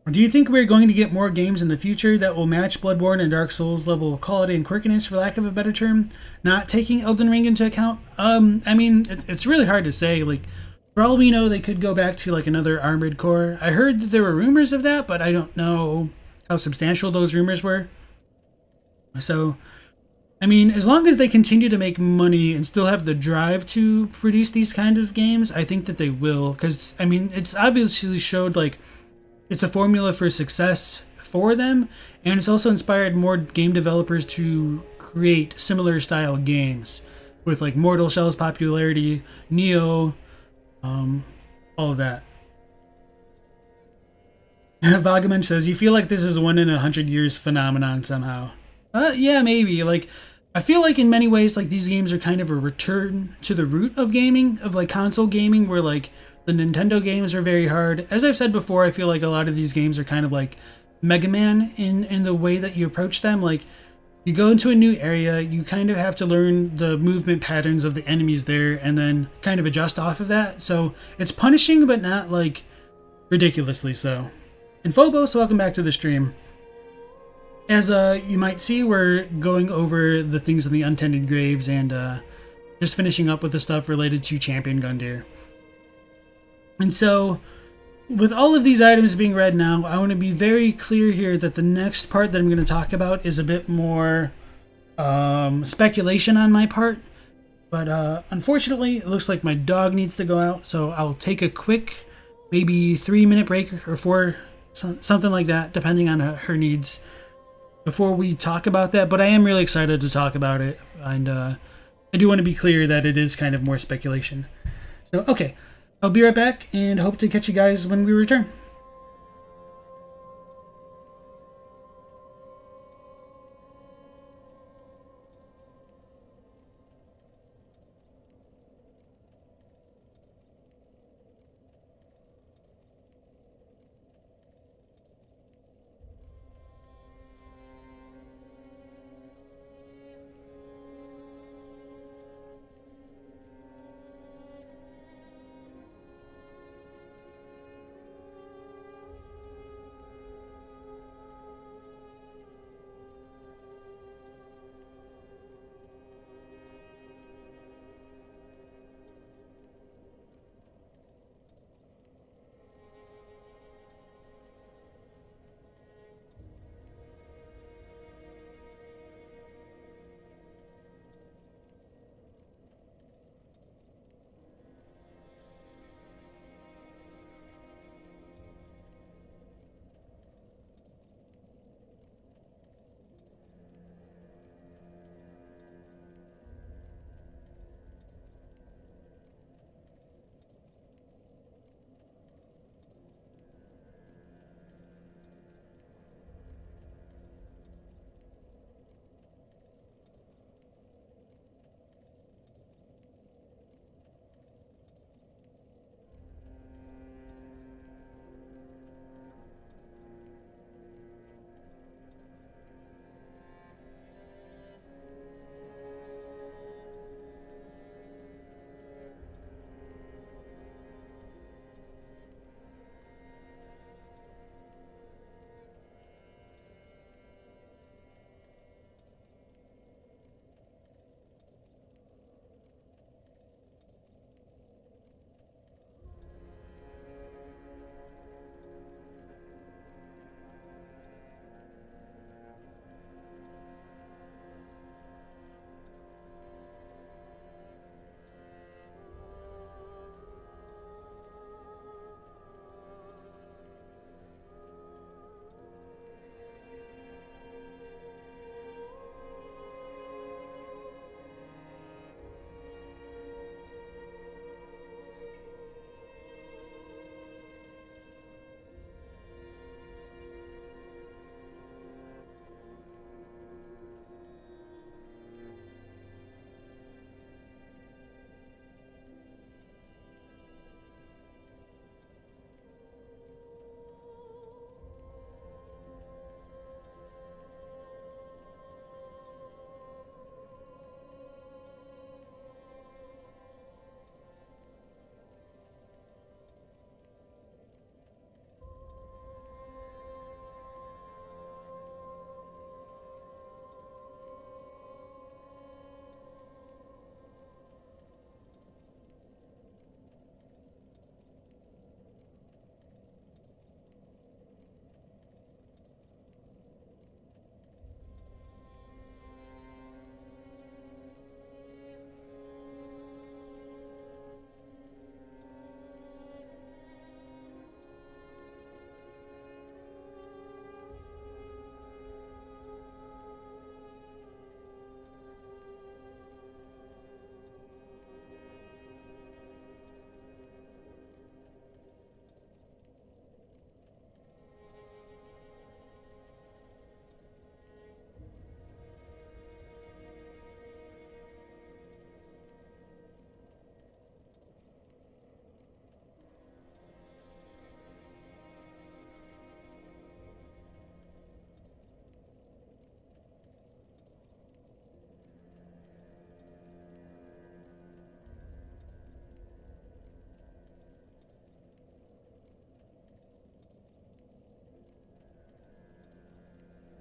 Do you think we're going to get more games in the future that will match Bloodborne and Dark Souls level of quality and quirkiness, for lack of a better term, not taking Elden Ring into account? I mean, it's really hard to say. Like, for all we know, they could go back to like another Armored Core. I heard that there were rumors of that, but I don't know how substantial those rumors were. So, I mean, as long as they continue to make money and still have the drive to produce these kind of games, I think that they will. Because, I mean, it's obviously showed like it's a formula for success for them, and it's also inspired more game developers to create similar style games with like Mortal Shell's popularity, Neo, all of that. Vagament says, you feel like this is a 1 in 100 years phenomenon somehow. Yeah, maybe. Like, I feel like in many ways, like, these games are kind of a return to the root of gaming, of like console gaming, where like the Nintendo games are very hard. As I've said before, I feel like a lot of these games are kind of like Mega Man in the way that you approach them. Like, you go into a new area, you kind of have to learn the movement patterns of the enemies there and then kind of adjust off of that. So it's punishing, but not like ridiculously so. And Phobos, welcome back to the stream. As you might see, we're going over the things in the Untended Graves and just finishing up with the stuff related to Champion Gundyr. And so, with all of these items being read now, I want to be very clear here that the next part that I'm going to talk about is a bit more speculation on my part. But unfortunately, it looks like my dog needs to go out, so I'll take a quick, maybe 3-minute break or 4, something like that, depending on her needs, before we talk about that. But I am really excited to talk about it, and I do want to be clear that it is kind of more speculation. So, okay. I'll be right back and hope to catch you guys when we return.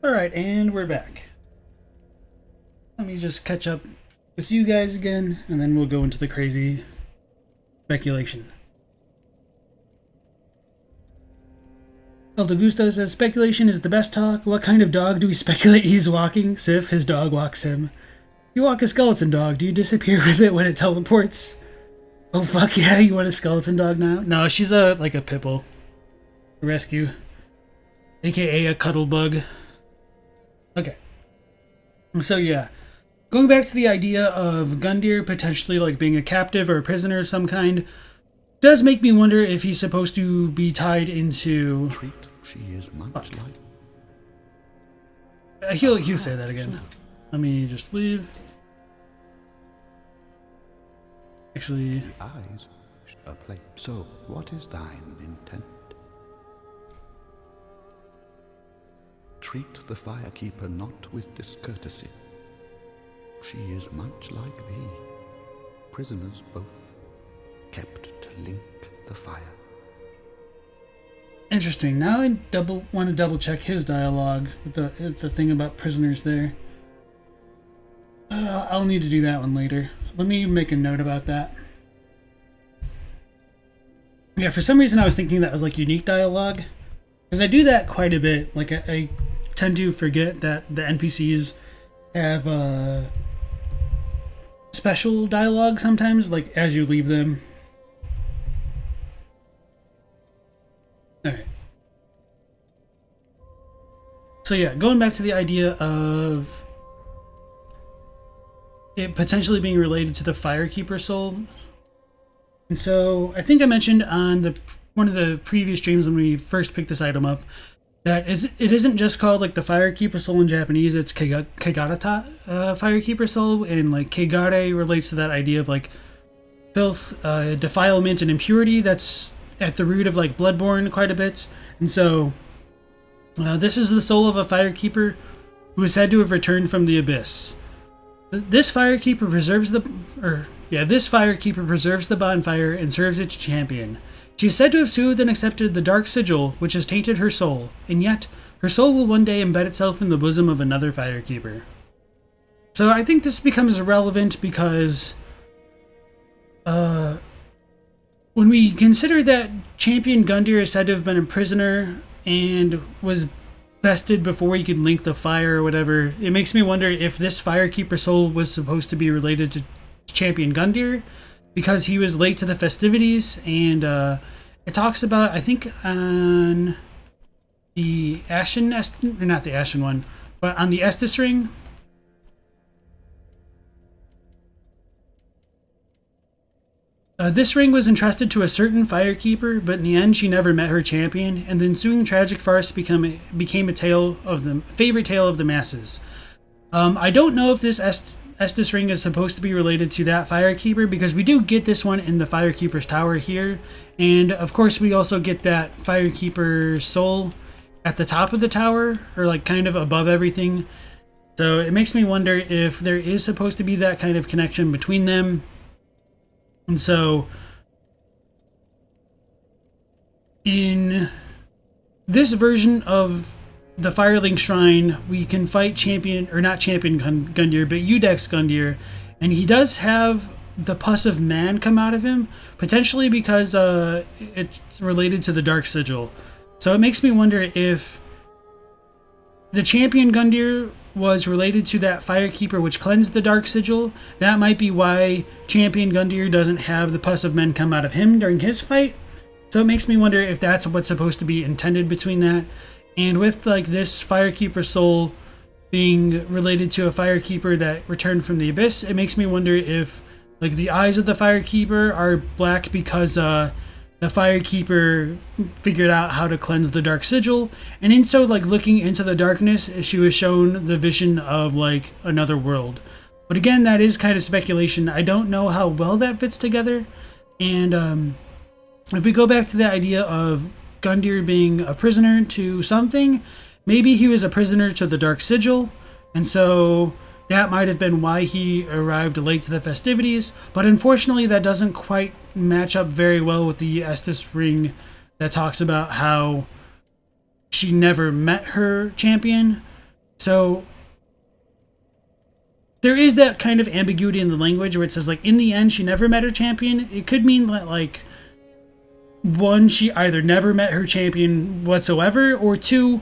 Alright, and we're back. Let me just catch up with you guys again, and then we'll go into the crazy speculation. El Gusto says, speculation is the best talk. What kind of dog do we speculate he's walking? Sif, his dog walks him. You walk a skeleton dog. Do you disappear with it when it teleports? Oh fuck yeah, you want a skeleton dog now? No, she's like a pit bull. A rescue. AKA a cuddle bug. Okay. So yeah. Going back to the idea of Gundyr potentially like being a captive or a prisoner of some kind, does make me wonder if he's supposed to be tied into... Treat, she is much like... He'll say that again. Let me just leave. Actually... The eyes a plate. So, what is thine intent? Treat the Firekeeper not with discourtesy. She is much like thee. Prisoners both, kept to link the fire. Interesting. Now I want to double check his dialogue with the thing about prisoners there. I'll need to do that one later. Let me make a note about that. Yeah, for some reason I was thinking that was like unique dialogue, because I do that quite a bit. Like I tend to forget that the NPCs have special dialogue sometimes, like as you leave them. Alright. So yeah, going back to the idea of it potentially being related to the Firekeeper soul. And so I think I mentioned on one of the previous streams when we first picked this item up that it isn't just called like the Firekeeper soul in Japanese, it's Kegarata Firekeeper soul, and like Kegare relates to that idea of like filth, defilement, and impurity that's at the root of like Bloodborne quite a bit. And so this is the soul of a Firekeeper who is said to have returned from the abyss. This Firekeeper preserves the bonfire and serves its champion. She is said to have soothed and accepted the dark sigil which has tainted her soul, and yet her soul will one day embed itself in the bosom of another Firekeeper. So I think this becomes relevant because when we consider that Champion Gundyr is said to have been a prisoner and was bested before he could link the fire or whatever, it makes me wonder if this Firekeeper soul was supposed to be related to Champion Gundyr, because he was late to the festivities, and it talks about, I think on the Ashen or not the Ashen one, but on the Estus ring, this ring was entrusted to a certain Firekeeper, but in the end she never met her champion, and the ensuing tragic farce became a favorite tale of the masses. I don't know if this Estus ring is supposed to be related to that Firekeeper, because we do get this one in the Firekeeper's tower here, and of course we also get that Firekeeper soul at the top of the tower, or like kind of above everything. So it makes me wonder if there is supposed to be that kind of connection between them. And so in this version of the Firelink Shrine, we can fight Gundyr, but Udex Gundyr, and he does have the pus of man come out of him, potentially because it's related to the Dark Sigil. So it makes me wonder if the Champion Gundyr was related to that Firekeeper which cleansed the Dark Sigil. That might be why Champion Gundyr doesn't have the pus of men come out of him during his fight. So it makes me wonder if that's what's supposed to be intended between that. And with like this Firekeeper soul being related to a Firekeeper that returned from the abyss, it makes me wonder if like the eyes of the Firekeeper are black because the Firekeeper figured out how to cleanse the Dark Sigil, and in so like looking into the darkness, she was shown the vision of like another world. But again, that is kind of speculation. I don't know how well that fits together. And if we go back to the idea of Gundyr being a prisoner to something, maybe he was a prisoner to the Dark Sigil, and so that might have been why he arrived late to the festivities. But unfortunately, that doesn't quite match up very well with the Estus ring that talks about how she never met her champion. So there is that kind of ambiguity in the language where it says, like, in the end, she never met her champion. It could mean that, like, one, she either never met her champion whatsoever, or two,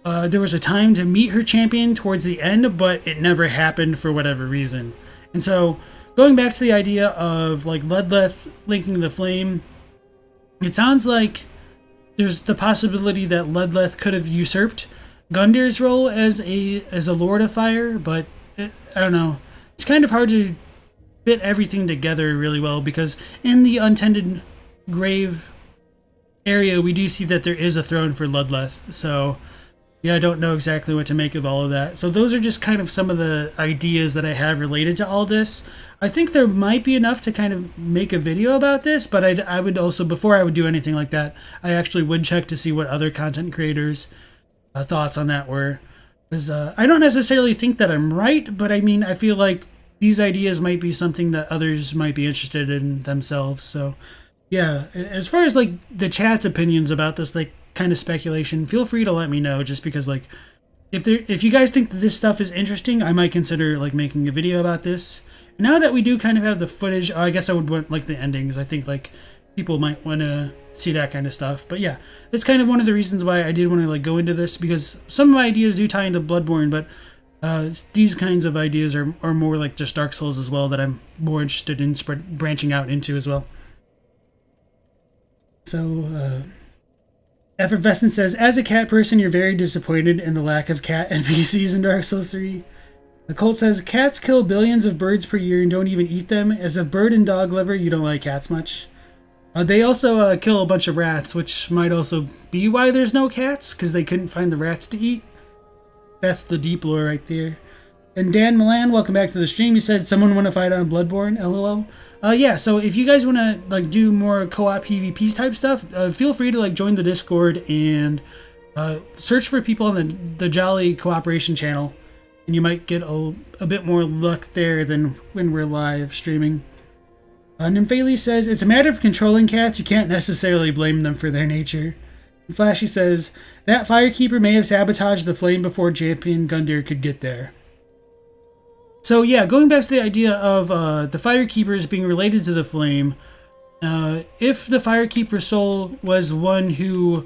there was a time to meet her champion towards the end, but it never happened for whatever reason. And so, going back to the idea of, like, Ludleth linking the flame, it sounds like there's the possibility that Ludleth could have usurped Gundyr's role as a Lord of Fire, but I don't know. It's kind of hard to fit everything together really well, because in the Untended grave area, we do see that there is a throne for Ludleth. So, yeah, I don't know exactly what to make of all of that. So those are just kind of some of the ideas that I have related to all this. I think there might be enough to kind of make a video about this, but I would also, before I would do anything like that, I actually would check to see what other content creators' thoughts on that were. Because I don't necessarily think that I'm right, but I mean, I feel like these ideas might be something that others might be interested in themselves. So, yeah, as far as, like, the chat's opinions about this, like, kind of speculation, feel free to let me know, just because, like, if you guys think that this stuff is interesting, I might consider, like, making a video about this. And now that we do kind of have the footage, I guess I would want, like, the endings. I think, like, people might want to see that kind of stuff. But yeah, that's kind of one of the reasons why I did want to, like, go into this, because some of my ideas do tie into Bloodborne, but these kinds of ideas are more like just Dark Souls as well, that I'm more interested in branching out into as well. So, Effervescent says, as a cat person, you're very disappointed in the lack of cat NPCs in Dark Souls 3. The Cult says, cats kill billions of birds per year and don't even eat them. As a bird and dog lover, you don't like cats much. They also kill a bunch of rats, which might also be why there's no cats, because they couldn't find the rats to eat. That's the deep lore right there. And Dan Milan, welcome back to the stream. He said, someone want to fight on Bloodborne? LOL. Yeah, so if you guys want to, like, do more co-op PvP type stuff, feel free to, like, join the Discord and search for people on the Jolly Cooperation channel, and you might get a bit more luck there than when we're live streaming. Nymphali says, it's a matter of controlling cats. You can't necessarily blame them for their nature. And Flashy says, that Firekeeper may have sabotaged the flame before champion Gundyr could get there. So yeah, going back to the idea of the Firekeepers being related to the flame, if the Firekeeper soul was one who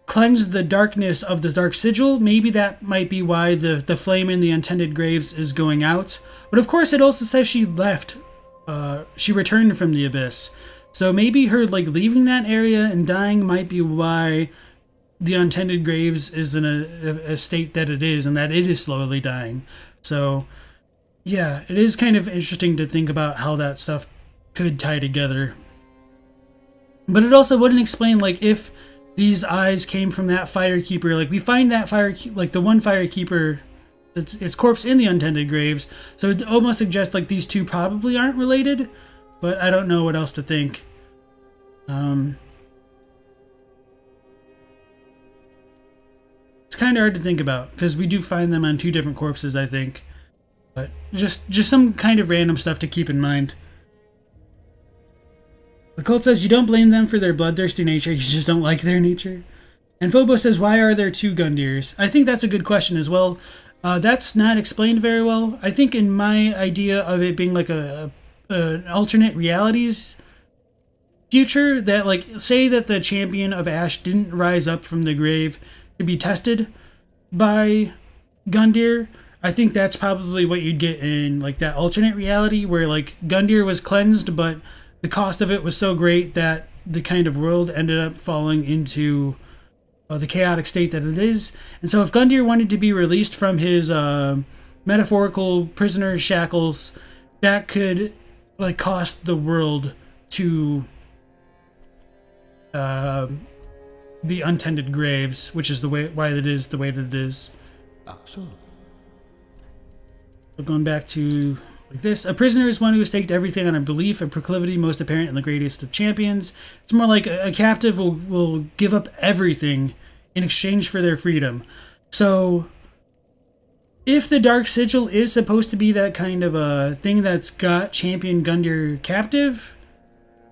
cleansed the darkness of the Dark Sigil, maybe that might be why the flame in the Untended graves is going out. But of course it also says she left. She returned from the abyss. So maybe her, like, leaving that area and dying might be why the Untended graves is in a state that it is, and that it is slowly dying. So yeah, it is kind of interesting to think about how that stuff could tie together. But it also wouldn't explain, like, if these eyes came from that Firekeeper. Like, we find that like, the one Firekeeper, its corpse in the Untended graves, so it almost suggests, like, these two probably aren't related, but I don't know what else to think. It's kind of hard to think about, because we do find them on two different corpses, I think. But just some kind of random stuff to keep in mind. The Cult says, you don't blame them for their bloodthirsty nature, you just don't like their nature. And Phobos says, why are there two Gundyrs? I think that's a good question as well. That's not explained very well. I think in my idea of it being like an alternate realities future, that, like, say that the champion of Ash didn't rise up from the grave to be tested by Gundyr, I think that's probably what you'd get in, like, that alternate reality where, like, Gundyr was cleansed, but the cost of it was so great that the kind of world ended up falling into the chaotic state that it is. And so if Gundyr wanted to be released from his metaphorical prisoner shackles, that could, like, cost the world to the Untended graves, which is why it is the way that it is. So. So going back to, like, this, a prisoner is one who has staked everything on a belief, a proclivity most apparent in the greatest of champions. It's more like a captive will give up everything in exchange for their freedom. So if the Dark Sigil is supposed to be that kind of a thing that's got champion Gundyr captive,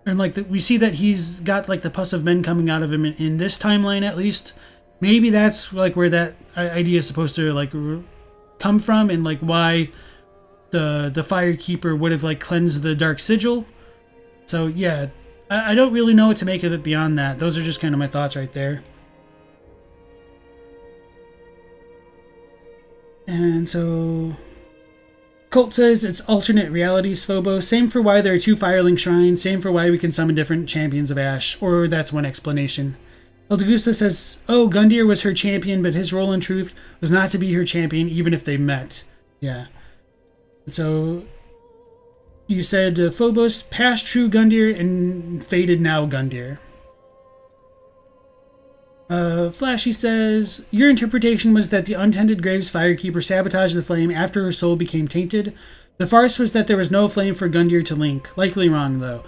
and, like, we see that he's got, like, the pus of men coming out of him in this timeline at least, maybe that's like where that idea is supposed to like come from, and like why the Firekeeper would have like cleansed the Dark Sigil. So yeah, I don't really know what to make of it beyond that. Those are just kind of my thoughts right there. And so Colt says it's alternate realities, Phobos. Same for why there are 2 Firelink shrines. Same for why we can summon different champions of Ash. Or that's one explanation. Eldegusta says, oh, Gundyr was her champion, but his role in truth was not to be her champion, even if they met. Yeah. So you said Phobos, past true Gundyr, and faded now Gundyr. Flashy says, your interpretation was that the Untended Graves Firekeeper sabotaged the flame after her soul became tainted. The farce was that there was no flame for Gundyr to link. Likely wrong, though.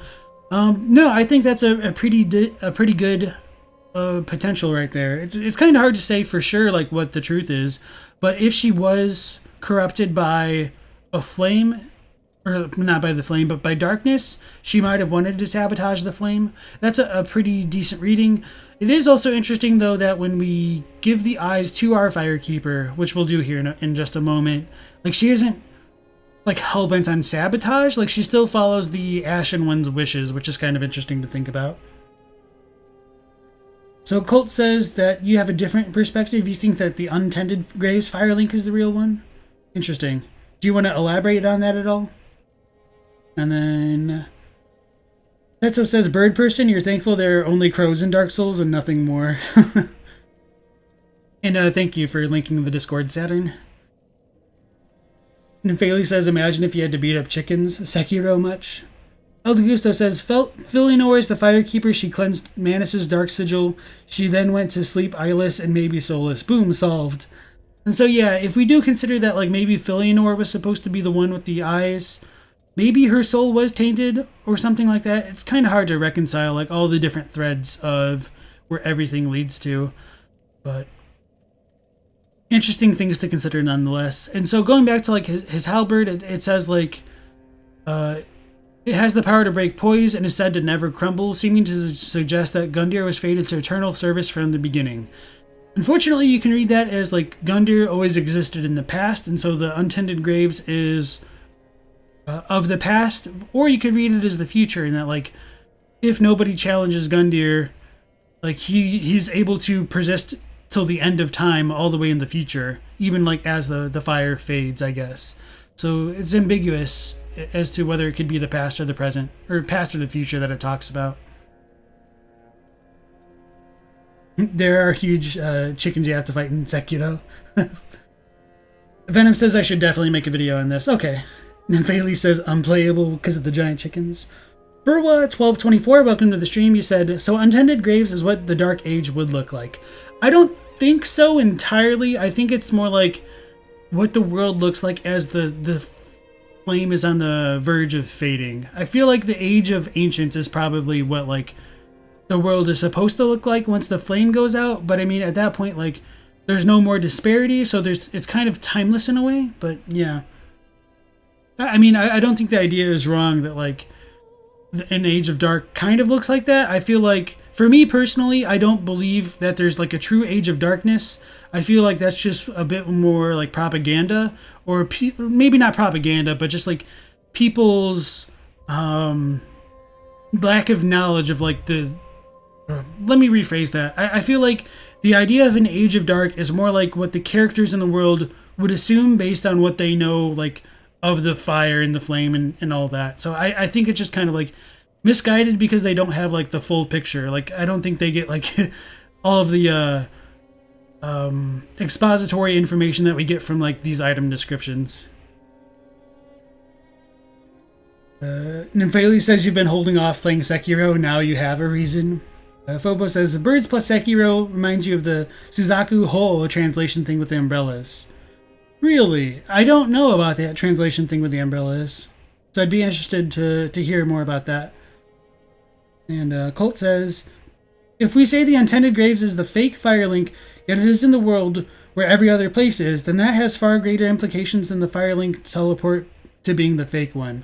No, I think that's a pretty good potential right there. It's kind of hard to say for sure, like, what the truth is. But if she was corrupted by a flame, or not by the flame, but by darkness, she might have wanted to sabotage the flame. That's a pretty decent reading. It is also interesting, though, that when we give the eyes to our Firekeeper, which we'll do here in just a moment, like, she isn't, like, hellbent on sabotage. Like, she still follows the Ashen One's wishes, which is kind of interesting to think about. So Colt says that you have a different perspective. You think that the Untended Graves Firelink is the real one? Interesting. Do you want to elaborate on that at all? And then Tetsuo says, bird person, you're thankful there are only crows in Dark Souls and nothing more. And thank you for linking the Discord, Saturn. And Faley says, imagine if you had to beat up chickens. Sekiro much? Eldegusto says, Filinor is the Firekeeper. She cleansed Manus' Dark Sigil. She then went to sleep eyeless and maybe soulless. Boom, solved. And so yeah, if we do consider that like maybe Filinor was supposed to be the one with the eyes, maybe her soul was tainted or something like that. It's kind of hard to reconcile like all the different threads of where everything leads to. But interesting things to consider nonetheless. And so going back to like his halberd, it says like it has the power to break poise and is said to never crumble, seeming to suggest that Gundyr was fated to eternal service from the beginning. Unfortunately, you can read that as like Gundyr always existed in the past, and so the Untended Graves is of the past, or you could read it as the future, in that like if nobody challenges Gundyr, like he's able to persist till the end of time, all the way in the future, even like as the fire fades, I guess. So it's ambiguous as to whether it could be the past or the present, or past or the future that it talks about. There are huge chickens you have to fight in Sekiro. Venom says I should definitely make a video on this. Okay. And Bailey says unplayable because of the giant chickens. Burwa1224, welcome to the stream. You said, so Untended Graves is what the Dark Age would look like. I don't think so entirely. I think it's more like what the world looks like as the flame is on the verge of fading. I feel like the Age of Ancients is probably what like the world is supposed to look like once the flame goes out, but I mean at that point like there's no more disparity, so it's kind of timeless in a way. But yeah, I mean I don't think the idea is wrong that like an Age of Dark kind of looks like that. I feel like for me personally, I don't believe that there's like a true Age of Darkness. I feel like that's just a bit more like propaganda, or maybe not propaganda, but just like people's lack of knowledge of like the let me rephrase that. I feel like the idea of an Age of Dark is more like what the characters in the world would assume based on what they know, like, of the fire and the flame and all that. So I think it's just kind of, like, misguided because they don't have, like, the full picture. Like, I don't think they get, like, all of the expository information that we get from, like, these item descriptions. Nymphaly says you've been holding off playing Sekiro, now you have a reason. Phobo says, Birds plus Sekiro reminds you of the Suzaku Ho translation thing with the umbrellas. Really? I don't know about that translation thing with the umbrellas. So I'd be interested to hear more about that. And Colt says, if we say the Untended Graves is the fake Firelink, yet it is in the world where every other place is, then that has far greater implications than the Firelink teleport to being the fake one.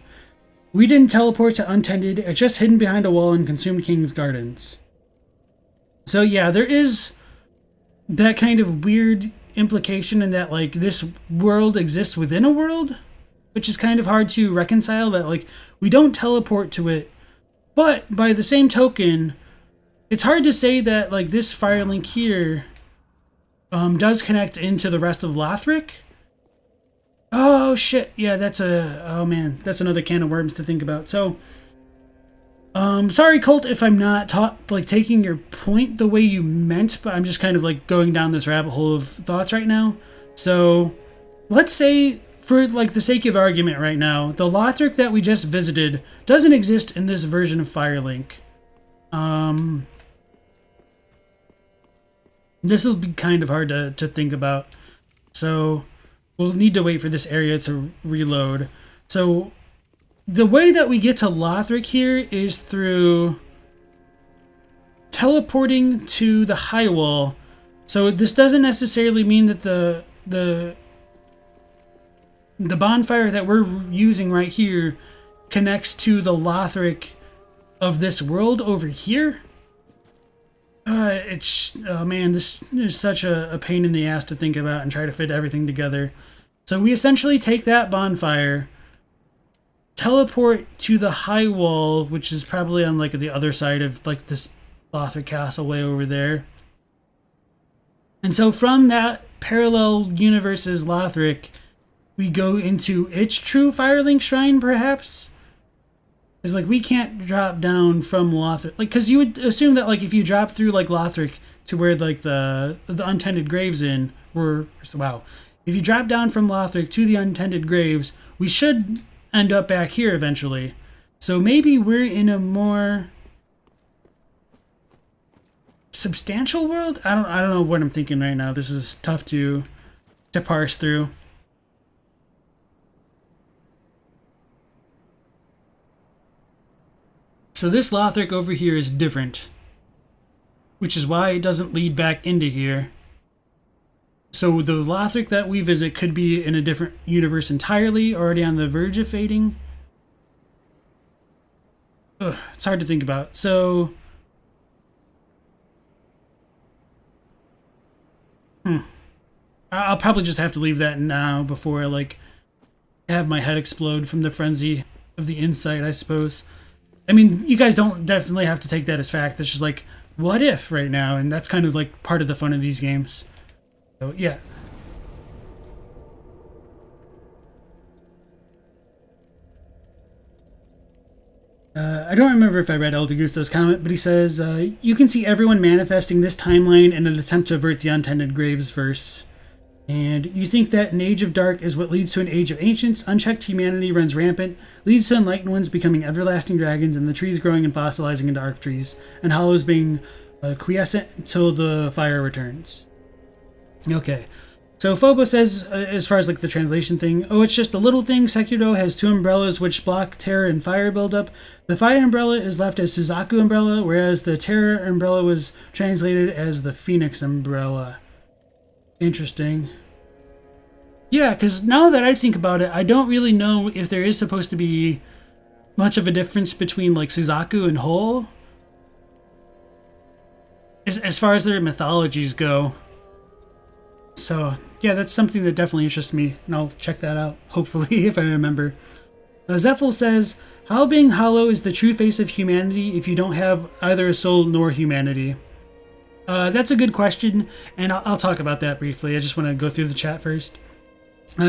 We didn't teleport to Untended, it's just hidden behind a wall and consumed King's Gardens. So yeah, there is that kind of weird implication in that, like, this world exists within a world, which is kind of hard to reconcile, that, like, we don't teleport to it, but by the same token, it's hard to say that, like, this Firelink here does connect into the rest of Lothric. Oh shit, yeah, that's that's another can of worms to think about. So sorry, Colt, if I'm not taking your point the way you meant, but I'm just kind of like going down this rabbit hole of thoughts right now. So let's say, for like the sake of argument right now, the Lothric that we just visited doesn't exist in this version of Firelink. This will be kind of hard to think about. So we'll need to wait for this area to reload. So the way that we get to Lothric here is through teleporting to the high wall. So this doesn't necessarily mean that the bonfire that we're using right here connects to the Lothric of this world over here. Oh man, this is such a pain in the ass to think about and try to fit everything together. So we essentially take that bonfire, teleport to the high wall, which is probably on like the other side of like this Lothric castle way over there. And so from that parallel universe's Lothric, we go into its true Firelink shrine, perhaps? Is like we can't drop down from Lothric, like, because you would assume that like if you drop through like Lothric to where like the Untended Graves were, wow, if you drop down from Lothric to the Untended Graves, we should end up back here eventually. So maybe we're in a more substantial world. I don't know what I'm thinking right now. This is tough to parse through. So this Lothric over here is different, which is why it doesn't lead back into here. So the Lothric that we visit could be in a different universe entirely, already on the verge of fading. Ugh, it's hard to think about. So I'll probably just have to leave that now before I like have my head explode from the frenzy of the insight, I suppose. I mean, you guys don't definitely have to take that as fact. It's just like, what if right now? And that's kind of like part of the fun of these games. So, yeah. I don't remember if I read El Gusto's comment, but he says, you can see everyone manifesting this timeline in an attempt to avert the Untended Graves verse. And you think that an age of dark is what leads to an age of ancients, unchecked humanity runs rampant, leads to enlightened ones becoming everlasting dragons, and the trees growing and fossilizing into arc trees, and hollows being quiescent until the fire returns. Okay, so Phobo says, as far as like the translation thing, oh, it's just a little thing. Sekiro has two umbrellas which block terror and fire buildup. The fire umbrella is left as Suzaku umbrella, whereas the terror umbrella was translated as the Phoenix umbrella. Interesting. Yeah, because now that I think about it, I don't really know if there is supposed to be much of a difference between like Suzaku and Hole as far as their mythologies go. So yeah, that's something that definitely interests me, and I'll check that out, hopefully, if I remember. Zephyl says, how being hollow is the true face of humanity if you don't have either a soul nor humanity? That's a good question, and I'll talk about that briefly. I just want to go through the chat first.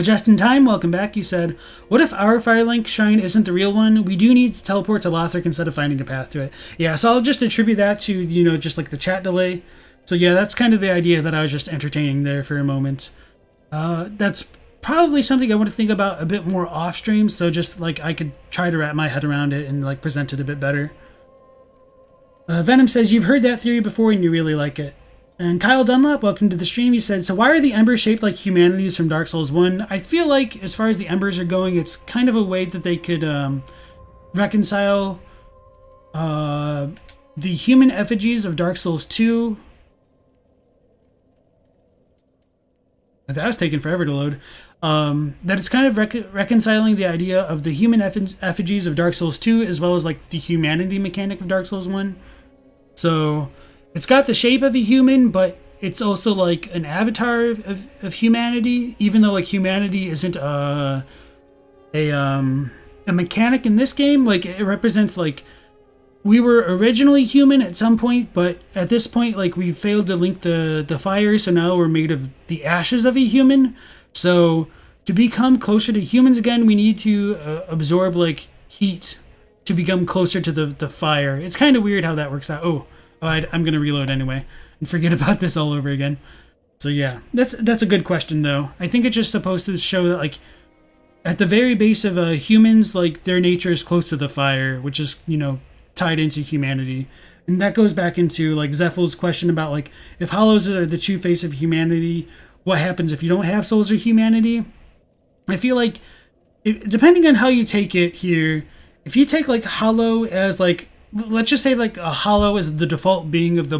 Just in time, welcome back. You said, what if our Firelink shrine isn't the real one? We do need to teleport to Lothric instead of finding a path to it. Yeah, so I'll just attribute that to, you know, just like the chat delay. So yeah, that's kind of the idea that I was just entertaining there for a moment. That's probably something I want to think about a bit more off stream, so just like I could try to wrap my head around it and like present it a bit better. Venom says, you've heard that theory before and you really like it. And Kyle Dunlop, welcome to the stream. He said, so why are the embers shaped like humanities from Dark Souls 1? I feel like, as far as the embers are going, it's kind of a way that they could reconcile the human effigies of Dark Souls 2. That was taking forever to load. That it's kind of reconciling the idea of the human effigies of Dark Souls 2 as well as like the humanity mechanic of Dark Souls 1. So it's got the shape of a human, but it's also like an avatar of humanity, even though like humanity isn't a mechanic in this game. Like it represents like we were originally human at some point, but at this point like we failed to link the fire, so now we're made of the ashes of a human. So to become closer to humans again, we need to absorb like heat to become closer to the fire. It's kind of weird how that works out. I'm gonna reload anyway and forget about this all over again. So yeah, that's a good question though. I think it's just supposed to show that like at the very base of humans, like their nature is close to the fire, which is, you know, tied into humanity. And that goes back into like Zephel's question about like if hollows are the true face of humanity, what happens if you don't have souls or humanity? I feel like depending on how you take it here, if you take like hollow as like, let's just say like a hollow is the default being of the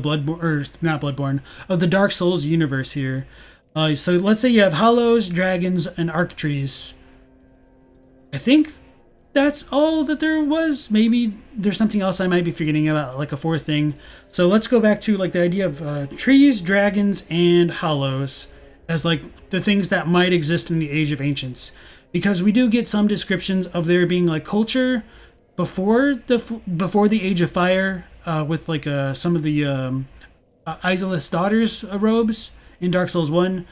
of the Dark Souls universe here. So let's say you have hollows, dragons, and arctrees. I think that's all that there was. Maybe there's something else I might be forgetting about, like a fourth thing. So let's go back to like the idea of trees, dragons, and hollows as like the things that might exist in the Age of Ancients, because we do get some descriptions of there being like culture before the Age of Fire, with like some of the Isolith's daughters' robes in Dark Souls 1.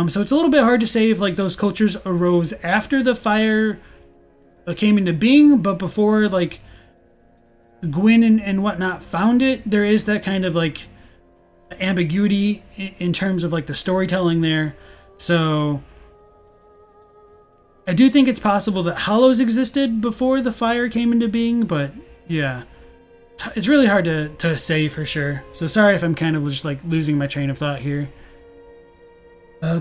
So it's a little bit hard to say if like those cultures arose after the fire came into being, but before like Gwyn and whatnot found it. There is that kind of like ambiguity in terms of like the storytelling there. So I do think it's possible that hollows existed before the fire came into being, but yeah, it's really hard to say for sure. So sorry if I'm kind of just like losing my train of thought here.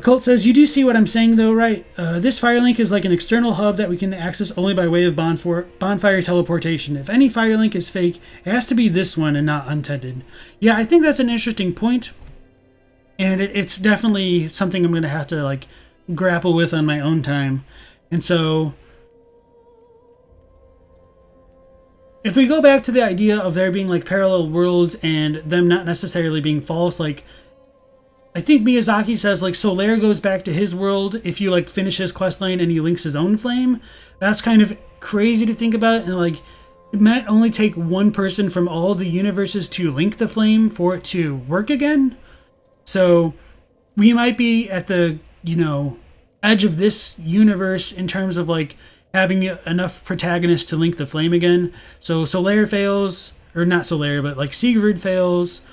Colt says, you do see what I'm saying though, right? This Firelink is like an external hub that we can access only by way of bonfire teleportation. If any Firelink is fake, it has to be this one and not Untended. Yeah, I think that's an interesting point. And it's definitely something I'm going to have to like grapple with on my own time. And so if we go back to the idea of there being like parallel worlds and them not necessarily being false, like I think Miyazaki says like Solaire goes back to his world if you like finish his questline and he links his own flame. That's kind of crazy to think about, and like it might only take one person from all the universes to link the flame for it to work again. So we might be at the, you know, edge of this universe in terms of like having enough protagonists to link the flame again. So Solaire fails, or not Solaire, but like Sigrid fails.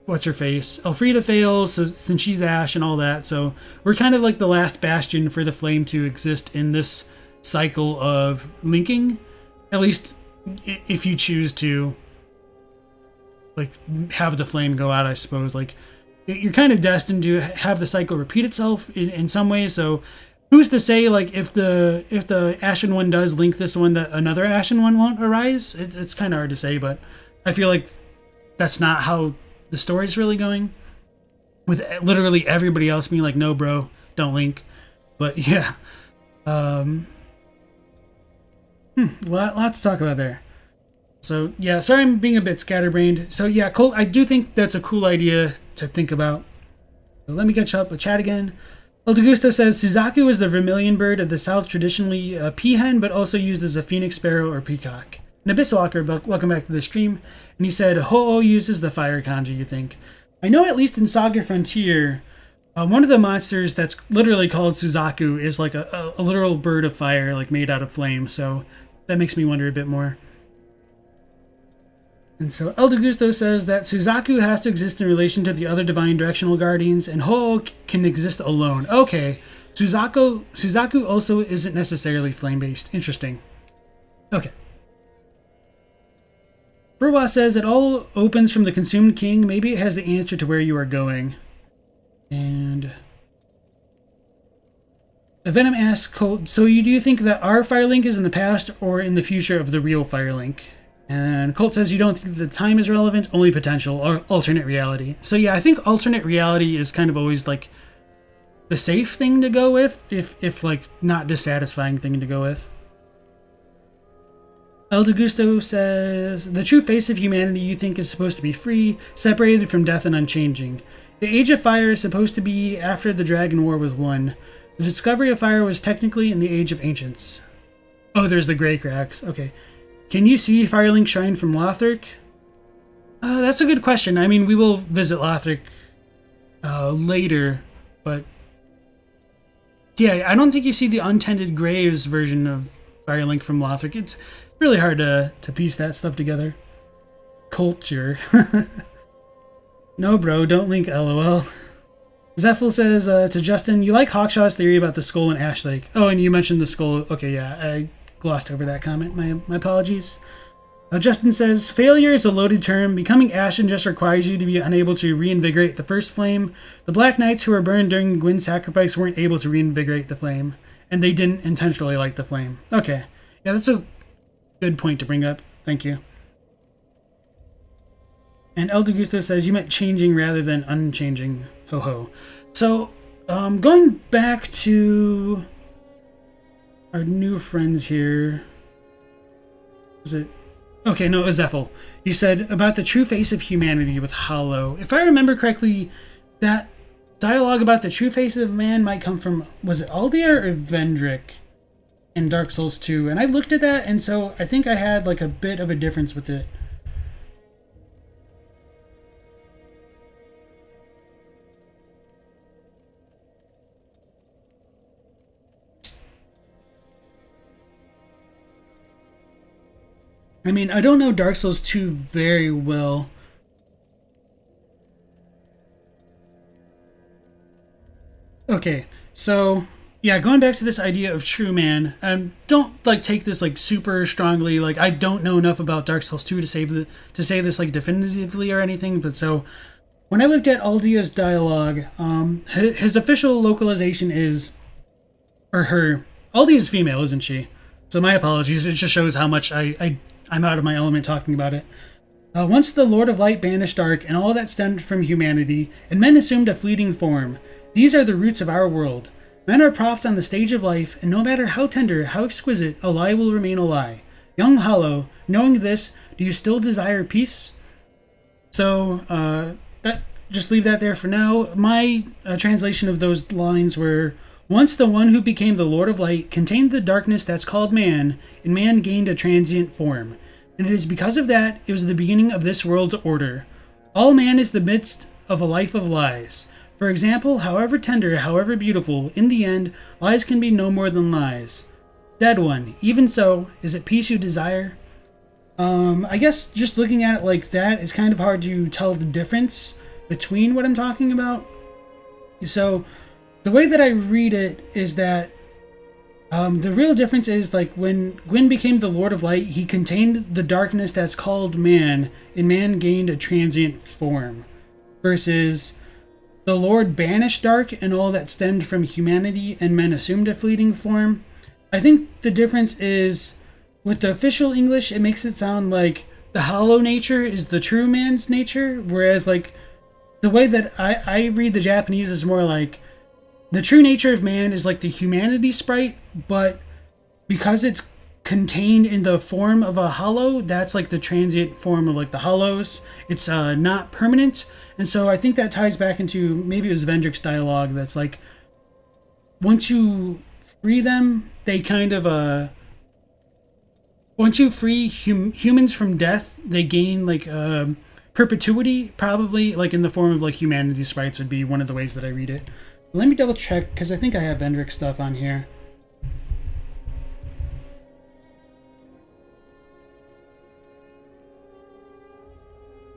What's her face? Elfrida fails, so, since she's Ash and all that. So we're kind of like the last bastion for the flame to exist in this cycle of linking. At least if you choose to like have the flame go out, I suppose. Like you're kind of destined to have the cycle repeat itself in some ways. So who's to say like if the Ashen one does link this one that another Ashen one won't arise? It's kind of hard to say, but I feel like that's not how the story's really going, with literally everybody else being like, no bro, don't link. But yeah, lot to talk about there. So yeah, sorry I'm being a bit scatterbrained. So yeah, Colt, I do think that's a cool idea to think about. So let me catch up with chat again. Aldegusto says Suzaku is the vermilion bird of the south, traditionally a peahen, but also used as a phoenix sparrow or peacock. And Abysswalker, welcome back to the stream. And he said, Ho-Oh uses the fire kanji, you think? I know at least in Saga Frontier, one of the monsters that's literally called Suzaku is like a literal bird of fire, like made out of flame. So that makes me wonder a bit more. And so El Gusto says that Suzaku has to exist in relation to the other divine directional guardians, and Ho-Oh can exist alone. Okay, Suzaku also isn't necessarily flame-based. Interesting. Okay. Burwa says it all opens from the consumed king. Maybe it has the answer to where you are going. And Venom asks, Colt, so do you think that our Firelink is in the past or in the future of the real Firelink? And Colt says you don't think the time is relevant, only potential, or alternate reality. So yeah, I think alternate reality is kind of always like the safe thing to go with, if like not dissatisfying thing to go with. El Gusto says, the true face of humanity you think is supposed to be free, separated from death and unchanging. The Age of Fire is supposed to be after the Dragon War was won. The discovery of fire was technically in the Age of Ancients. Oh, there's the Grey Cracks. Okay. Can you see Firelink Shrine from Lorethrough? That's a good question. I mean, we will visit Lorethrough later, but yeah, I don't think you see the Untended Graves version of Firelink from Lorethrough. It's really hard to piece that stuff together. Culture. No, bro, don't link LOL. Zephyl says to Justin, you like Hawkshaw's theory about the skull in Ash Lake. Oh, and you mentioned the skull. Okay, yeah, I glossed over that comment. My apologies. Justin says, failure is a loaded term. Becoming ashen just requires you to be unable to reinvigorate the first flame. The Black Knights who were burned during Gwyn's sacrifice weren't able to reinvigorate the flame, and they didn't intentionally light the flame. Okay. Yeah, that's a good point to bring up. Thank you. And El Gusto says, you meant changing rather than unchanging. Ho ho. So, going back to our new friends here. Is it? Okay, no, it was Zephyl. You said about the true face of humanity with Hollow. If I remember correctly, that dialogue about the true face of man might come from, was it Aldrich or Vendrick in Dark Souls 2? And I looked at that, and so I think I had like a bit of a difference with it. I mean, I don't know Dark Souls 2 very well. Okay, so yeah, going back to this idea of true man, don't like take this like super strongly. Like I don't know enough about Dark Souls 2 to say this like definitively or anything. But so when I looked at Aldia's dialogue, his official localization is, or her, Aldia's female, isn't she? So my apologies. It just shows how much I'm out of my element talking about it. Once the Lord of Light banished dark and all that stemmed from humanity, and men assumed a fleeting form. These are the roots of our world. Men are prophets on the stage of life, and no matter how tender, how exquisite, a lie will remain a lie. Young Hollow, knowing this, do you still desire peace? So, just leave that there for now. My translation of those lines were, once the one who became the Lord of Light contained the darkness that's called man, and man gained a transient form. And it is because of that it was the beginning of this world's order. All man is the midst of a life of lies. For example, however tender, however beautiful, in the end, lies can be no more than lies. Dead one, even so, is it peace you desire? I guess just looking at it like that, it's kind of hard to tell the difference between what I'm talking about. So, the way that I read it is that the real difference is like when Gwyn became the Lord of Light, he contained the darkness that's called man, and man gained a transient form. Versus the Lord banished dark and all that stemmed from humanity, and men assumed a fleeting form. I think the difference is with the official English, it makes it sound like the hollow nature is the true man's nature, whereas like the way that I read the Japanese is more like the true nature of man is like the humanity sprite, but because it's contained in the form of a hollow, that's like the transient form of like the hollows. It's not permanent. And so I think that ties back into, maybe it was Vendrick's dialogue, that's like, once you free them, they kind of, once you free humans from death, they gain like perpetuity, probably, like in the form of like humanity sprites would be one of the ways that I read it. Let me double check, because I think I have Vendrick stuff on here.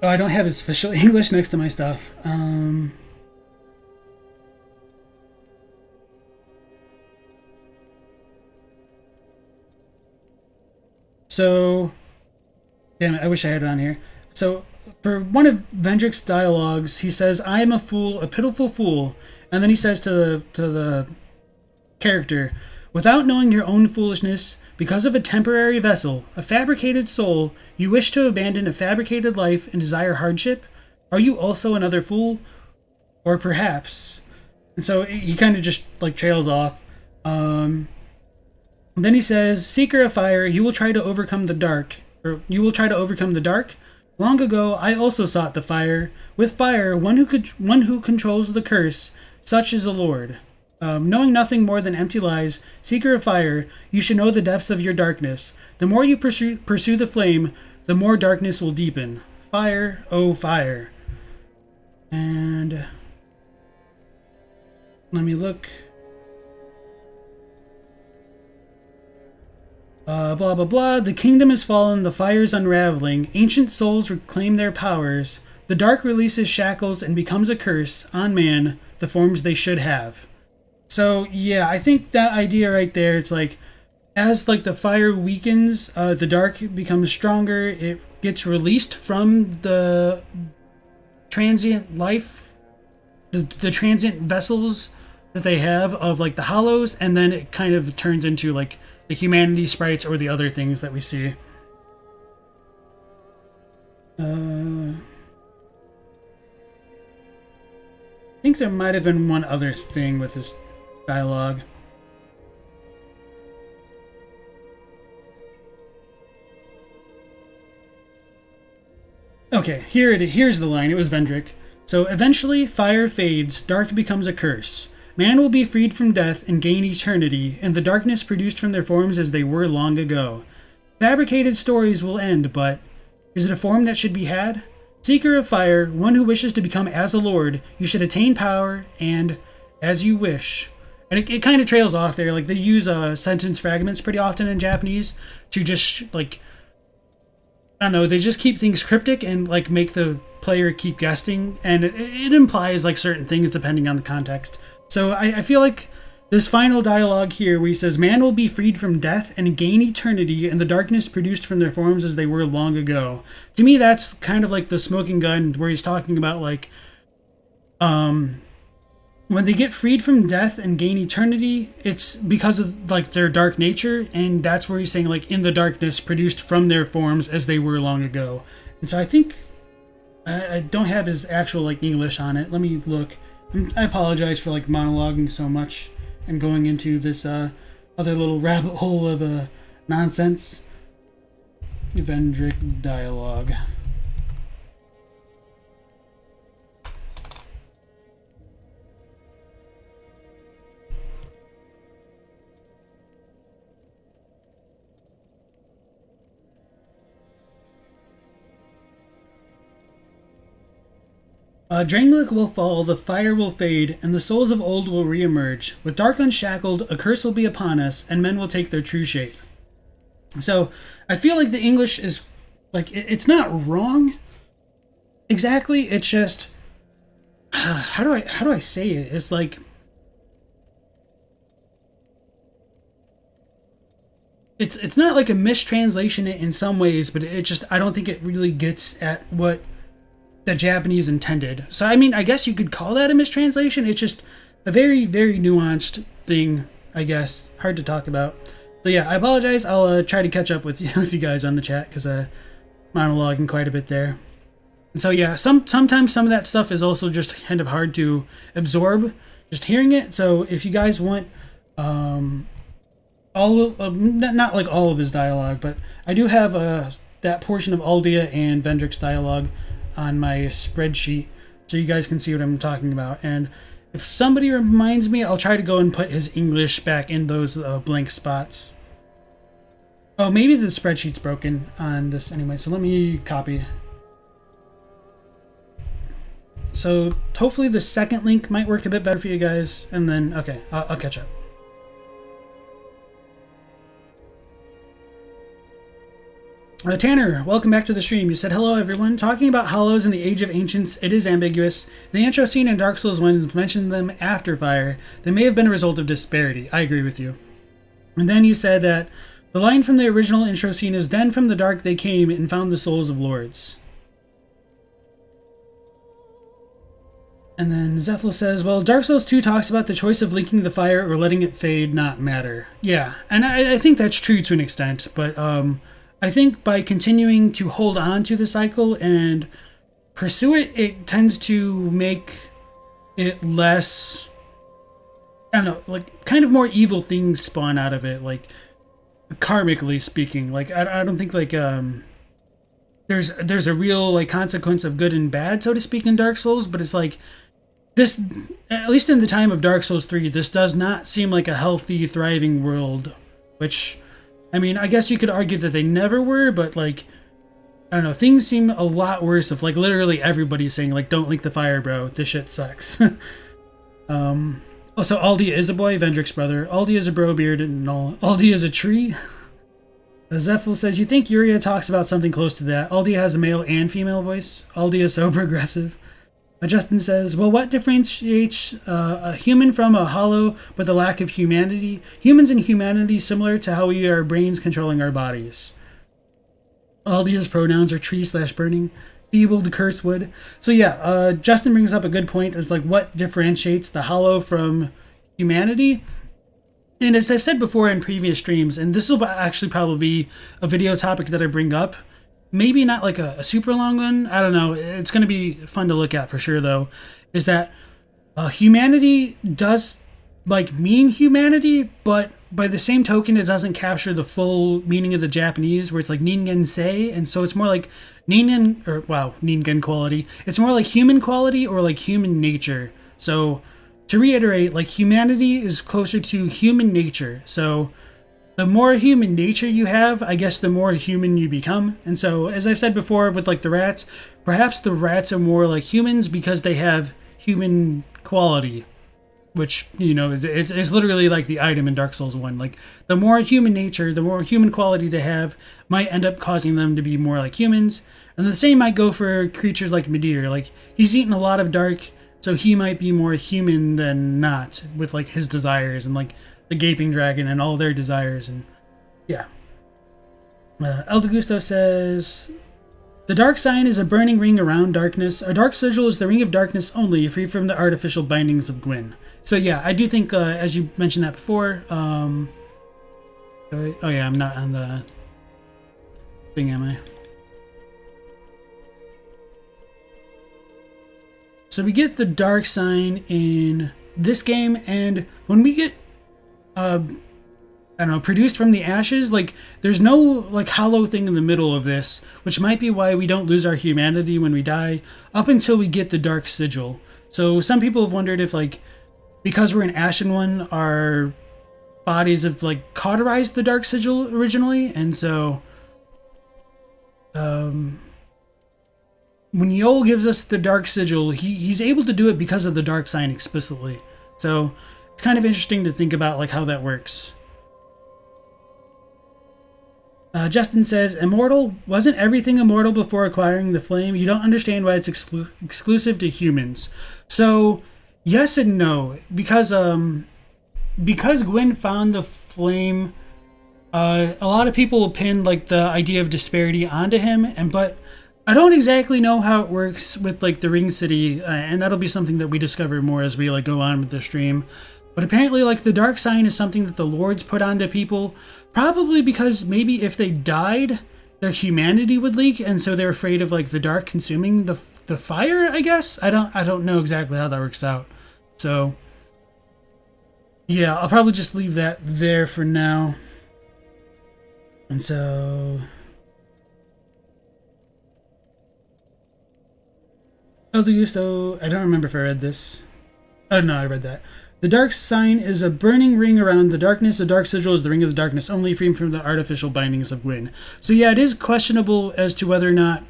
Oh, I don't have his official English next to my stuff. So, damn it, I wish I had it on here. So, for one of Vendrick's dialogues, he says, I am a fool, a pitiful fool. And then he says to the character, without knowing your own foolishness, because of a temporary vessel, a fabricated soul, you wish to abandon a fabricated life and desire hardship? Are you also another fool? Or perhaps. And so he kind of just like trails off. My And then he says, Seeker of Fire, you will try to overcome the dark. Or you will try to overcome the dark. Long ago, I also sought the fire. With fire, one who controls the curse, such is the Lord. Knowing nothing more than empty lies, Seeker of Fire, you should know the depths of your darkness. The more you pursue the flame, the more darkness will deepen. Fire, oh fire. And let me look. Blah, blah, blah. The kingdom is fallen, the fire's unraveling. Ancient souls reclaim their powers. The dark releases shackles and becomes a curse on man, the forms they should have. So, yeah, I think that idea right there, it's like, as like the fire weakens, the dark becomes stronger. It gets released from the transient life, the transient vessels that they have of like the hollows, and then it kind of turns into like the humanity sprites or the other things that we see. I think there might have been one other thing with this dialogue. Okay, here's the line. It was Vendrick. So, eventually, fire fades, dark becomes a curse. Man will be freed from death and gain eternity, and the darkness produced from their forms as they were long ago. Fabricated stories will end, but is it a form that should be had? Seeker of Fire, one who wishes to become as a lord, you should attain power, and as you wish. And it kind of trails off there. Like, they use sentence fragments pretty often in Japanese to just, like, I don't know, they just keep things cryptic and, like, make the player keep guessing, and it implies, like, certain things depending on the context. So I feel like this final dialogue here where he says, man will be freed from death and gain eternity and the darkness produced from their forms as they were long ago. To me, that's kind of like the smoking gun where he's talking about, like, when they get freed from death and gain eternity, it's because of, like, their dark nature, and that's where he's saying, like, in the darkness produced from their forms as they were long ago. And so I think, I don't have his actual, like, English on it. Let me look. I apologize for, like, monologuing so much and going into this other little rabbit hole of nonsense. Vendrick dialogue. Drangleic will fall, the fire will fade, and the souls of old will re-emerge. With dark unshackled, a curse will be upon us, and men will take their true shape. So, I feel like the English is, like, it's not wrong exactly, it's just, how do I say it? It's like, it's not like a mistranslation in some ways, but it just, I don't think it really gets at what the Japanese intended. So, I mean, I guess you could call that a mistranslation. It's just a very, very nuanced thing, I guess. Hard to talk about. So, yeah, I apologize. I'll try to catch up with you guys on the chat, because monologuing quite a bit there. And so, yeah, sometimes some of that stuff is also just kind of hard to absorb, just hearing it. So, if you guys want not like all of his dialogue, but I do have that portion of Aldia and Vendrick's dialogue on my spreadsheet, so you guys can see what I'm talking about. And if somebody reminds me, I'll try to go and put his English back in those blank spots. Oh, maybe the spreadsheet's broken on this anyway, so let me copy. So hopefully the second link might work a bit better for you guys, and then, okay, I'll catch up. Tanner, welcome back to the stream. You said, hello everyone. Talking about hollows in the Age of Ancients, it is ambiguous. The intro scene in Dark Souls 1 mentioned them after fire. They may have been a result of disparity. I agree with you. And then you said that the line from the original intro scene is, then from the dark they came and found the souls of lords. And then Zephyl says, well, Dark Souls 2 talks about the choice of linking the fire or letting it fade, not matter. Yeah, and I think that's true to an extent, but I think by continuing to hold on to the cycle and pursue it, it tends to make it less, I don't know, like, kind of more evil things spawn out of it. Like, karmically speaking. Like I don't think like there's a real like consequence of good and bad, so to speak, in Dark Souls, but it's like this, at least in the time of Dark Souls 3, this does not seem like a healthy, thriving world, which, I mean, I guess you could argue that they never were, but like, I don't know, things seem a lot worse if like literally everybody's saying like, don't link the fire, bro, this shit sucks. Also, Aldi is a boy, Vendrick's brother. Aldi is a bro beard and all. Aldi is a tree. Zephel says, you think Yuria talks about something close to that. Aldi has a male and female voice. Aldi is so progressive. Justin says, well, what differentiates a human from a hollow with a lack of humanity? Humans and humanity similar to how we are brains controlling our bodies. Aldi's pronouns are tree/burning, feebled, curse wood. So yeah, Justin brings up a good point. It's like what differentiates the hollow from humanity? And as I've said before in previous streams, and this will actually probably be a video topic that I bring up, maybe not like a super long one, I don't know, it's going to be fun to look at for sure though, is that humanity does like mean humanity, but by the same token it doesn't capture the full meaning of the Japanese, where it's like ningen sei, and so it's more like ningen quality. It's more like human quality or like human nature. So to reiterate, like humanity is closer to human nature. So the more human nature you have, I guess the more human you become. And so, as I've said before with like the rats, perhaps the rats are more like humans because they have human quality, which, you know, it's literally like the item in Dark Souls 1. Like, the more human nature, the more human quality they have might end up causing them to be more like humans. And the same might go for creatures like Medir. Like, he's eaten a lot of dark, so he might be more human than not with like his desires and like the gaping dragon and all their desires. And yeah. El Gusto says, the dark sign is a burning ring around darkness. A dark sigil is the ring of darkness only, free from the artificial bindings of Gwyn. So yeah, I do think, as you mentioned that before, oh yeah, I'm not on the thing, am I? So we get the dark sign in this game, and when we get I don't know, produced from the ashes, like there's no like hollow thing in the middle of this, which might be why we don't lose our humanity when we die up until we get the dark sigil. So some people have wondered if like because we're an ashen one, our bodies have like cauterized the dark sigil originally, and so when Yol gives us the dark sigil, he's able to do it because of the dark sign explicitly. So it's kind of interesting to think about like how that works. Justin says, immortal? Wasn't everything immortal before acquiring the flame? You don't understand why it's exclusive to humans. So yes and no, because Gwyn found the flame, a lot of people pin like the idea of disparity onto him, but I don't exactly know how it works with like the Ring City, and that'll be something that we discover more as we like go on with the stream. But apparently, like, the dark sign is something that the lords put onto people, probably because maybe if they died, their humanity would leak, and so they're afraid of like the dark consuming the fire. I guess I don't know exactly how that works out. So yeah, I'll probably just leave that there for now. And so El Gusto, I don't remember if I read this. Oh no, I read that. The dark sign is a burning ring around the darkness. The dark sigil is the ring of the darkness, only free from the artificial bindings of Gwyn. So yeah, it is questionable as to whether or not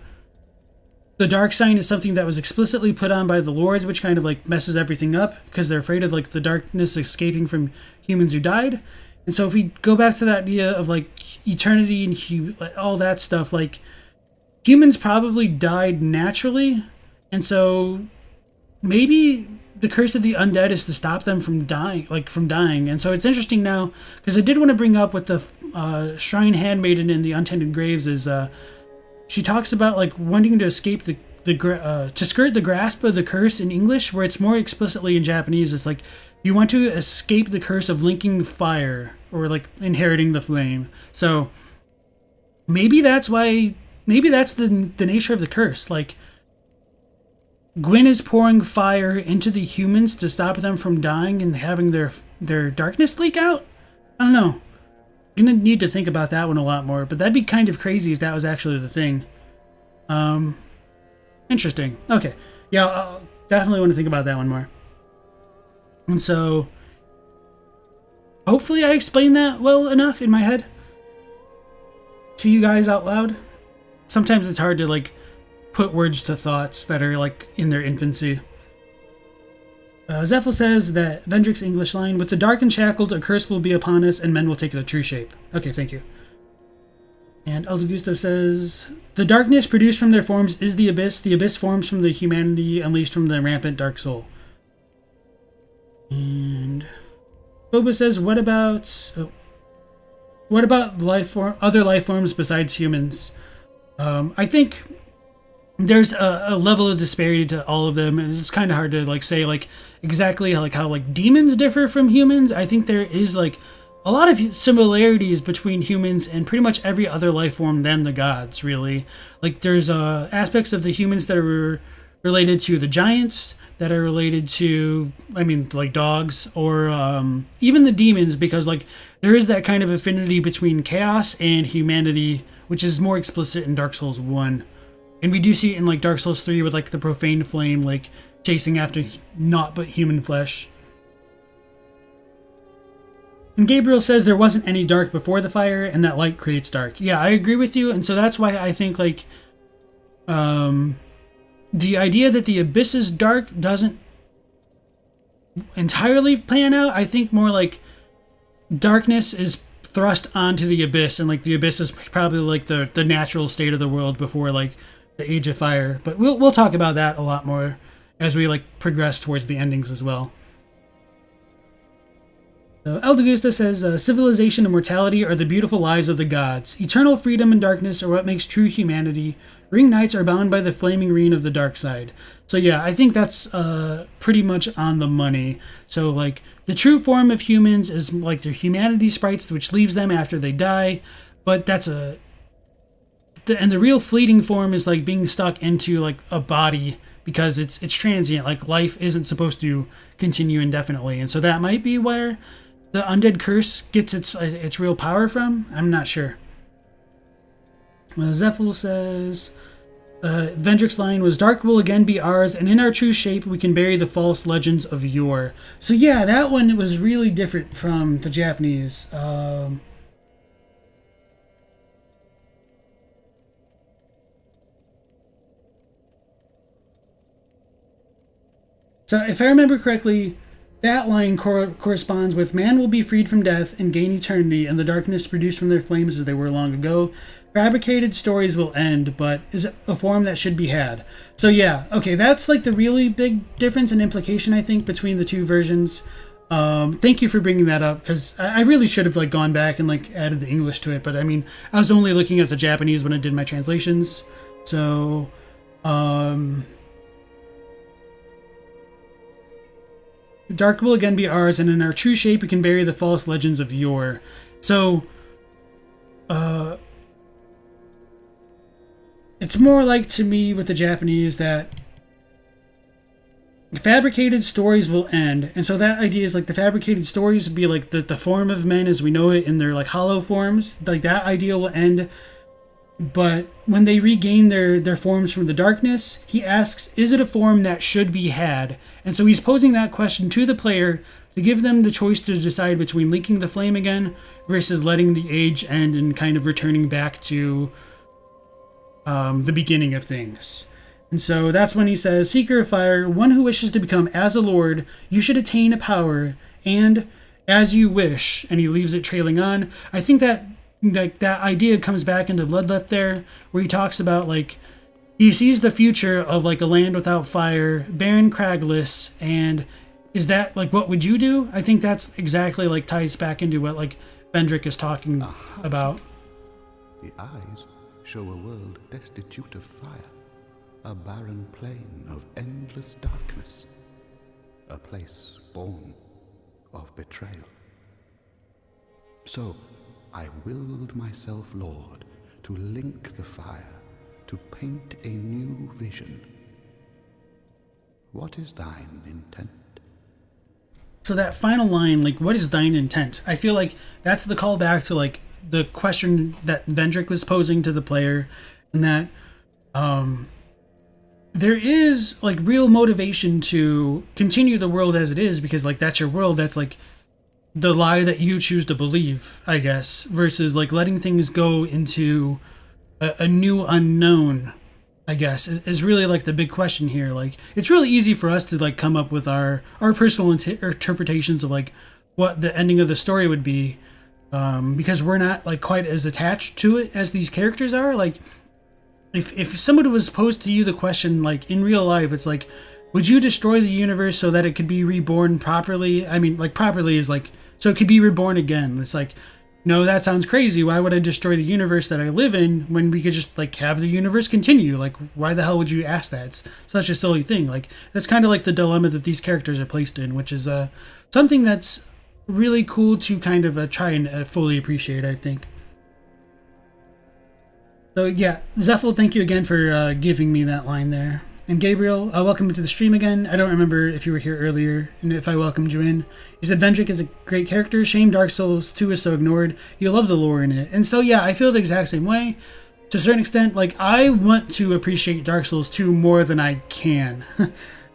the dark sign is something that was explicitly put on by the lords, which kind of like messes everything up because they're afraid of like the darkness escaping from humans who died. And so if we go back to that idea of like eternity and all that stuff, like humans probably died naturally, and so maybe the curse of the undead is to stop them from dying, And so it's interesting now, because I did want to bring up with the Shrine Handmaiden in the Untended Graves is she talks about like wanting to escape to skirt the grasp of the curse in English, where it's more explicitly in Japanese. It's like you want to escape the curse of linking fire or like inheriting the flame. So maybe that's the nature of the curse. Like, Gwyn is pouring fire into the humans to stop them from dying and having their darkness leak out? I don't know. gonna need to think about that one a lot more, but that'd be kind of crazy if that was actually the thing. Interesting. Okay. Yeah, I'll definitely want to think about that one more. And so, hopefully I explained that well enough in my head to you guys out loud. Sometimes it's hard to, like, put words to thoughts that are, like, in their infancy. Zephyl says that Vendrick's English line, with the dark and shackled, a curse will be upon us, and men will take the true shape. Okay, thank you. And Eldegusto says, the darkness produced from their forms is the abyss forms from the humanity unleashed from the rampant dark soul. And Boba says, what about other life forms besides humans? I think there's a level of disparity to all of them, and it's kind of hard to, like, say, like, exactly how like demons differ from humans. I think there is, like, a lot of similarities between humans and pretty much every other life form than the gods, really. Like, there's aspects of the humans that are related to the giants, that are related to, I mean, like, dogs, or even the demons, because, like, there is that kind of affinity between chaos and humanity, which is more explicit in Dark Souls 1. And we do see it in, like, Dark Souls 3 with, like, the profane flame, like, chasing after naught but human flesh. And Gabriel says there wasn't any dark before the fire, and that light creates dark. Yeah, I agree with you, and so that's why I think, like, the idea that the abyss is dark doesn't entirely pan out. I think more like darkness is thrust onto the abyss, and, like, the abyss is probably, like, the natural state of the world before, like, the Age of Fire. But we'll talk about that a lot more as we, like, progress towards the endings as well. So Eldegusta says, civilization and mortality are the beautiful lives of the gods. Eternal freedom and darkness are what makes true humanity. Ring knights are bound by the flaming ring of the dark side. So yeah, I think that's pretty much on the money. So, like, the true form of humans is, like, their humanity sprites, which leaves them after they die. But that's and the real fleeting form is, like, being stuck into, like, a body, because it's transient. Like, life isn't supposed to continue indefinitely, and so that might be where the undead curse gets its real power from. I'm not sure. Zephyl says, Vendrick's line was, dark will again be ours, and in our true shape we can bury the false legends of yore. So yeah, that one was really different from the Japanese. So if I remember correctly, that line corresponds with, man will be freed from death and gain eternity, and the darkness produced from their flames as they were long ago. Fabricated stories will end, but is a form that should be had. So yeah, okay, that's, like, the really big difference and implication, I think, between the two versions. Thank you for bringing that up, because I really should have, like, gone back and, like, added the English to it, but I mean, I was only looking at the Japanese when I did my translations. So, dark will again be ours, and in our true shape we can bury the false legends of yore. So, it's more like, to me, with the Japanese, that fabricated stories will end. And so that idea is, like, the fabricated stories would be, like, the form of men as we know it in their, like, hollow forms. Like, that idea will end. But when they regain their forms from the darkness, he asks, is it a form that should be had? And so he's posing that question to the player to give them the choice to decide between linking the flame again versus letting the age end and kind of returning back to the beginning of things. And so that's when he says, Seeker of Fire, one who wishes to become as a lord, you should attain a power, and as you wish. And he leaves it trailing on. I think that, like, that idea comes back into Bloodlet there, where he talks about, like, he sees the future of, like, a land without fire, barren, cragless, and is that, like, what would you do? I think that's exactly, like, ties back into what, like, Vendrick is talking about. The eyes show a world destitute of fire, a barren plain of endless darkness, a place born of betrayal. So I willed myself, Lord, to link the fire, to paint a new vision. What is thine intent? So that final line, like, what is thine intent? I feel like that's the callback to, like, the question that Vendrick was posing to the player, and that there is like real motivation to continue the world as it is, because like that's your world, that's like the lie that you choose to believe, I guess, versus like letting things go into a new unknown, I guess, is really like the big question here. Like, it's really easy for us to like come up with our personal interpretations of like what the ending of the story would be, because we're not like quite as attached to it as these characters are. Like, if somebody was posed to you the question, like in real life, it's like, would you destroy the universe so that it could be reborn properly? I mean, like, properly is like, so it could be reborn again. It's like, no, that sounds crazy. Why would I destroy the universe that I live in when we could just like have the universe continue? Like, why the hell would you ask that? It's such a silly thing. Like, that's kind of like the dilemma that these characters are placed in, which is something that's really cool to kind of try and fully appreciate, I think. So yeah, Zephyl, thank you again for giving me that line there. And Gabriel, welcome to the stream again. I don't remember if you were here earlier and if I welcomed you in. You said Vendrick is a great character. Shame Dark Souls 2 is so ignored. You love the lore in it. And so yeah, I feel the exact same way. To a certain extent, like, I want to appreciate Dark Souls 2 more than I can.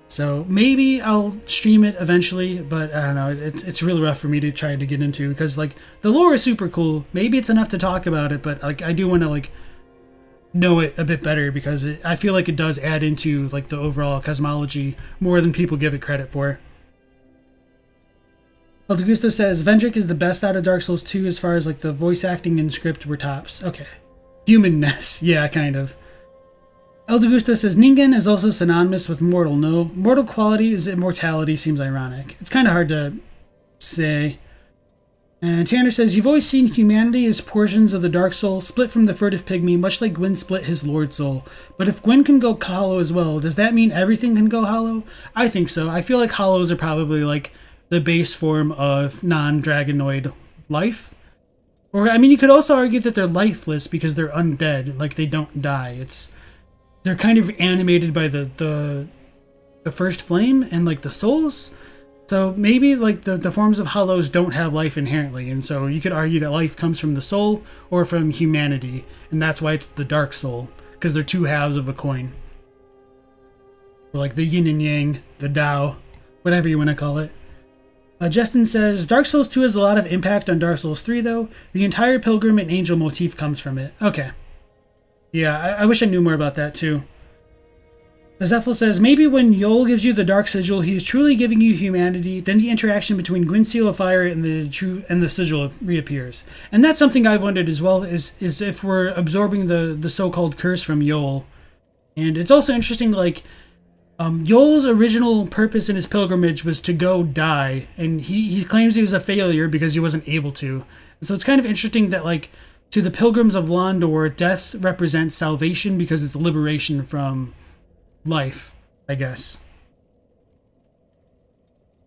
So maybe I'll stream it eventually, but I don't know. It's really rough for me to try to get into, because like the lore is super cool. Maybe it's enough to talk about it, but like I do want to like know it a bit better, because I feel like it does add into like the overall cosmology more than people give it credit for. El Degusto says Vendrick is the best out of Dark Souls 2 as far as like the voice acting and script were tops. Okay. Humanness. Yeah, kind of. El Degusto says Ningen is also synonymous with mortal. No, mortal quality is immortality seems ironic. It's kind of hard to say. And Tanner says, you've always seen humanity as portions of the Dark Soul split from the furtive pygmy, much like Gwyn split his Lord Soul. But if Gwyn can go hollow as well, does that mean everything can go hollow? I think so. I feel like hollows are probably like the base form of non-dragonoid life. Or, I mean, you could also argue that they're lifeless because they're undead, like they don't die. They're kind of animated by the first flame and like the souls. So maybe like the forms of hollows don't have life inherently, and so you could argue that life comes from the soul or from humanity, and that's why it's the Dark Soul, because they're two halves of a coin. Or like the yin and yang, the Tao, whatever you want to call it. Justin says, Dark Souls 2 has a lot of impact on Dark Souls 3 though. The entire pilgrim and angel motif comes from it. Okay. Yeah, I wish I knew more about that too. Zephyl says, maybe when Yol gives you the Dark Sigil, he is truly giving you humanity, then the interaction between Gwyn's Seal of Fire and the Sigil reappears. And that's something I've wondered as well, is if we're absorbing the so-called curse from Yol. And it's also interesting, like, Yol's original purpose in his pilgrimage was to go die, and he claims he was a failure because he wasn't able to. And so it's kind of interesting that, like, to the pilgrims of Londor, death represents salvation because it's liberation from life, I guess.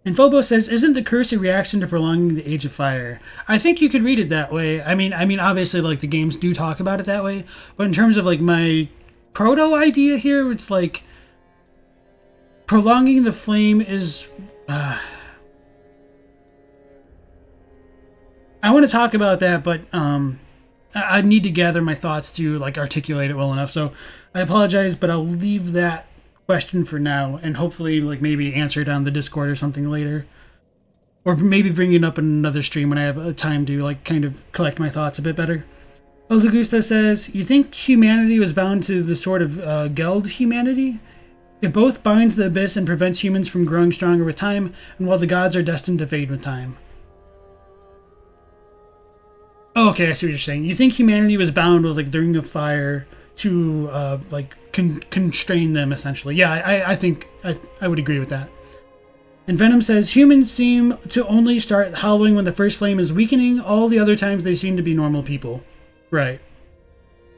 And Phobos says, isn't the curse a reaction to prolonging the Age of Fire? I think you could read it that way. I mean, obviously, like, the games do talk about it that way, but in terms of, like, my proto idea here, it's like prolonging the flame is I want to talk about that, but I need to gather my thoughts to like articulate it well enough. So I apologize, but I'll leave that question for now, and hopefully like maybe answer it on the Discord or something later, or maybe bring it up in another stream when I have time to like kind of collect my thoughts a bit better. El Degusto says, you think humanity was bound to the sort of Geld humanity? It both binds the abyss and prevents humans from growing stronger with time, and while the gods are destined to fade with time. Oh, okay, I see what you're saying. You think humanity was bound with like the Ring of Fire to like constrain them, essentially. Yeah, I think I would agree with that. And Venom says, humans seem to only start howling when the first flame is weakening. All the other times they seem to be normal people. Right.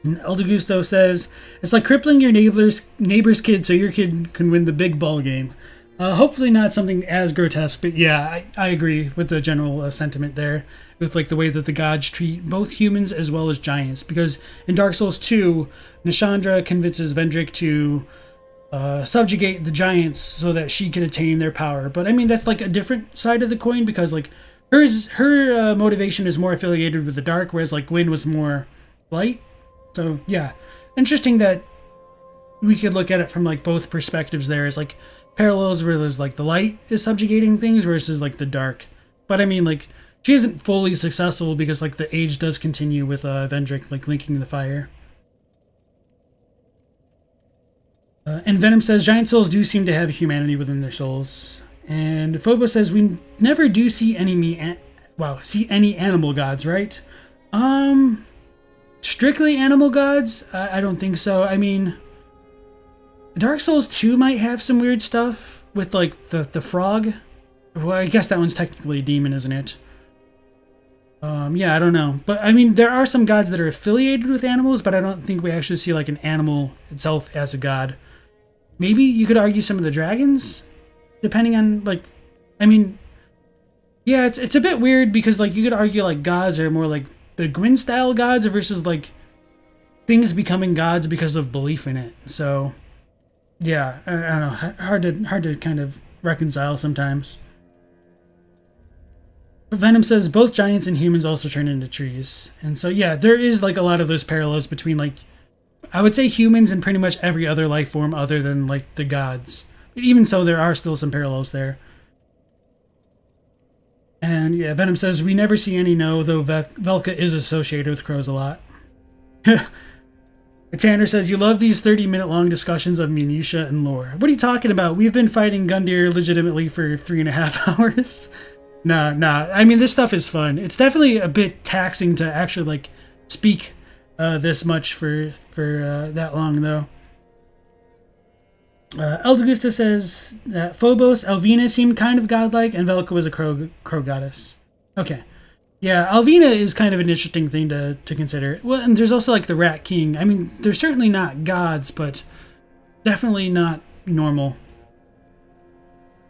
And El Degusto says, it's like crippling your neighbor's kid so your kid can win the big ball game. Hopefully not something as grotesque, but yeah, I agree with the general sentiment there, with like the way that the gods treat both humans as well as giants. Because in Dark Souls 2, Nishandra convinces Vendrick to subjugate the giants so that she can attain their power. But I mean, that's like a different side of the coin, because like her motivation is more affiliated with the dark, whereas like Gwyn was more light. So yeah, interesting that we could look at it from like both perspectives. There is like parallels where there's like the light is subjugating things versus like the dark. But I mean, like, she isn't fully successful because like the age does continue with Vendrick like linking the fire. And Venom says giant souls do seem to have humanity within their souls. And Phobos says we never do see any animal gods, right? Strictly animal gods? I don't think so. I mean, Dark Souls 2 might have some weird stuff with like the frog. Well, I guess that one's technically a demon, isn't it? Yeah, I don't know. But I mean, there are some gods that are affiliated with animals, but I don't think we actually see like an animal itself as a god. Maybe you could argue some of the dragons, depending on like, I mean, yeah, it's a bit weird because like you could argue like gods are more like the Gwyn style gods versus like things becoming gods because of belief in it. So yeah, I don't know, hard to kind of reconcile sometimes. Venom says both giants and humans also turn into trees. And so yeah, there is like a lot of those parallels between like, I would say humans and pretty much every other life form other than like the gods. But even so, there are still some parallels there. And yeah, Venom says we never see any though Velka is associated with crows a lot. Tanner says you love these 30-minute long discussions of minutia and lore. What are you talking about? We've been fighting Gundyr legitimately for 3.5 hours. Nah. I mean, this stuff is fun. It's definitely a bit taxing to actually like speak this much for that long though. Eldegusta says that Phobos, Alvina seemed kind of godlike, and Velka was a crow goddess. Okay. Yeah, Alvina is kind of an interesting thing to consider. Well, and there's also like the Rat King. I mean, they're certainly not gods, but definitely not normal.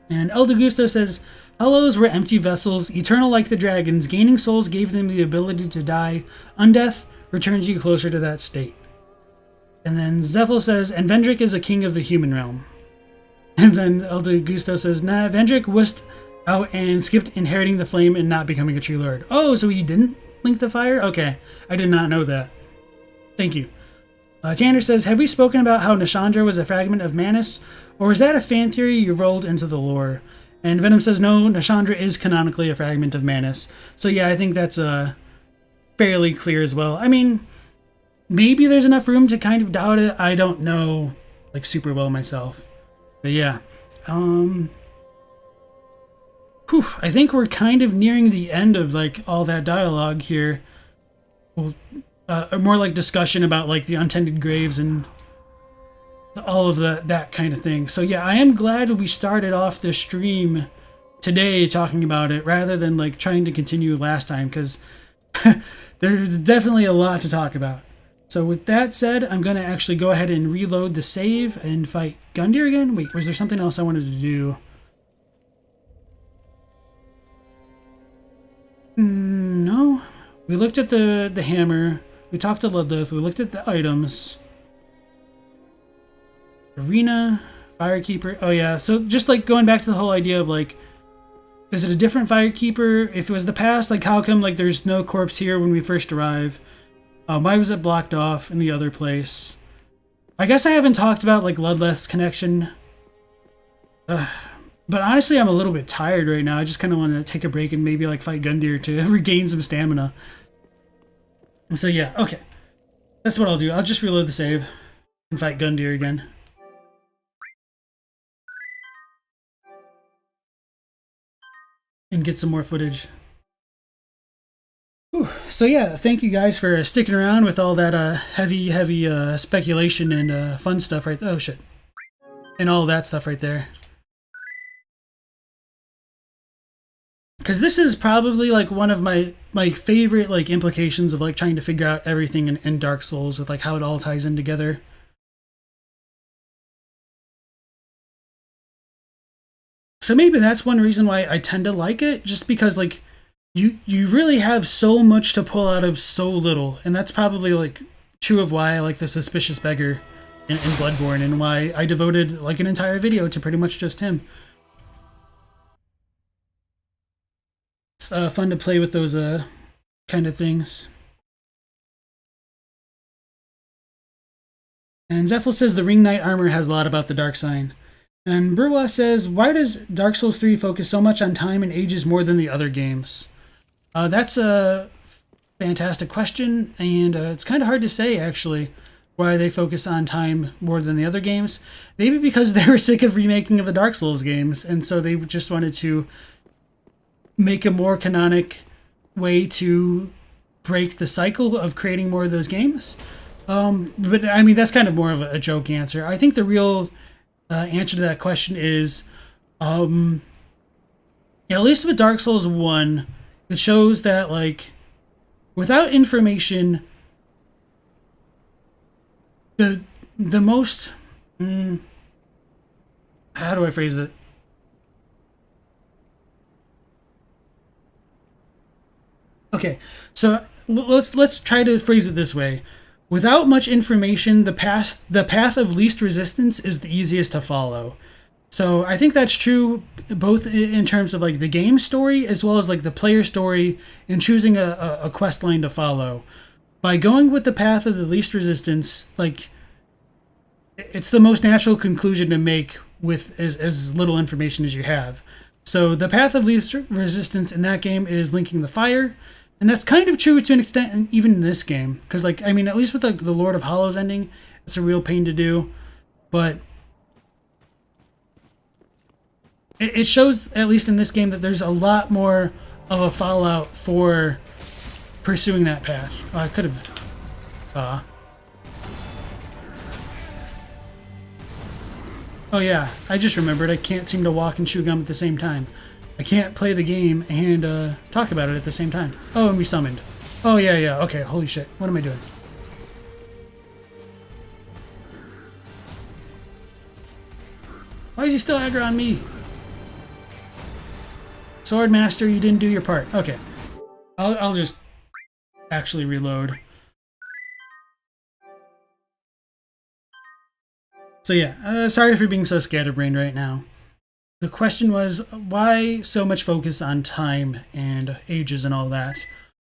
And Eldegusto says, Hollows were empty vessels, eternal like the dragons. Gaining souls gave them the ability to die. Undeath returns you closer to that state. And then Zephyl says, and Vendrick is a king of the human realm. And then Eldegusto says, nah, Vendrick wussed out and skipped inheriting the flame and not becoming a true lord. Oh, so he didn't link the fire? Okay, I did not know that. Thank you. Tanner says, have we spoken about how Nashandra was a fragment of Manus? Or is that a fan theory you rolled into the lore? And Venom says, no, Nashandra is canonically a fragment of Manus. So yeah, I think that's fairly clear as well. I mean, maybe there's enough room to kind of doubt it. I don't know, like, super well myself. But yeah. I think we're kind of nearing the end of, like, all that dialogue here. Well, more like discussion about, like, the untended graves and all of that kind of thing. So yeah, I am glad we started off the stream today talking about it rather than, like, trying to continue last time, because there's definitely a lot to talk about. So with that said, I'm going to actually go ahead and reload the save and fight Gundyr again. Wait, was there something else I wanted to do? No. We looked at the hammer. We talked to Ludloth. We looked at the items. Arena, Firekeeper. Oh yeah, so just like going back to the whole idea of like, is it a different Firekeeper? If it was the past, like how come like there's no corpse here when we first arrive? Why was it blocked off in the other place? I guess I haven't talked about like Ludloth's connection. But honestly, I'm a little bit tired right now. I just kind of want to take a break and maybe like fight Gundyr to regain some stamina. So yeah, okay. That's what I'll do. I'll just reload the save and fight Gundyr again. And get some more footage. Whew. So yeah, thank you guys for sticking around with all that heavy speculation and fun stuff right there. Oh shit. And all that stuff right there. Because this is probably like one of my favorite like implications of like trying to figure out everything in Dark Souls with like how it all ties in together. So maybe that's one reason why I tend to like it, just because like you really have so much to pull out of so little, and that's probably like true of why I like the Suspicious Beggar in Bloodborne, and why I devoted like an entire video to pretty much just him. it's fun to play with those kind of things. And Zephyl says the Ring Knight armor has a lot about the Dark Sign. And Burwa says, why does Dark Souls 3 focus so much on time and ages more than the other games? That's a fantastic question, and it's kind of hard to say, actually, why they focus on time more than the other games. Maybe because they were sick of remaking of the Dark Souls games, and so they just wanted to make a more canonic way to break the cycle of creating more of those games. But I mean, that's kind of more of a joke answer. I think the real answer to that question is, at least with Dark Souls 1, it shows that, like, without information, the most, how do I phrase it? Okay, so let's try to phrase it this way. Without much information, the path of least resistance is the easiest to follow. So I think that's true both in terms of like the game story as well as like the player story and choosing a quest line to follow. By going with the path of the least resistance, like, it's the most natural conclusion to make with as little information as you have. So the path of least resistance in that game is linking the fire. And that's kind of true to an extent, even in this game. Because, like, I mean, at least with the Lord of Hollows ending, it's a real pain to do. But it shows, at least in this game, that there's a lot more of a fallout for pursuing that path. I could have... Oh, yeah. I just remembered. I can't seem to walk and chew gum at the same time. I can't play the game and talk about it at the same time. Oh, and we summoned. Oh, yeah. Okay, holy shit. What am I doing? Why is he still aggro on me? Sword Master, you didn't do your part. Okay. I'll just actually reload. So yeah, sorry for being so scatterbrained right now. The question was, why so much focus on time and ages and all that?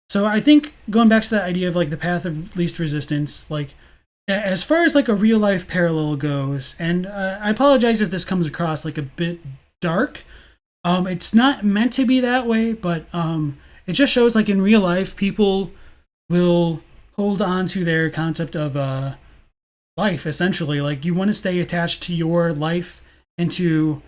So I think going back to that idea of like the path of least resistance, like as far as like a real life parallel goes, and I apologize if this comes across like a bit dark. It's not meant to be that way, but it just shows like in real life, people will hold on to their concept of life, essentially. Like, you want to stay attached to your life and to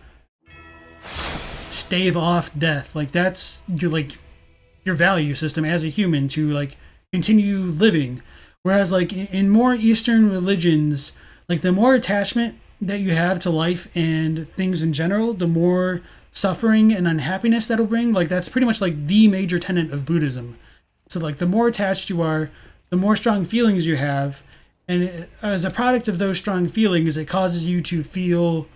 stave off death. Like, that's your value system as a human, to like continue living. Whereas like in more Eastern religions, like the more attachment that you have to life and things in general, the more suffering and unhappiness that'll bring. Like, that's pretty much like the major tenet of Buddhism. So like the more attached you are, the more strong feelings you have, and as a product of those strong feelings, it causes you to feel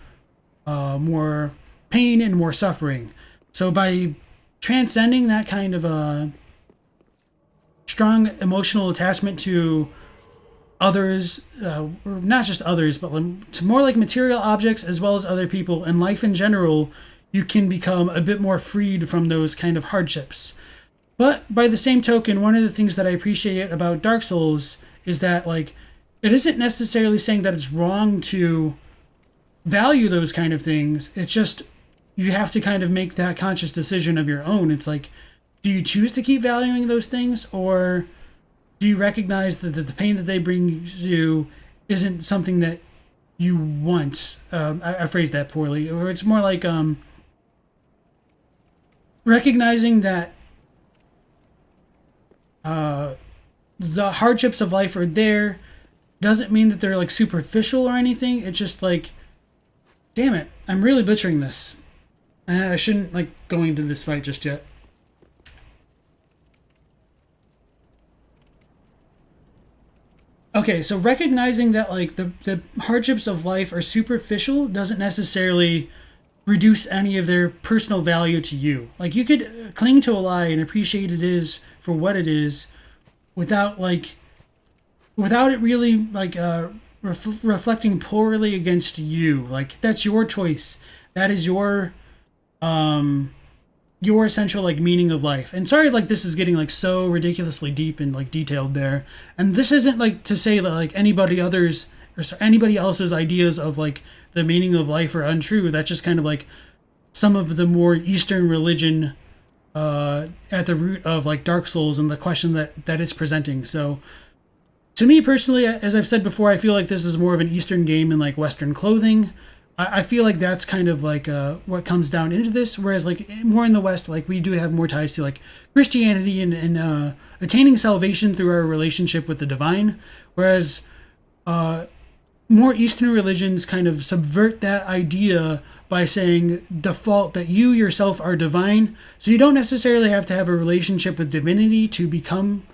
more pain and more suffering. So by transcending that kind of strong emotional attachment to others, or not just others, but to more like material objects as well as other people and life in general, you can become a bit more freed from those kind of hardships. But by the same token, one of the things that I appreciate about Dark Souls is that like it isn't necessarily saying that it's wrong to value those kind of things. It's just you have to kind of make that conscious decision of your own. It's like, do you choose to keep valuing those things, or do you recognize that the pain that they bring you isn't something that you want? I phrased that poorly. Or it's more like recognizing that the hardships of life are there doesn't mean that they're like superficial or anything. It's just like, damn it, I'm really butchering this. I shouldn't like go into this fight just yet. Okay, so recognizing that like the hardships of life are superficial doesn't necessarily reduce any of their personal value to you. Like, you could cling to a lie and appreciate it is for what it is without it really like reflecting poorly against you. Like, that's your choice. That is your your essential like meaning of life. And sorry, like this is getting like so ridiculously deep and like detailed there. And this isn't like to say that like anybody else's ideas of like the meaning of life are untrue. That's just kind of like some of the more Eastern religion at the root of like Dark Souls and the question that it's presenting. So to me personally, as I've said before, I feel like this is more of an Eastern game in like Western clothing. I feel like that's kind of like what comes down into this, whereas like more in the West, like we do have more ties to like Christianity and attaining salvation through our relationship with the divine, whereas more Eastern religions kind of subvert that idea by saying default that you yourself are divine, so you don't necessarily have to have a relationship with divinity to become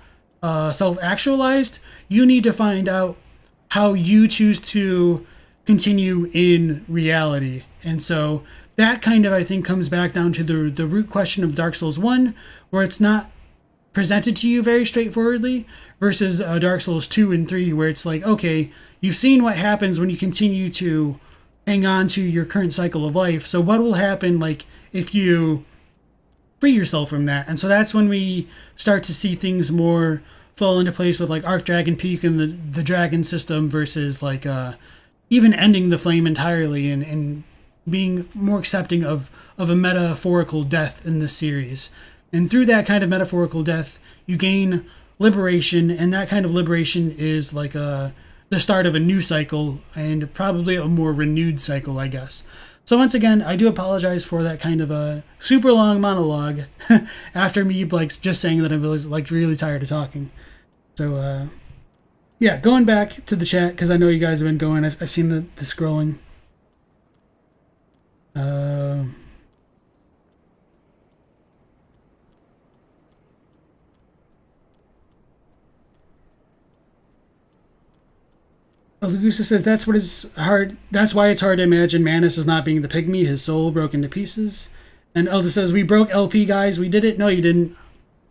self-actualized. You need to find out how you choose to continue in reality. And so that kind of, I think, comes back down to the root question of Dark Souls 1, where it's not presented to you very straightforwardly, versus Dark Souls 2 and 3, where it's like, okay, you've seen what happens when you continue to hang on to your current cycle of life, so what will happen like if you free yourself from that? And so that's when we start to see things more fall into place with like Archdragon Peak and the dragon system versus like even ending the flame entirely and being more accepting of a metaphorical death in this series. And through that kind of metaphorical death, you gain liberation, and that kind of liberation is like the start of a new cycle, and probably a more renewed cycle, I guess. So once again, I do apologize for that kind of a super long monologue after me like just saying that I was like really tired of talking. So yeah, going back to the chat, because I know you guys have been going. I've seen the scrolling. Lagusa says that's why it's hard to imagine Manus as not being the pygmy, his soul broken to pieces. And Elda says, we broke LP, guys. We did it. No, you didn't.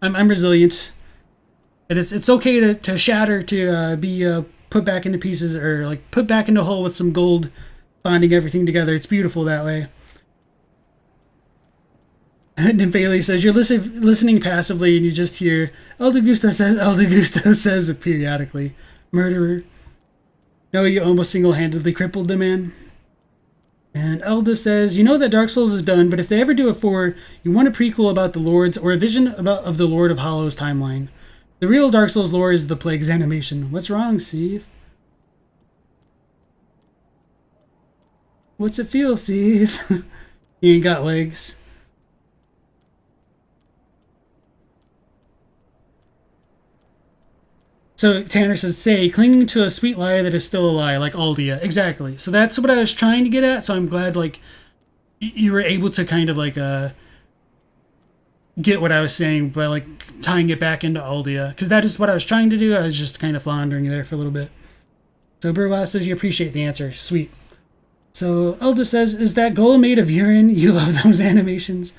I'm resilient. And it's okay to shatter, to be put back into pieces, or like put back into a hole with some gold bonding everything together. It's beautiful that way. And Nymphalia says, you're listening passively and you just hear Elda Gusto says periodically. Murderer. No, you almost single-handedly crippled the man. And Elda says, you know that Dark Souls is done, but if they ever do a 4, you want a prequel about the Lords or a vision of the Lord of Hollows timeline. The real Dark Souls lore is the Plague's animation. What's wrong, Steve? What's it feel, Steve? You ain't got legs. So Tanner says, say, clinging to a sweet lie that is still a lie, like Aldia. Exactly. So that's what I was trying to get at. So I'm glad, like, you were able to kind of, like, get what I was saying by, like, tying it back into Aldia. Because that is what I was trying to do. I was just kind of floundering there for a little bit. So Burwa says, you appreciate the answer. Sweet. So Elder says, is that goal made of urine? You love those animations.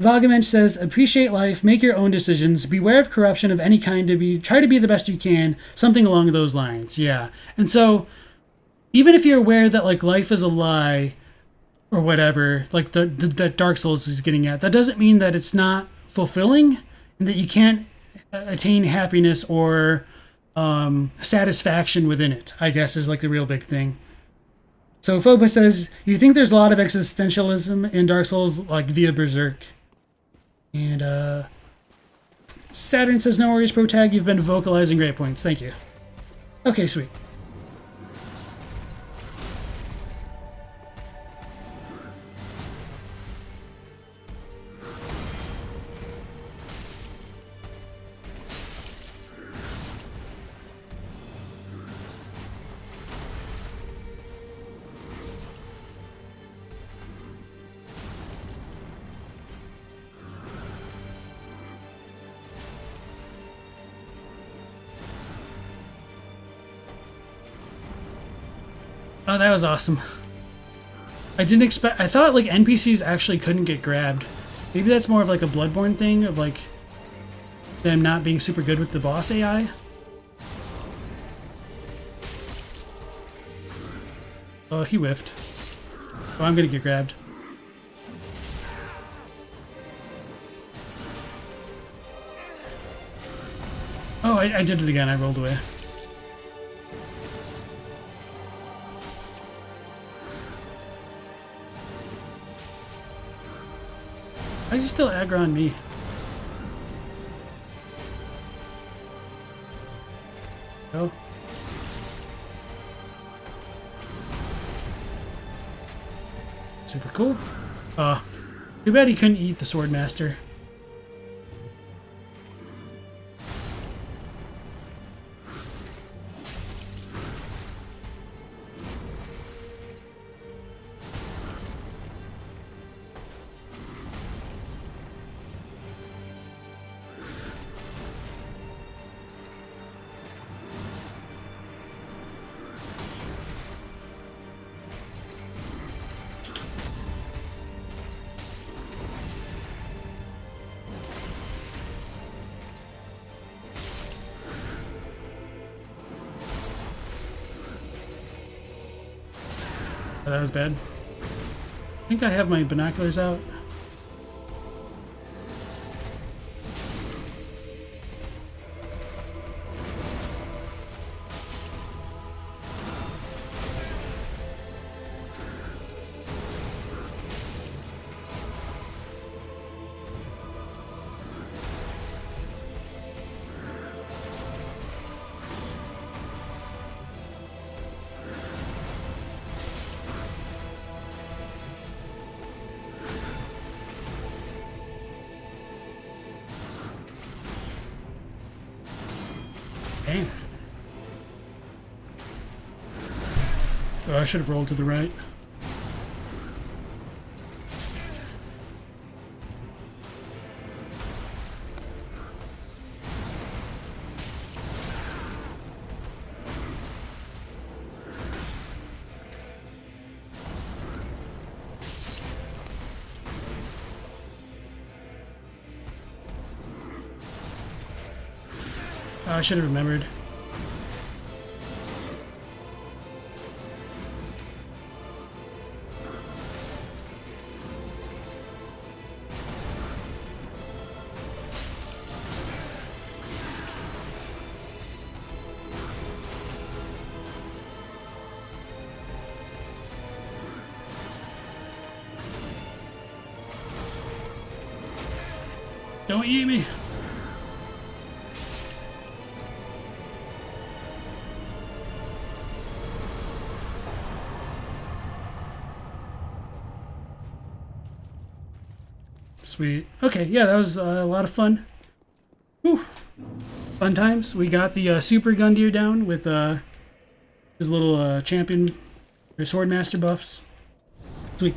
Vagamensch says, appreciate life, make your own decisions, beware of corruption of any kind, try to be the best you can, something along those lines. Yeah. And so, even if you're aware that, like, life is a lie, or whatever, like, that Dark Souls is getting at, that doesn't mean that it's not fulfilling, and that you can't attain happiness or satisfaction within it, I guess, is, like, the real big thing. So Phoba says, you think there's a lot of existentialism in Dark Souls, like, via Berserk. And Saturn says, no worries, Protag, you've been vocalizing great points. Thank you. Okay, sweet. Oh, that was awesome. I didn't expect... I thought, like, NPCs actually couldn't get grabbed. Maybe that's more of, like, a Bloodborne thing of, like, them not being super good with the boss AI. Oh, he whiffed. Oh, I'm gonna get grabbed. Oh, I did it again. I rolled away. Why is he still aggro on me? Go. Super cool. Too bad he couldn't eat the Swordmaster. Oh, that was bad. I think I have my binoculars out. Damn. Oh, I should have rolled to the right. Oh, I should have remembered. Don't eat me. Sweet. Okay, yeah, that was a lot of fun. Whew. Fun times. We got the Super Gundyr down with his little champion or Swordmaster buffs. Sweet.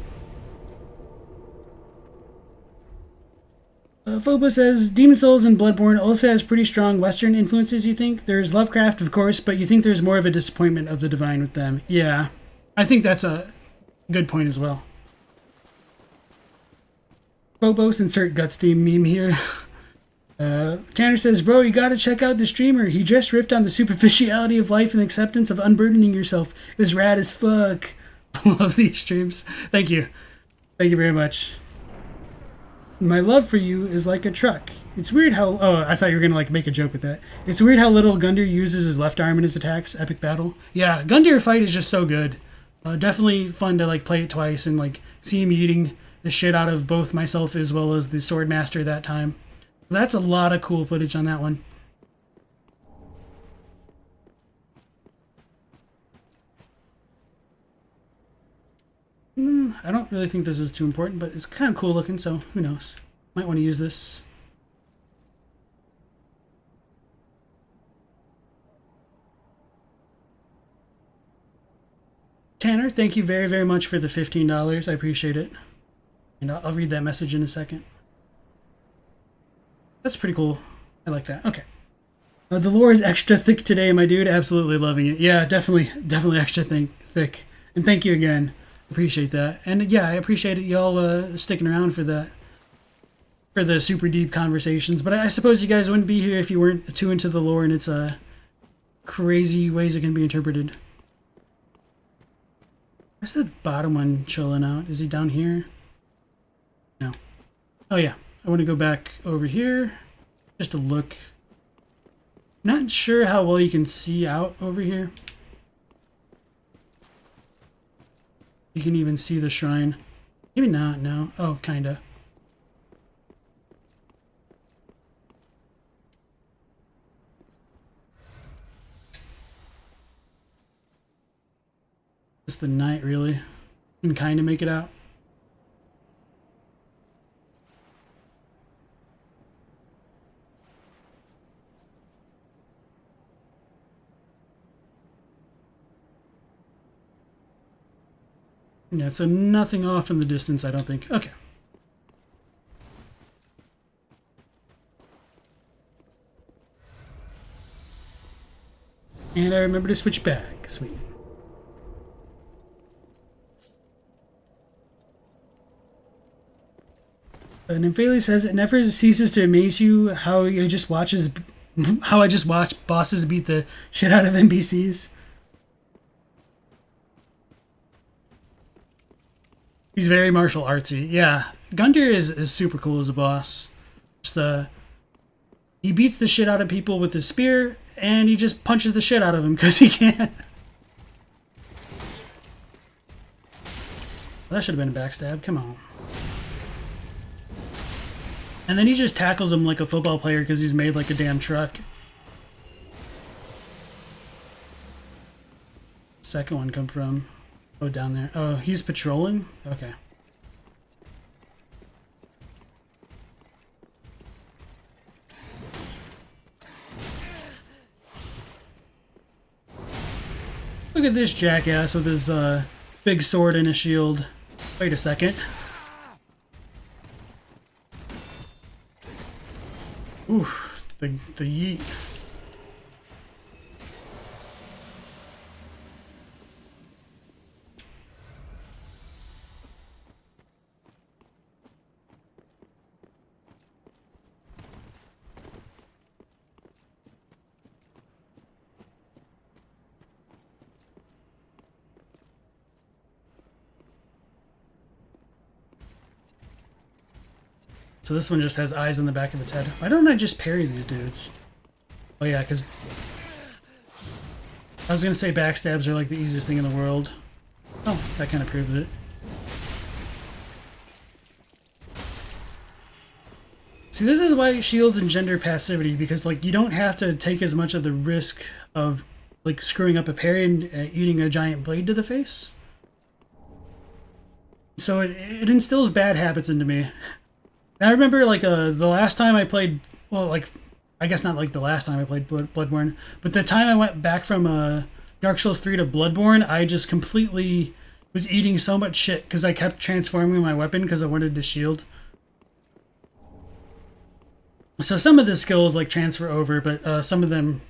Phoba says, Demon Souls and Bloodborne also has pretty strong Western influences, you think? There's Lovecraft, of course, but you think there's more of a disappointment of the divine with them. Yeah, I think that's a good point as well. Phobos, insert Guts theme meme here. Tanner says, bro, you gotta check out the streamer. He just riffed on the superficiality of life and acceptance of unburdening yourself. It was rad as fuck. Love these streams. Thank you. Thank you very much. My love for you is like a truck. It's weird how... Oh, I thought you were going to like make a joke with that. It's weird how little Gundyr uses his left arm in his attacks. Epic battle. Yeah, Gundyr fight is just so good. Definitely fun to like play it twice and like see him eating the shit out of both myself as well as the Swordmaster that time. That's a lot of cool footage on that one. I don't really think this is too important, but it's kind of cool looking, so who knows. Might want to use this. Tanner, thank you very, very much for the $15. I appreciate it. And I'll read that message in a second. That's pretty cool. I like that. Okay. The lore is extra thick today, my dude. Absolutely loving it. Yeah, definitely extra thick. And thank you again. Appreciate that. And yeah, I appreciate it, y'all sticking around for that. For the super deep conversations. But I suppose you guys wouldn't be here if you weren't too into the lore and its crazy ways it can be interpreted. Where's the bottom one chilling out? Is he down here? No. Oh yeah. I want to go back over here just to look. Not sure how well you can see out over here. You can even see the shrine. Maybe not, no. Oh, kinda. Just the night, really. You can kinda make it out. Yeah, so nothing off in the distance, I don't think. Okay. And I remember to switch back. Sweet. And Nymphalia says, it never ceases to amaze you how I just watch bosses beat the shit out of NPCs. He's very martial artsy. Yeah, Gundyr is super cool as a boss. Just he beats the shit out of people with his spear, and he just punches the shit out of them because he can. That should have been a backstab. Come on. And then he just tackles him like a football player because he's made like a damn truck. Second one come from? Oh, down there. Oh, he's patrolling? Okay. Look at this jackass with his big sword and a shield. Wait a second. Ooh, the yeet. So this one just has eyes on the back of its head. Why don't I just parry these dudes? Oh yeah, because I was going to say backstabs are like the easiest thing in the world. Oh, that kind of proves it. See, this is why shields engender passivity, because like you don't have to take as much of the risk of like screwing up a parry and eating a giant blade to the face. So it instills bad habits into me. And I remember like the last time I played, well, like I guess not like the last time I played Bloodborne, but the time I went back from Dark Souls 3 to Bloodborne, I just completely was eating so much shit because I kept transforming my weapon because I wanted to shield. So some of the skills like transfer over, but some of them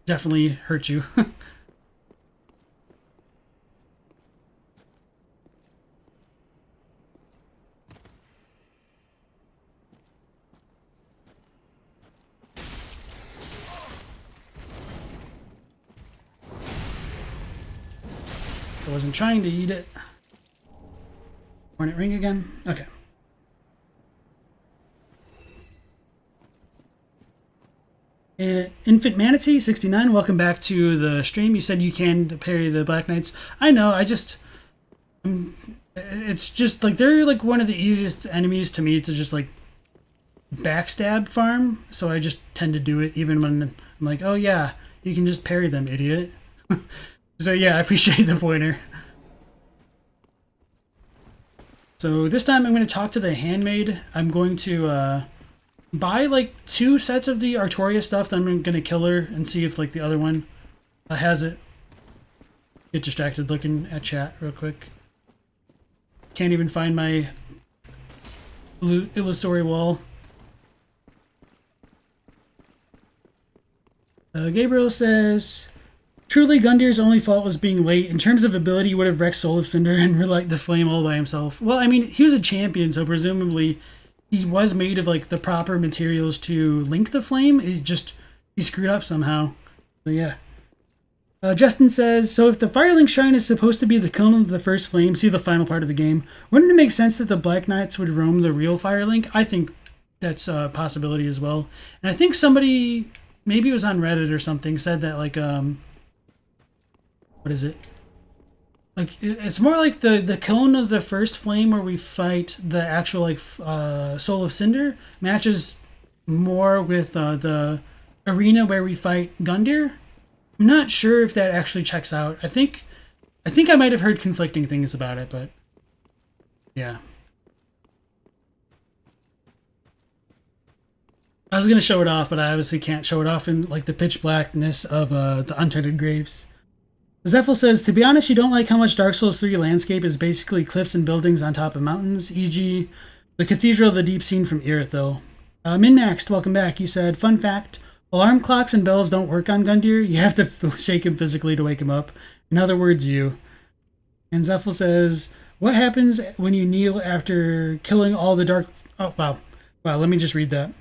definitely hurt you. I wasn't trying to eat it. Hornet ring again? Okay. Infant Manatee 69, welcome back to the stream. You said you can parry the Black Knights. I know, it's just like they're like one of the easiest enemies to me to just like backstab farm, so I just tend to do it even when I'm like, oh yeah, you can just parry them, idiot. So yeah, I appreciate the pointer. So this time I'm going to talk to the handmaid. I'm going to buy like 2 sets of the Artoria stuff, then I'm going to kill her and see if like the other one has it. Get distracted looking at chat real quick. Can't even find my illusory wall. Gabriel says, truly Gundyr's only fault was being late. In terms of ability, he would have wrecked Soul of Cinder and relight the flame all by himself. Well, I mean, he was a champion, so presumably he was made of like the proper materials to link the flame. He screwed up somehow. So yeah. Justin says, so if the Firelink Shrine is supposed to be the kiln of the first flame, see the final part of the game, wouldn't it make sense that the Black Knights would roam the real Firelink? I think that's a possibility as well. And I think somebody maybe it was on Reddit or something, said that like what is it? Like it's more like the kiln of the first flame where we fight the actual like Soul of Cinder matches more with the arena where we fight Gundyr. I'm not sure if that actually checks out. I think I might have heard conflicting things about it, but yeah. I was gonna show it off, but I obviously can't show it off in like the pitch blackness of the Untended graves. Zephyl says, to be honest, you don't like how much Dark Souls 3 landscape is basically cliffs and buildings on top of mountains, e.g. the Cathedral of the Deep Scene from Irithyll. Minmaxed, welcome back. You said, fun fact, alarm clocks and bells don't work on Gundyr. You have to shake him physically to wake him up. In other words, you. And Zephyl says, what happens when you kneel after killing all the dark... Oh, wow. Wow, let me just read that.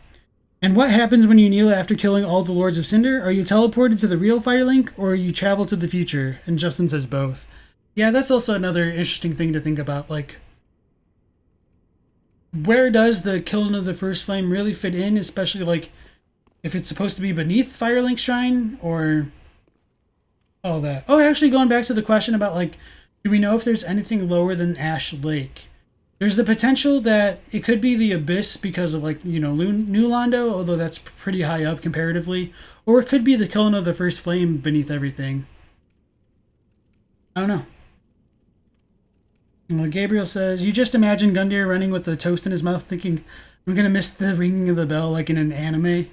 And what happens when you kneel after killing all the Lords of Cinder? Are you teleported to the real Firelink, or you travel to the future? And Justin says both. Yeah, that's also another interesting thing to think about. Like, where does the killing of the first flame really fit in? Especially, like, if it's supposed to be beneath Firelink Shrine, or all that. Oh, actually, going back to the question about, like, do we know if there's anything lower than Ash Lake? There's the potential that it could be the Abyss because of, like, you know, New Londo, although that's pretty high up comparatively. Or it could be the killing of the first flame beneath everything. I don't know. Well, Gabriel says, you just imagine Gundyr running with a toast in his mouth thinking, I'm going to miss the ringing of the bell like in an anime.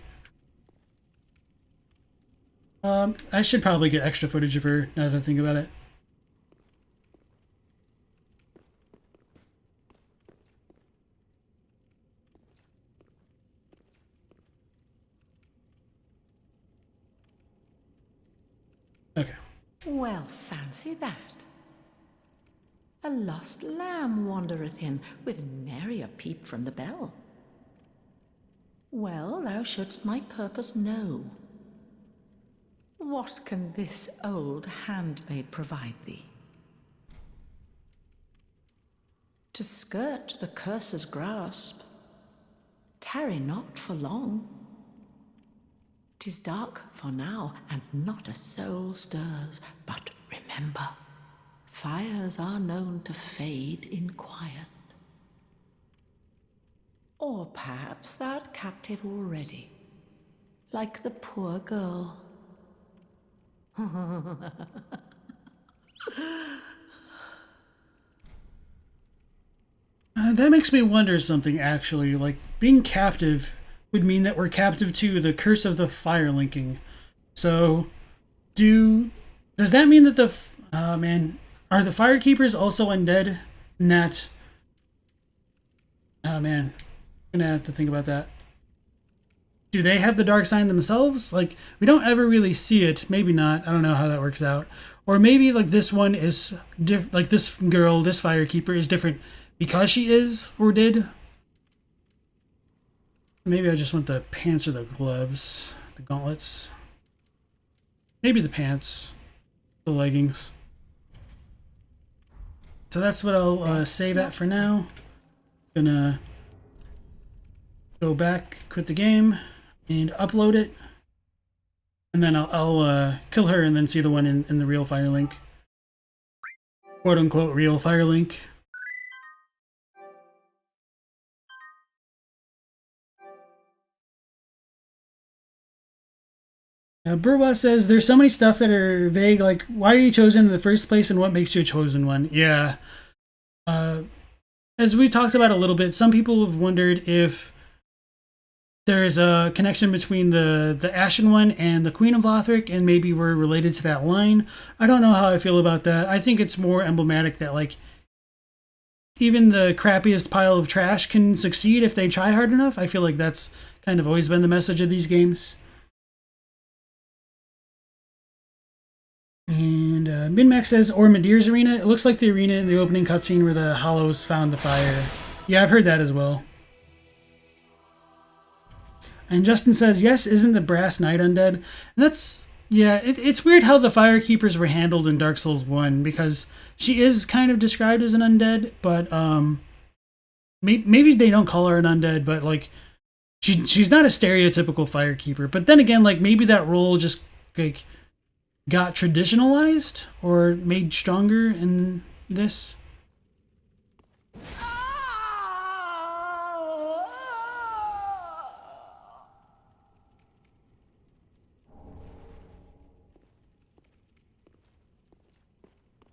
I should probably get extra footage of her now that I think about it. Okay. Well, fancy that. A lost lamb wandereth in, with nary a peep from the bell. Well, thou shouldst my purpose know. What can this old handmaid provide thee? To skirt the curse's grasp, tarry not for long. 'Tis dark for now, and not a soul stirs. But remember, fires are known to fade in quiet. Or perhaps thou'rt captive already, like the poor girl. That makes me wonder something, actually. Like, being captive would mean that we're captive to the curse of the fire linking. So, does that mean that the... are the firekeepers also undead? In that... Oh, man. I'm gonna have to think about that. Do they have the dark sign themselves? Like, we don't ever really see it. Maybe not. I don't know how that works out. Or maybe, like, this one is... like, this girl, this firekeeper is different because she is or did. Maybe I just want the pants or the gloves. The gauntlets. Maybe the pants. The leggings. So that's what I'll save at for now. Gonna go back, quit the game, and upload it. And then I'll kill her and then see the one in the real Firelink. Quote unquote real Firelink. Burwa says, there's so many stuff that are vague, like, why are you chosen in the first place and what makes you a chosen one? Yeah. As we talked about a little bit, some people have wondered if there's a connection between the Ashen One and the Queen of Lothric, and maybe we're related to that line. I don't know how I feel about that. I think it's more emblematic that, like, even the crappiest pile of trash can succeed if they try hard enough. I feel like that's kind of always been the message of these games. And Minmax says, or Medir's arena. It looks like the arena in the opening cutscene where the Hollows found the fire. Yeah, I've heard that as well. And Justin says, yes, isn't the Brass Knight undead? And that's, yeah, it's weird how the Firekeepers were handled in Dark Souls 1, because she is kind of described as an undead, but maybe they don't call her an undead, but, like, she's not a stereotypical firekeeper, but then again, like maybe that role just like got traditionalized or made stronger in this.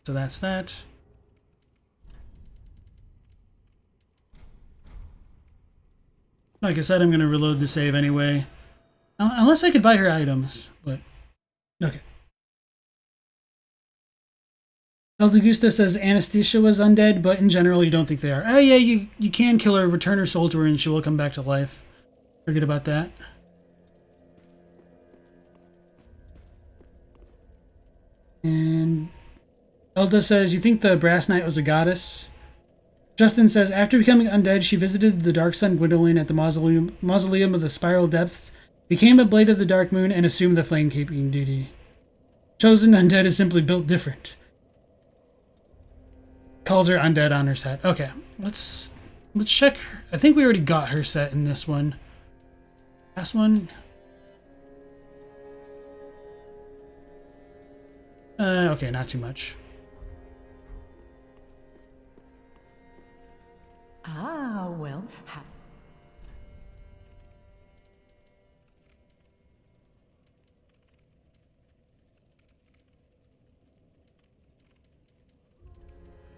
So that's that. Like I said, I'm going to reload the save anyway. Unless I could buy her items, but okay. El Degusta says Anastasia was undead, but in general you don't think they are. Oh yeah, you can kill her, return her soul to her, and she will come back to life. Forget about that. And Elda says, you think the Brass Knight was a goddess? Justin says, after becoming undead, she visited the Dark Sun Gwyndolin at the mausoleum of the Spiral Depths, became a Blade of the Dark Moon, and assumed the flamekeeping duty. Chosen undead is simply built different. Calls her undead on her set. Okay, let's check. I think we already got her set in this one. Last one. Okay, not too much. Ah, well,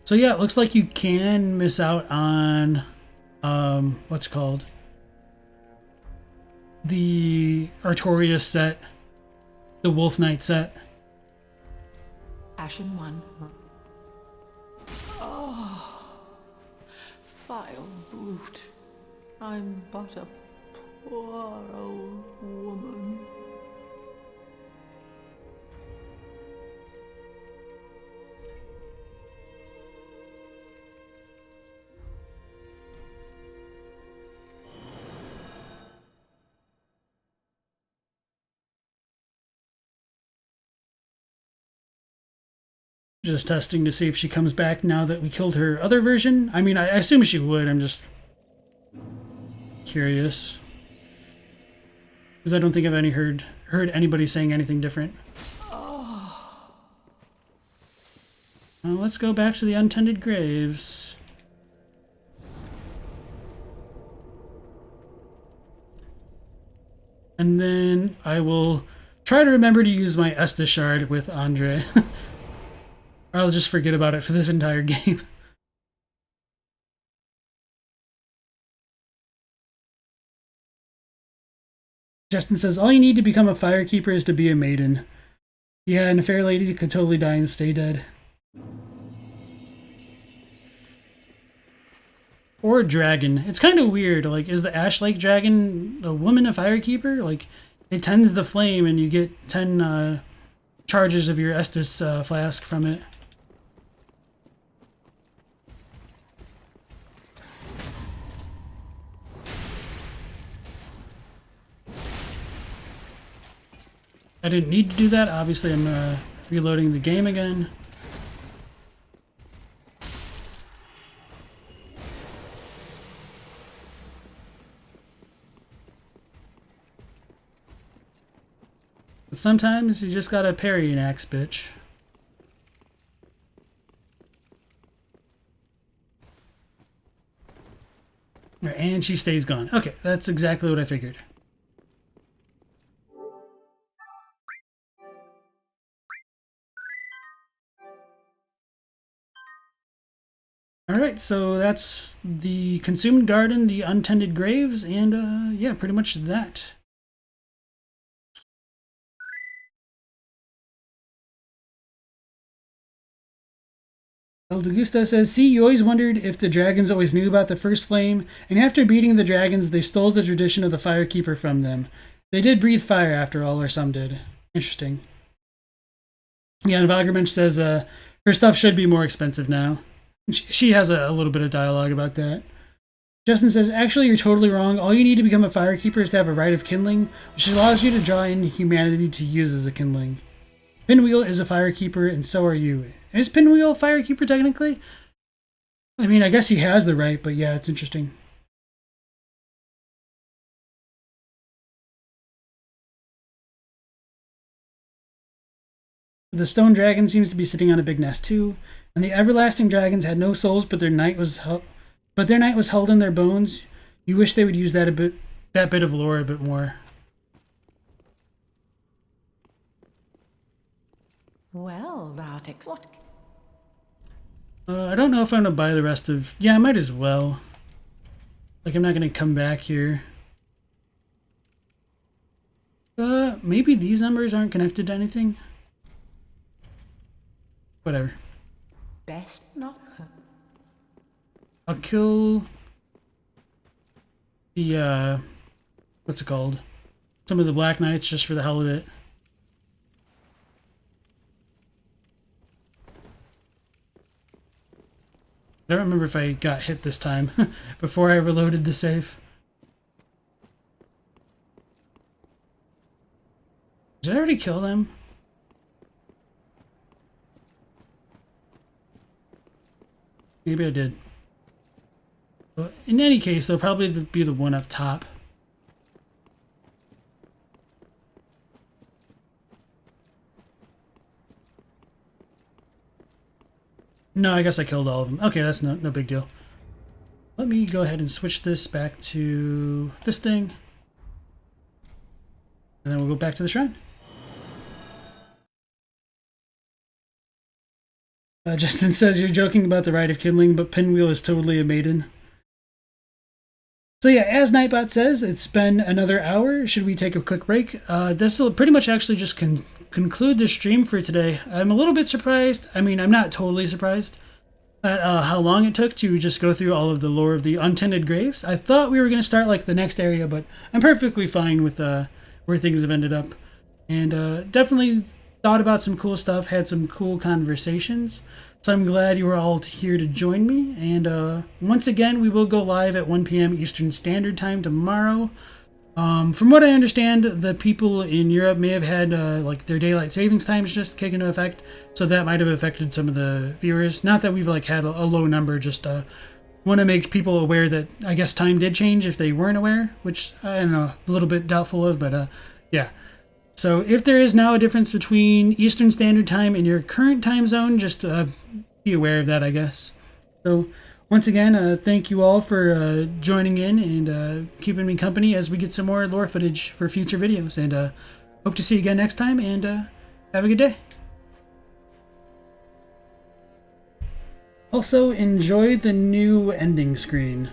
So yeah, it looks like you can miss out on, what's it called? The Artorias set, the Wolf Knight set. Ashen One. Oh, vile brute. I'm but a poor old woman. Just testing to see if she comes back now that we killed her other version. I mean, I assume she would. I'm just curious. Because I don't think I've heard anybody saying anything different. Let's go back to the Untended Graves. And then I will try to remember to use my Estus Shard with Andre. Or I'll just forget about it for this entire game. Justin says, all you need to become a firekeeper is to be a maiden. Yeah, and a fair lady could totally die and stay dead. Or a dragon. It's kind of weird. Like, is the Ash Lake dragon a woman a firekeeper? Like, it tends the flame and you get 10 charges of your Estus flask from it. I didn't need to do that. Obviously, I'm reloading the game again. But sometimes you just gotta parry an axe, bitch. And she stays gone. Okay, that's exactly what I figured. Alright, so that's the Consumed Garden, the Untended Graves, and yeah, pretty much that. El Degusta says, see, you always wondered if the dragons always knew about the first flame, and after beating the dragons, they stole the tradition of the Firekeeper from them. They did breathe fire after all, or some did. Interesting. Yeah, and Vagramensch says, her stuff should be more expensive now. She has a little bit of dialogue about that. Justin says, actually, you're totally wrong. All you need to become a firekeeper is to have a rite of kindling, which allows you to draw in humanity to use as a kindling. Pinwheel is a firekeeper, and so are you. Is Pinwheel a firekeeper, technically? I mean, I guess he has the right, but yeah, it's interesting. The stone dragon seems to be sitting on a big nest too, and the everlasting dragons had no souls, but their night was held in their bones. You wish they would use that bit of lore a bit more. Well, that what? I don't know if I'm gonna buy the rest of. Yeah, I might as well. Like, I'm not gonna come back here. Maybe these numbers aren't connected to anything. Whatever. Best not. I'll kill the, what's it called? Some of the Black Knights just for the hell of it. I don't remember if I got hit this time before I reloaded the save. Did I already kill them? Maybe I did. But in any case, they'll probably be the one up top. No, I guess I killed all of them. Okay, that's no big deal. Let me go ahead and switch this back to this thing. And then we'll go back to the shrine. Justin says you're joking about the rite of kindling, but Pinwheel is totally a maiden. So yeah, as Nightbot says, it's been another hour. Should we take a quick break? This will pretty much actually just conclude the stream for today. I'm a little bit surprised. I mean, I'm not totally surprised at how long it took to just go through all of the lore of the Untended Graves. I thought we were going to start like the next area, but I'm perfectly fine with where things have ended up. And definitely thought about some cool stuff, had some cool conversations. So I'm glad you were all here to join me. And once again, we will go live at 1 p.m. Eastern Standard Time tomorrow. From what I understand, the people in Europe may have had like their daylight savings times just kick into effect, so that might have affected some of the viewers. Not that we've like had a low number, just want to make people aware that I guess time did change if they weren't aware, which I don't know, a little bit doubtful of, but yeah. So if there is now a difference between Eastern Standard Time and your current time zone, just be aware of that, I guess. So once again, thank you all for joining in and keeping me company as we get some more lore footage for future videos. And hope to see you again next time, and have a good day. Also, enjoy the new ending screen.